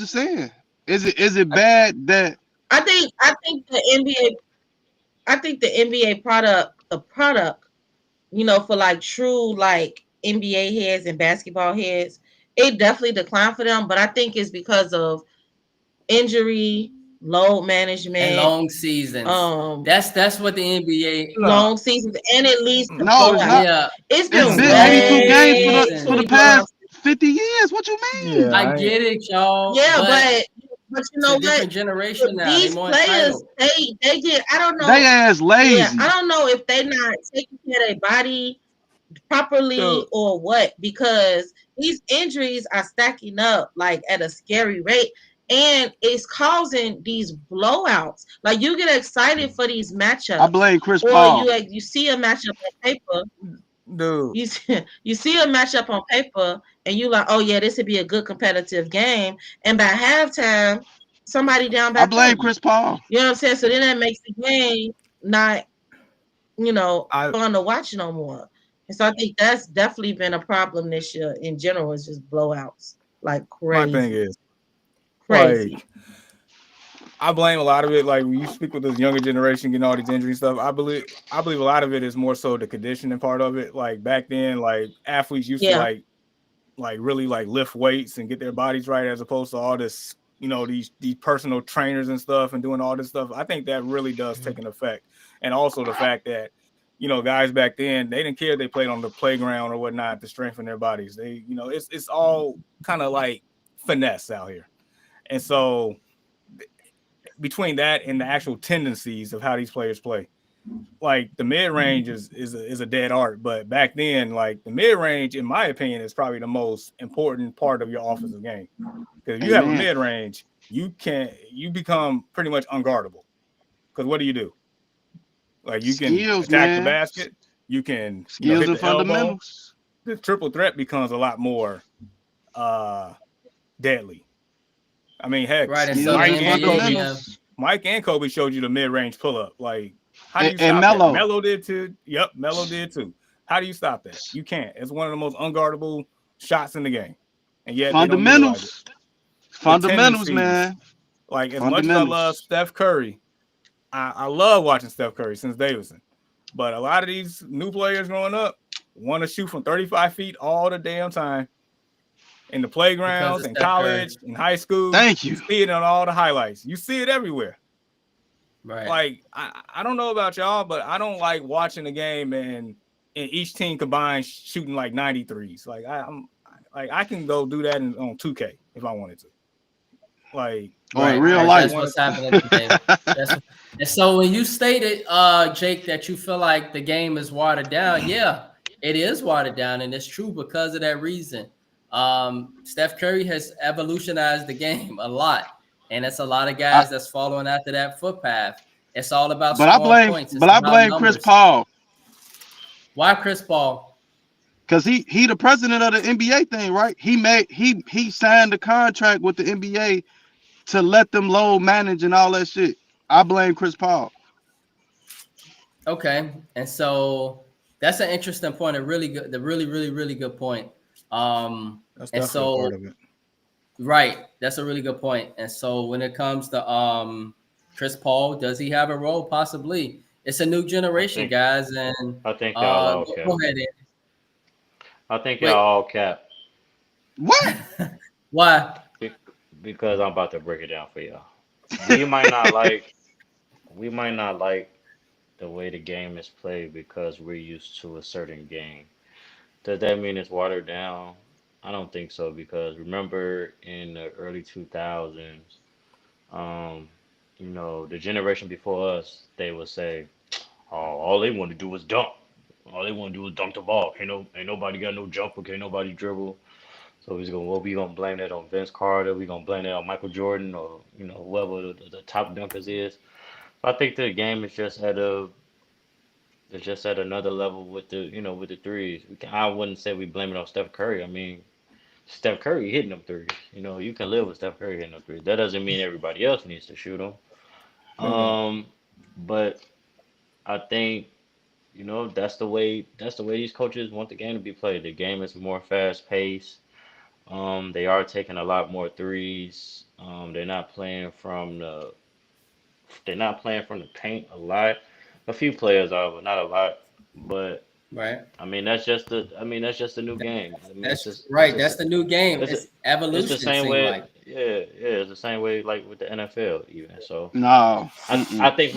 Speaker 6: saying. Is it bad that
Speaker 5: I think the NBA product, for like true like NBA heads and basketball heads, it definitely declined for them. But I think it's because of injury, load management,
Speaker 1: and long seasons. That's what the NBA
Speaker 5: long seasons, and it leads to
Speaker 6: it's been 82 games for the past 50 years. What you mean?
Speaker 2: Yeah,
Speaker 1: I get it, y'all.
Speaker 5: Yeah, but you know
Speaker 1: what? Generation now.
Speaker 5: These players, they get. I don't know.
Speaker 6: They ass lazy.
Speaker 5: Yeah, I don't know if they're not taking care of their body properly or what, because these injuries are stacking up like at a scary rate, and it's causing these blowouts. Like you get excited for these matchups.
Speaker 6: I blame Chris
Speaker 5: or
Speaker 6: Paul.
Speaker 5: you see a matchup on paper.
Speaker 2: Dude,
Speaker 5: You see a matchup on paper, and you like, oh yeah, this would be a good competitive game. And by halftime, somebody down by
Speaker 6: I blame
Speaker 5: 30.
Speaker 6: Chris Paul.
Speaker 5: You know what I'm saying? So then that makes the game not,
Speaker 2: I
Speaker 5: fun to watch no more. And so I think that's definitely been a problem this year in general. Is just blowouts like
Speaker 2: my thing
Speaker 5: crazy,
Speaker 2: is
Speaker 5: crazy.
Speaker 2: like I blame a lot of it. Like when you speak with this younger generation getting all these injuries and stuff, I believe a lot of it is more so the conditioning part of it. Like back then, like athletes used to
Speaker 5: Yeah.
Speaker 2: like really like lift weights and get their bodies right as opposed to all this, these personal trainers and stuff and doing all this stuff. I think that really does take an effect. And also the fact that, guys back then, they didn't care if they played on the playground or whatnot to strengthen their bodies. They, it's all kind of like finesse out here. And so between that and the actual tendencies of how these players play, like the mid-range is a dead art. But back then, like the mid-range, in my opinion, is probably the most important part of your offensive game. Because if you have a mid-range, you become pretty much unguardable. Because what do? Like you can attack the basket, you can
Speaker 6: skills
Speaker 2: hit
Speaker 6: and
Speaker 2: the elbow.
Speaker 6: fundamentals.
Speaker 2: The triple threat becomes a lot more deadly. I mean, heck,
Speaker 1: Right, and
Speaker 6: skills
Speaker 1: so the
Speaker 6: and
Speaker 1: NBA,
Speaker 6: fundamentals.
Speaker 2: Mike and Kobe showed you the mid-range pull-up. Like, how do you
Speaker 6: And
Speaker 2: stop
Speaker 6: Melo.
Speaker 2: that? Melo did too. Yep, Melo did too. How do you stop that? You can't. It's one of the most unguardable shots in the game. And yet
Speaker 6: Fundamentals. Fundamentals,
Speaker 2: tendencies,
Speaker 6: man.
Speaker 2: like as much as I love Steph Curry, I love watching Steph Curry since Davidson. But a lot of these new players growing up want to shoot from 35 feet all the damn time. In the playgrounds, in college, in high school.
Speaker 6: Thank you.
Speaker 2: You see it on all the highlights. You see it everywhere.
Speaker 1: Right.
Speaker 2: Like, I don't know about y'all, but I don't like watching the game and each team combined shooting like 93s. Like I can go do that on 2K if I wanted to. Like
Speaker 6: in real life.
Speaker 1: That's what's happening today. And so when you stated, Jake, that you feel like the game is watered down, yeah, it is watered down, and it's true because of that reason. Steph Curry has evolutionized the game a lot, and it's a lot of guys that's following after that footpath. It's all about scoring points.
Speaker 6: I blame Chris Paul.
Speaker 1: Why Chris Paul?
Speaker 6: Because he the president of the NBA thing, right? He signed a contract with the NBA to let them load manage and all that shit. I blame Chris Paul.
Speaker 1: Okay, and so that's an interesting point. Really good point.
Speaker 2: That's
Speaker 1: and so
Speaker 2: part of it.
Speaker 1: Right, that's a really good point. And so when it comes to Chris Paul, does he have a role? Possibly. It's a new generation, guys, and
Speaker 4: I think y'all all cap.
Speaker 1: Go ahead, Andy.
Speaker 4: I think y'all all cap.
Speaker 6: What?
Speaker 1: Why?
Speaker 4: Because I'm about to break it down for y'all. We might not like the way the game is played because we're used to a certain game. Does that mean it's watered down? I don't think so, because remember in the early 2000s, the generation before us, they would say, "Oh, all they want to do is dunk. All they want to do is dunk the ball. Ain't nobody got no jumper. Can't nobody dribble." So we gonna blame that on Vince Carter. We gonna blame that on Michael Jordan, or whoever the top dunkers is. So I think the game is just at another level with the threes. I wouldn't say we blame it on Steph Curry. I mean, Steph Curry hitting them threes. You can live with Steph Curry hitting them threes. That doesn't mean everybody else needs to shoot them. But I think that's the way these coaches want the game to be played. The game is more fast paced. They are taking a lot more threes. They're not playing from the paint a lot. A few players are, but not a lot. But
Speaker 1: right.
Speaker 4: I mean, that's just the new game. I mean,
Speaker 1: that's right. That's the new game. It's evolution.
Speaker 4: It's the same way. It's the same way like with the NFL even. So
Speaker 6: no,
Speaker 4: I think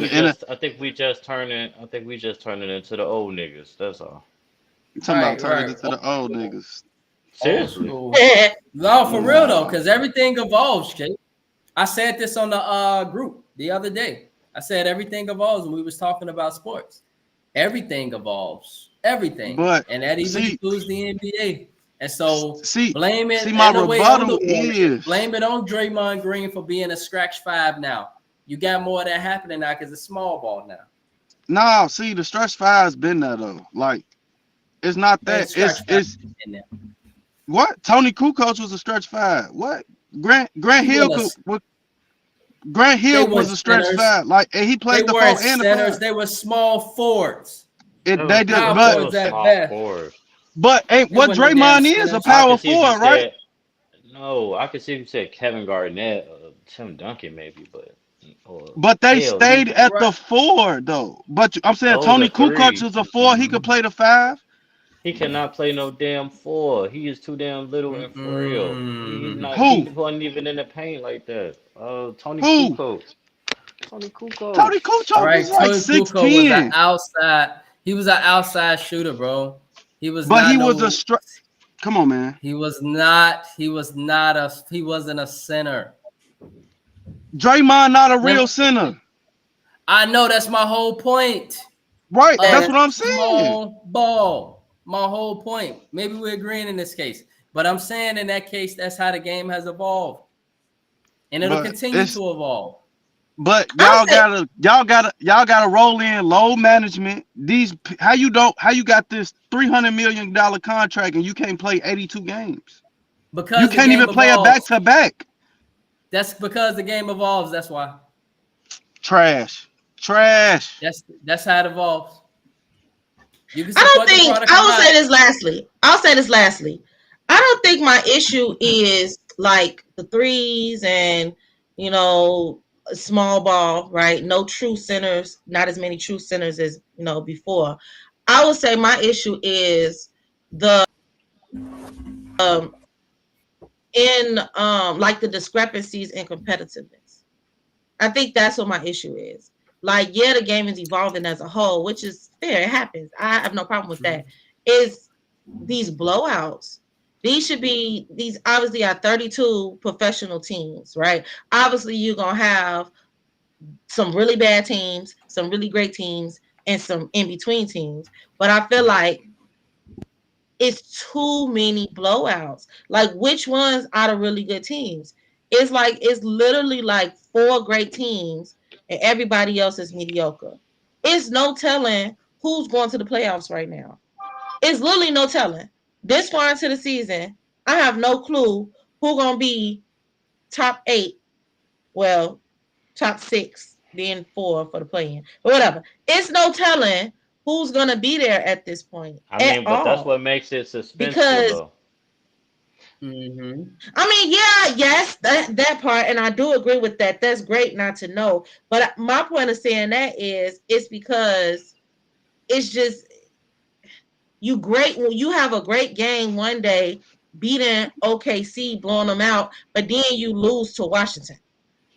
Speaker 4: we just turn it into the old niggas. That's all.
Speaker 6: You talking about turning into the old niggas?
Speaker 4: Seriously.
Speaker 1: No, for real though, because everything evolves, Jake. I said this on the group the other day. I said everything evolves when we was talking about sports. Everything evolves. Everything.
Speaker 6: But
Speaker 1: and that even includes the NBA. And so
Speaker 6: See,
Speaker 1: blame it.
Speaker 6: my
Speaker 1: ain't no way on
Speaker 6: rebuttal
Speaker 1: the Warriors.
Speaker 6: is
Speaker 1: Blame it on Draymond Green for being a scratch 5 now. You got more of that happening now because it's small ball now.
Speaker 6: no. See, the stretch 5's been there though. Like, it's not
Speaker 1: Man,
Speaker 6: that.
Speaker 1: scratch 5 in there.
Speaker 6: What? Tony Kukoc was a stretch 5. What? Grant Hill was a stretch 5. Like, and he
Speaker 1: They
Speaker 6: played the 4
Speaker 1: weren't
Speaker 6: and the
Speaker 1: centers.
Speaker 6: 5.
Speaker 1: They were small forwards.
Speaker 6: They did,
Speaker 1: power
Speaker 6: but
Speaker 1: forwards at best.
Speaker 6: ain't
Speaker 1: They
Speaker 6: what
Speaker 1: wasn't no damn
Speaker 6: Draymond is a
Speaker 1: centers.
Speaker 6: power forward, right?
Speaker 4: No, I could see if you said Kevin Garnett or Tim Duncan maybe, or
Speaker 6: But they
Speaker 4: hell,
Speaker 6: stayed at
Speaker 1: Right.
Speaker 6: the 4 though. But I'm saying
Speaker 4: those
Speaker 6: Tony
Speaker 4: are
Speaker 6: Kukoc
Speaker 4: three.
Speaker 6: is a 4. He could play the 5.
Speaker 4: He cannot play no damn 4. He is too damn little and frail. He's
Speaker 1: Mm-mm.
Speaker 4: not. He
Speaker 6: Who?
Speaker 4: wasn't even in the paint like that. Tony
Speaker 6: Who?
Speaker 4: Kukoc. Tony Kukoc.
Speaker 6: Tony
Speaker 1: All
Speaker 6: Kukoc
Speaker 1: right,
Speaker 6: is like
Speaker 1: Tony Kukoc was an
Speaker 6: 6'10",
Speaker 1: outside. He was an outside shooter, bro. He was
Speaker 6: but
Speaker 1: not
Speaker 6: he
Speaker 1: no,
Speaker 6: was a Come on, man.
Speaker 1: He was not. He wasn't a center.
Speaker 6: Draymond not a real center,
Speaker 1: I know that's my whole point.
Speaker 6: right? That's
Speaker 5: That
Speaker 6: what I'm saying.
Speaker 1: Small ball. My whole point. Maybe we're agreeing in this case, but I'm saying in that case, that's how the game has evolved, and it'll
Speaker 6: But
Speaker 1: continue to evolve.
Speaker 6: But
Speaker 5: I'll
Speaker 6: y'all gotta roll in low management. How you got this $300 million contract and you can't play 82 games?
Speaker 1: Because
Speaker 6: You
Speaker 1: the
Speaker 6: can't
Speaker 1: game
Speaker 6: even play a
Speaker 1: evolves.
Speaker 6: back to back.
Speaker 1: That's because the game evolves. That's why.
Speaker 6: Trash.
Speaker 1: That's how it evolves. You can
Speaker 5: I don't
Speaker 1: support the
Speaker 5: think
Speaker 1: product.
Speaker 5: I will say this lastly. I'll say this lastly. I don't think my issue is like the threes and small ball, right? No true centers, not as many true centers as before. I would say my issue is the like the discrepancies in competitiveness. I think that's what my issue is. Like, yeah, the game is evolving as a whole, which is fair. It happens. I have no problem with that. Is these blowouts? These obviously are 32 professional teams, right? Obviously, you're going to have some really bad teams, some really great teams, and some in-between teams. But I feel like it's too many blowouts. Like, which ones are the really good teams? It's literally like 4 great teams and everybody else is mediocre. It's no telling who's going to the playoffs right now. It's literally no telling. This far into the season, I have no clue who's going to be top 8. Well, top 6, then 4 for the play-in. But whatever. It's no telling who's going to be there at this point.
Speaker 4: But that's what makes it suspenseful,
Speaker 5: because
Speaker 4: though.
Speaker 5: Yes, that part, and I do agree with that. That's great not to know. But my point of saying that is, it's because it's just you have a great game one day, beating OKC, blowing them out, but then you lose to Washington.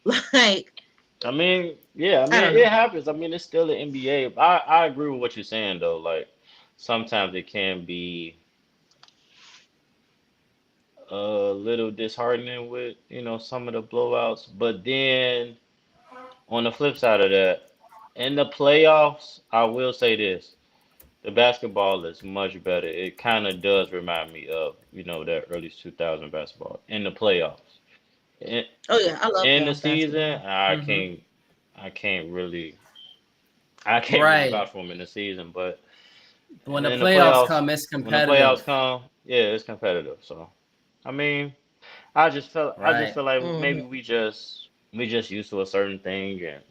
Speaker 5: Like,
Speaker 4: it happens. It's still the NBA. I agree with what you're saying, though. Like, sometimes it can be a little disheartening with, some of the blowouts. But then on the flip side of that, in the playoffs, I will say this. The basketball is much better. It kind of does remind me of, that early 2000 basketball in the playoffs. In,
Speaker 5: oh yeah, I love
Speaker 4: in the
Speaker 5: playoff
Speaker 4: season,
Speaker 5: basketball.
Speaker 4: I can't really vouch for them in the season, but
Speaker 1: When the
Speaker 4: in
Speaker 1: playoffs come, it's
Speaker 4: when the
Speaker 1: competitive.
Speaker 4: playoffs come, yeah, it's competitive. So, I just feel like maybe we just used to a certain thing, and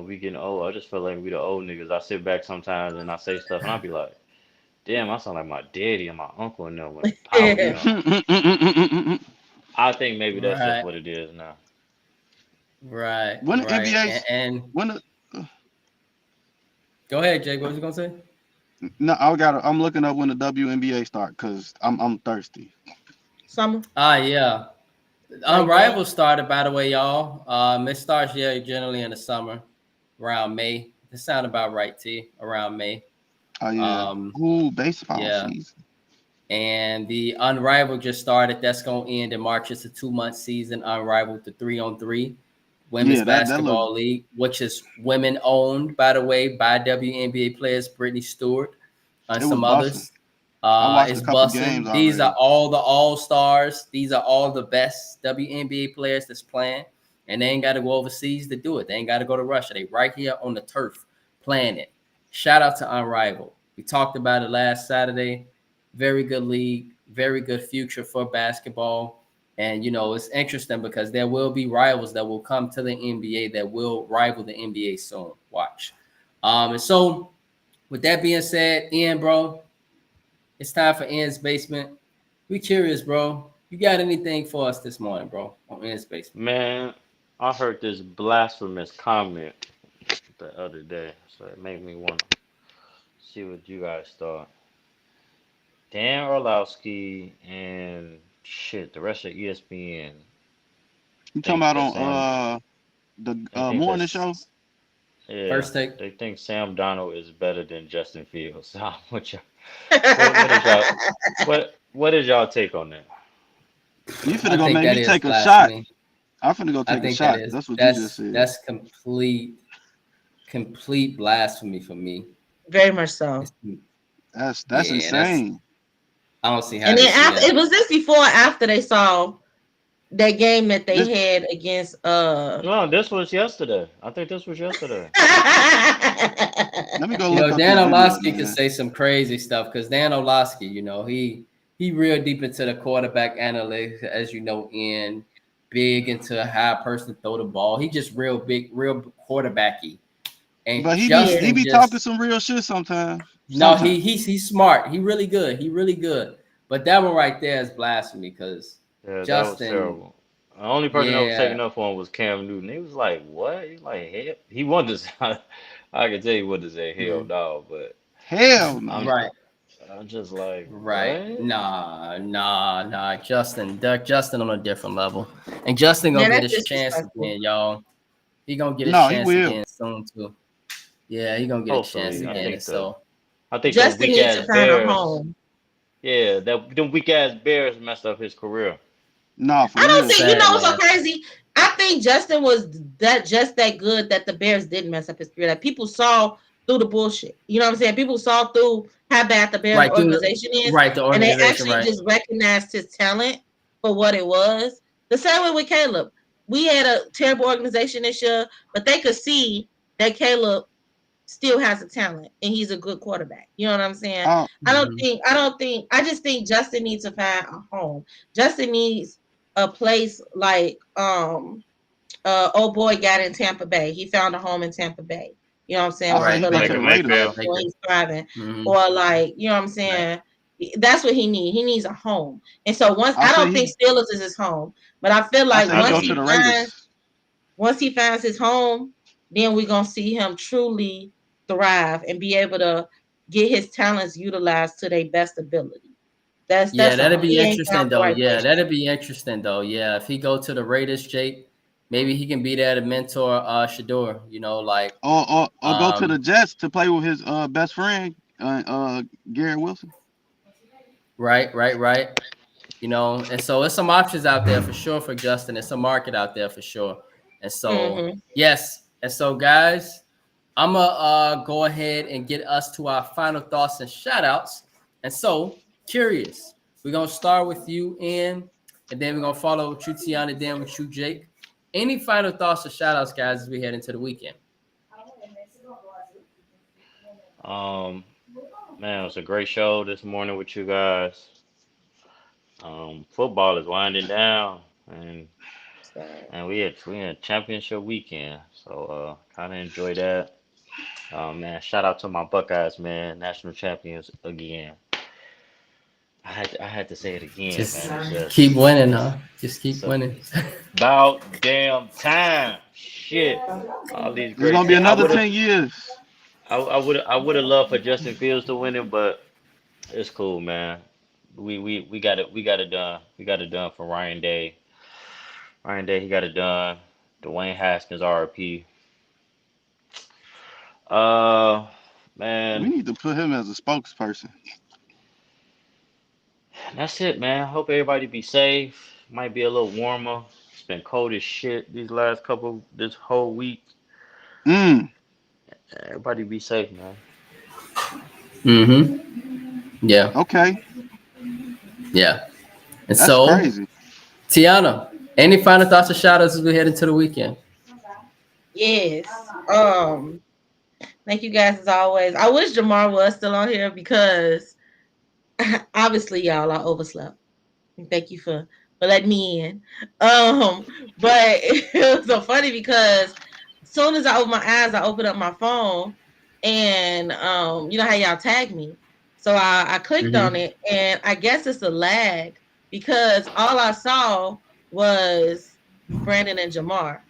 Speaker 4: we getting old. I just feel like we the old niggas. I sit back sometimes and I say stuff, and I be like, damn, I sound like my daddy and my uncle and them with power. I think maybe that's just what it is now.
Speaker 1: Right.
Speaker 6: When the
Speaker 1: right.
Speaker 6: NBA
Speaker 1: and
Speaker 6: when the
Speaker 1: go ahead, Jake. What was you gonna say?
Speaker 6: No, I'm looking up when the WNBA start because I'm thirsty.
Speaker 5: Summer.
Speaker 1: Yeah. Unrivaled started, by the way, y'all. It starts generally in the summer, around May. This sound about right, T. Around May.
Speaker 6: Oh yeah. Baseball season.
Speaker 1: And the Unrivaled just started. That's gonna end in March. It's a 2-month season. Unrivaled, the 3-on-3 women's basketball league, which is women owned, by the way, by WNBA players Brittany Stewart and some others.
Speaker 6: watched a
Speaker 1: It's
Speaker 6: couple
Speaker 1: busting.
Speaker 6: games
Speaker 1: These
Speaker 6: already.
Speaker 1: are all the all-stars. These are all the best WNBA players that's playing, and they ain't got to go overseas to do it. They ain't got to go to Russia. They right here on the turf playing it. Shout out to Unrivaled. We talked about it last Saturday. Very good league, very good future for basketball. And, you know, it's interesting because there will be rivals that will come to the NBA that will rival the NBA soon. Watch. And so, with that being said, Ian, bro, it's time for Ian's Basement. We curious, bro. You got anything for us this morning, bro, on Ian's Basement?
Speaker 4: Man, I heard this blasphemous comment the other day, so it made me want to see what you guys thought. Dan Orlowski and shit, the rest of ESPN
Speaker 6: You talking
Speaker 4: think
Speaker 6: about
Speaker 4: that Sam,
Speaker 6: on the
Speaker 4: they think
Speaker 6: morning show?
Speaker 4: that's, yeah,
Speaker 1: First take.
Speaker 4: they think Sam Donald is better than Justin Fields. So what is y'all, what is y'all take on that?
Speaker 6: You
Speaker 1: I
Speaker 6: finna go
Speaker 1: think
Speaker 6: make
Speaker 1: that
Speaker 6: me
Speaker 1: is
Speaker 6: take a shot.
Speaker 1: blasphemy.
Speaker 6: I'm finna go
Speaker 1: I
Speaker 6: take a
Speaker 1: think that
Speaker 6: shot.
Speaker 1: is
Speaker 6: That's what you just said.
Speaker 1: that's complete blasphemy for me.
Speaker 5: Very much so.
Speaker 6: That's
Speaker 1: Yeah,
Speaker 6: insane.
Speaker 1: I don't see how.
Speaker 5: And
Speaker 1: they
Speaker 5: then
Speaker 1: see
Speaker 5: after
Speaker 1: that.
Speaker 5: it was this before or after they saw that game that they
Speaker 6: This-
Speaker 5: had against
Speaker 4: No, this was yesterday. I think this was yesterday.
Speaker 6: Let me go
Speaker 1: You
Speaker 6: look
Speaker 1: know,
Speaker 6: up
Speaker 1: Dan
Speaker 6: this video,
Speaker 1: Orlovsky can
Speaker 6: man.
Speaker 1: say some crazy stuff because Dan Orlovsky, you know, he real deep into the quarterback analytics, as you know, in big into how a person throw the ball. He just real big, real quarterbacky. And
Speaker 6: But he
Speaker 1: Justin
Speaker 6: be
Speaker 1: just
Speaker 6: talking some real shit sometimes.
Speaker 1: no, he's smart. He really good. He really good. But that one right there is blasphemy because
Speaker 4: Yeah, that was
Speaker 1: Justin,
Speaker 4: terrible. The only person that was
Speaker 1: yeah,
Speaker 4: taking up for him was Cam Newton. He was like, "What?" He like, "Hell." He wanted to. I can tell you what to say, "Hell, dog," but
Speaker 6: Hell no.
Speaker 4: I'm
Speaker 1: right.
Speaker 4: I'm just like,
Speaker 1: Right.
Speaker 4: what?
Speaker 1: Nah. Justin on a different level. And Justin
Speaker 5: Yeah,
Speaker 1: gonna get
Speaker 5: that's
Speaker 1: his chance
Speaker 5: disrespectful.
Speaker 1: again, y'all. He gonna get his
Speaker 6: No, he
Speaker 1: chance
Speaker 6: will.
Speaker 1: again soon too. Yeah, he gonna get a chance
Speaker 4: Hopefully, I
Speaker 1: again. And
Speaker 4: think the
Speaker 1: so
Speaker 4: I think them
Speaker 5: Justin
Speaker 4: weak
Speaker 5: needs to
Speaker 4: ass
Speaker 5: find a
Speaker 4: Bears.
Speaker 5: home.
Speaker 4: Yeah, them weak ass Bears messed up his career.
Speaker 6: No, for
Speaker 5: I don't
Speaker 6: real.
Speaker 5: think you know
Speaker 1: sad,
Speaker 5: what's so
Speaker 1: man.
Speaker 5: crazy. I think Justin was that good that the Bears didn't mess up his career. Like people saw through the bullshit. You know what I'm saying? People saw through how bad the Bears
Speaker 1: Right,
Speaker 5: organization is,
Speaker 1: the
Speaker 5: and they
Speaker 1: organization,
Speaker 5: actually
Speaker 1: right.
Speaker 5: just recognized his talent for what it was. The same way with Caleb. We had a terrible organization this year, but they could see that Caleb still has a talent and he's a good quarterback. You know what I'm saying?
Speaker 6: Oh,
Speaker 5: I just think Justin needs to find a home. Justin needs a place like old boy got in Tampa Bay. He found a home in Tampa Bay. You know what I'm saying?
Speaker 6: I
Speaker 5: Where I
Speaker 6: say he
Speaker 5: feel
Speaker 6: go
Speaker 5: like
Speaker 6: to the
Speaker 4: Baker
Speaker 6: Raiders.
Speaker 4: Mayfield.
Speaker 5: where he's thriving.
Speaker 1: Mhm.
Speaker 5: Or like, you know what I'm saying? That's what he needs. He needs a home. And so I don't think Steelers is his home, but I feel like
Speaker 6: I say he go
Speaker 4: agree.
Speaker 6: to the Raiders.
Speaker 5: once he finds his home, then we're gonna see him truly thrive and be able to get his talents utilized to their best ability. That's
Speaker 1: That'd
Speaker 5: all.
Speaker 1: be
Speaker 5: He ain't
Speaker 1: interesting
Speaker 5: found the
Speaker 1: though.
Speaker 5: right
Speaker 1: Yeah,
Speaker 5: place.
Speaker 1: that'd be interesting though. Yeah, if he go to the Raiders, Jake, maybe he can be there to mentor Shador, you know, like
Speaker 6: Or go to the Jets to play with his best friend, Garrett Wilson.
Speaker 1: right. You know, and so there's some options out there for sure for Justin. There's some market out there for sure. And so yes, and so guys, I'm gonna go ahead and get us to our final thoughts and shout outs. And so curious, we're gonna start with you, Ian, and then we're gonna follow with you, Tiana, and then with you, Jake. Any final thoughts or shout outs, guys, as we head into the weekend?
Speaker 4: Man, it was a great show this morning with you guys. Football is winding down, and we had championship weekend, so kind of enjoy that. Man, shout out to my Buckeyes, man, national champions again. I had to say it again,
Speaker 1: Just
Speaker 4: man. It's
Speaker 1: keep winning,
Speaker 4: it's,
Speaker 1: huh? Just keep
Speaker 4: it's
Speaker 1: winning.
Speaker 4: about damn time. Shit, all these
Speaker 6: It's
Speaker 4: great
Speaker 6: gonna be
Speaker 4: teams.
Speaker 6: another 10 years.
Speaker 4: I would have loved for Justin Fields to win it, but it's cool, man. We got it done. We got it done for Ryan Day. Ryan Day, he got it done. Dwayne Haskins, RP. Uh,
Speaker 6: We
Speaker 4: man,
Speaker 6: need to put him as a spokesperson.
Speaker 4: that's it, man. Hope everybody be safe. Might be a little warmer. It's been cold as shit this whole week.
Speaker 6: Mm.
Speaker 4: Everybody be safe, man.
Speaker 1: Mm-hmm. Yeah.
Speaker 6: Okay,
Speaker 1: Yeah. And
Speaker 6: that's
Speaker 1: so,
Speaker 6: crazy.
Speaker 1: Tiana, any final thoughts or shout outs as we head into the weekend?
Speaker 5: Yes. Thank you guys as always. I wish Jamar was still on here because obviously y'all I overslept. Thank you for letting me in. But it was so funny because as soon as I open my eyes, I open up my phone and you know how y'all tag me. So I clicked on it and I guess it's a lag because all I saw was Brandon and Jamar.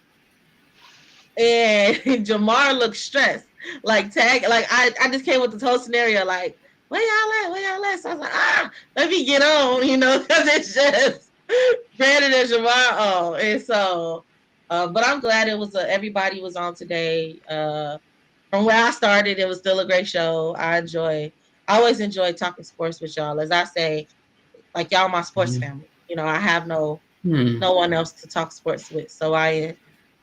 Speaker 5: And Jamar looked stressed. Like I just came with this whole scenario, like, where y'all at? Where y'all at? So I was like, let me get on, because it's just Brandon and Jamar on. And so but I'm glad it was everybody was on today. From where I started, it was still a great show. I always enjoy talking sports with y'all. As I say, like y'all my sports family. I have no one else to talk sports with. So I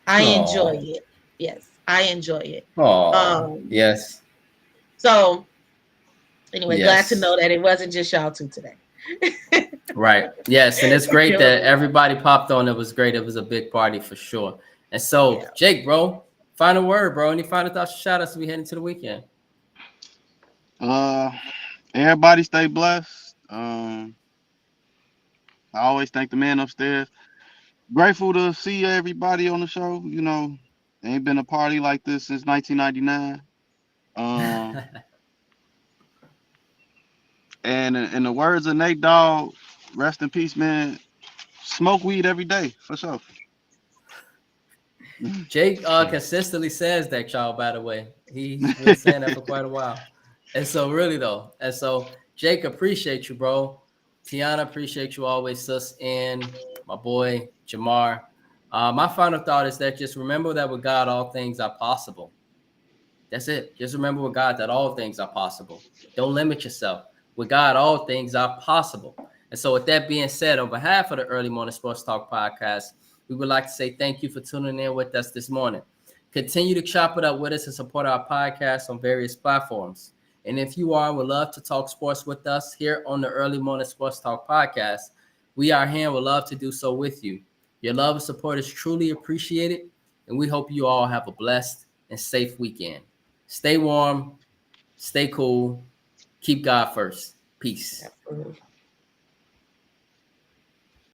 Speaker 5: enjoy it. Yes, I enjoy it.
Speaker 1: Yes.
Speaker 5: So anyway, glad to
Speaker 1: Yes.
Speaker 5: know that it wasn't just y'all two today.
Speaker 1: Right. Yes. And it's great that everybody popped on. It was great. It was a big party for sure. And so,
Speaker 5: Yeah.
Speaker 1: Jake, bro, final word, bro. Any final thoughts or shout outs as we head into the weekend?
Speaker 6: Everybody stay blessed. I always thank the man upstairs. Grateful to see everybody on the show. Ain't been a party like this since 1999. And in the words of Nate Dogg, rest in peace, man. Smoke weed every day for sure.
Speaker 1: Jake consistently says that, y'all, by the way. He's been saying that for quite a while. And so, really, though. And so, Jake, appreciate you, bro. Tiana, appreciate you always, sis. And my boy, Jamar. My final thought is that just remember that with God, all things are possible. That's it. Just remember with God that all things are possible. Don't limit yourself. With God, all things are possible. And so, with that being said, on behalf of the Early Morning Sports Talk podcast, we would like to say thank you for tuning in with us this morning. Continue to chop it up with us and support our podcast on various platforms. And if you would love to talk sports with us here on the Early Morning Sports Talk podcast, we are here and would love to do so with you. Your love and support is truly appreciated, and we hope you all have a blessed and safe weekend. Stay warm, stay cool, keep God first. Peace.
Speaker 5: Absolutely.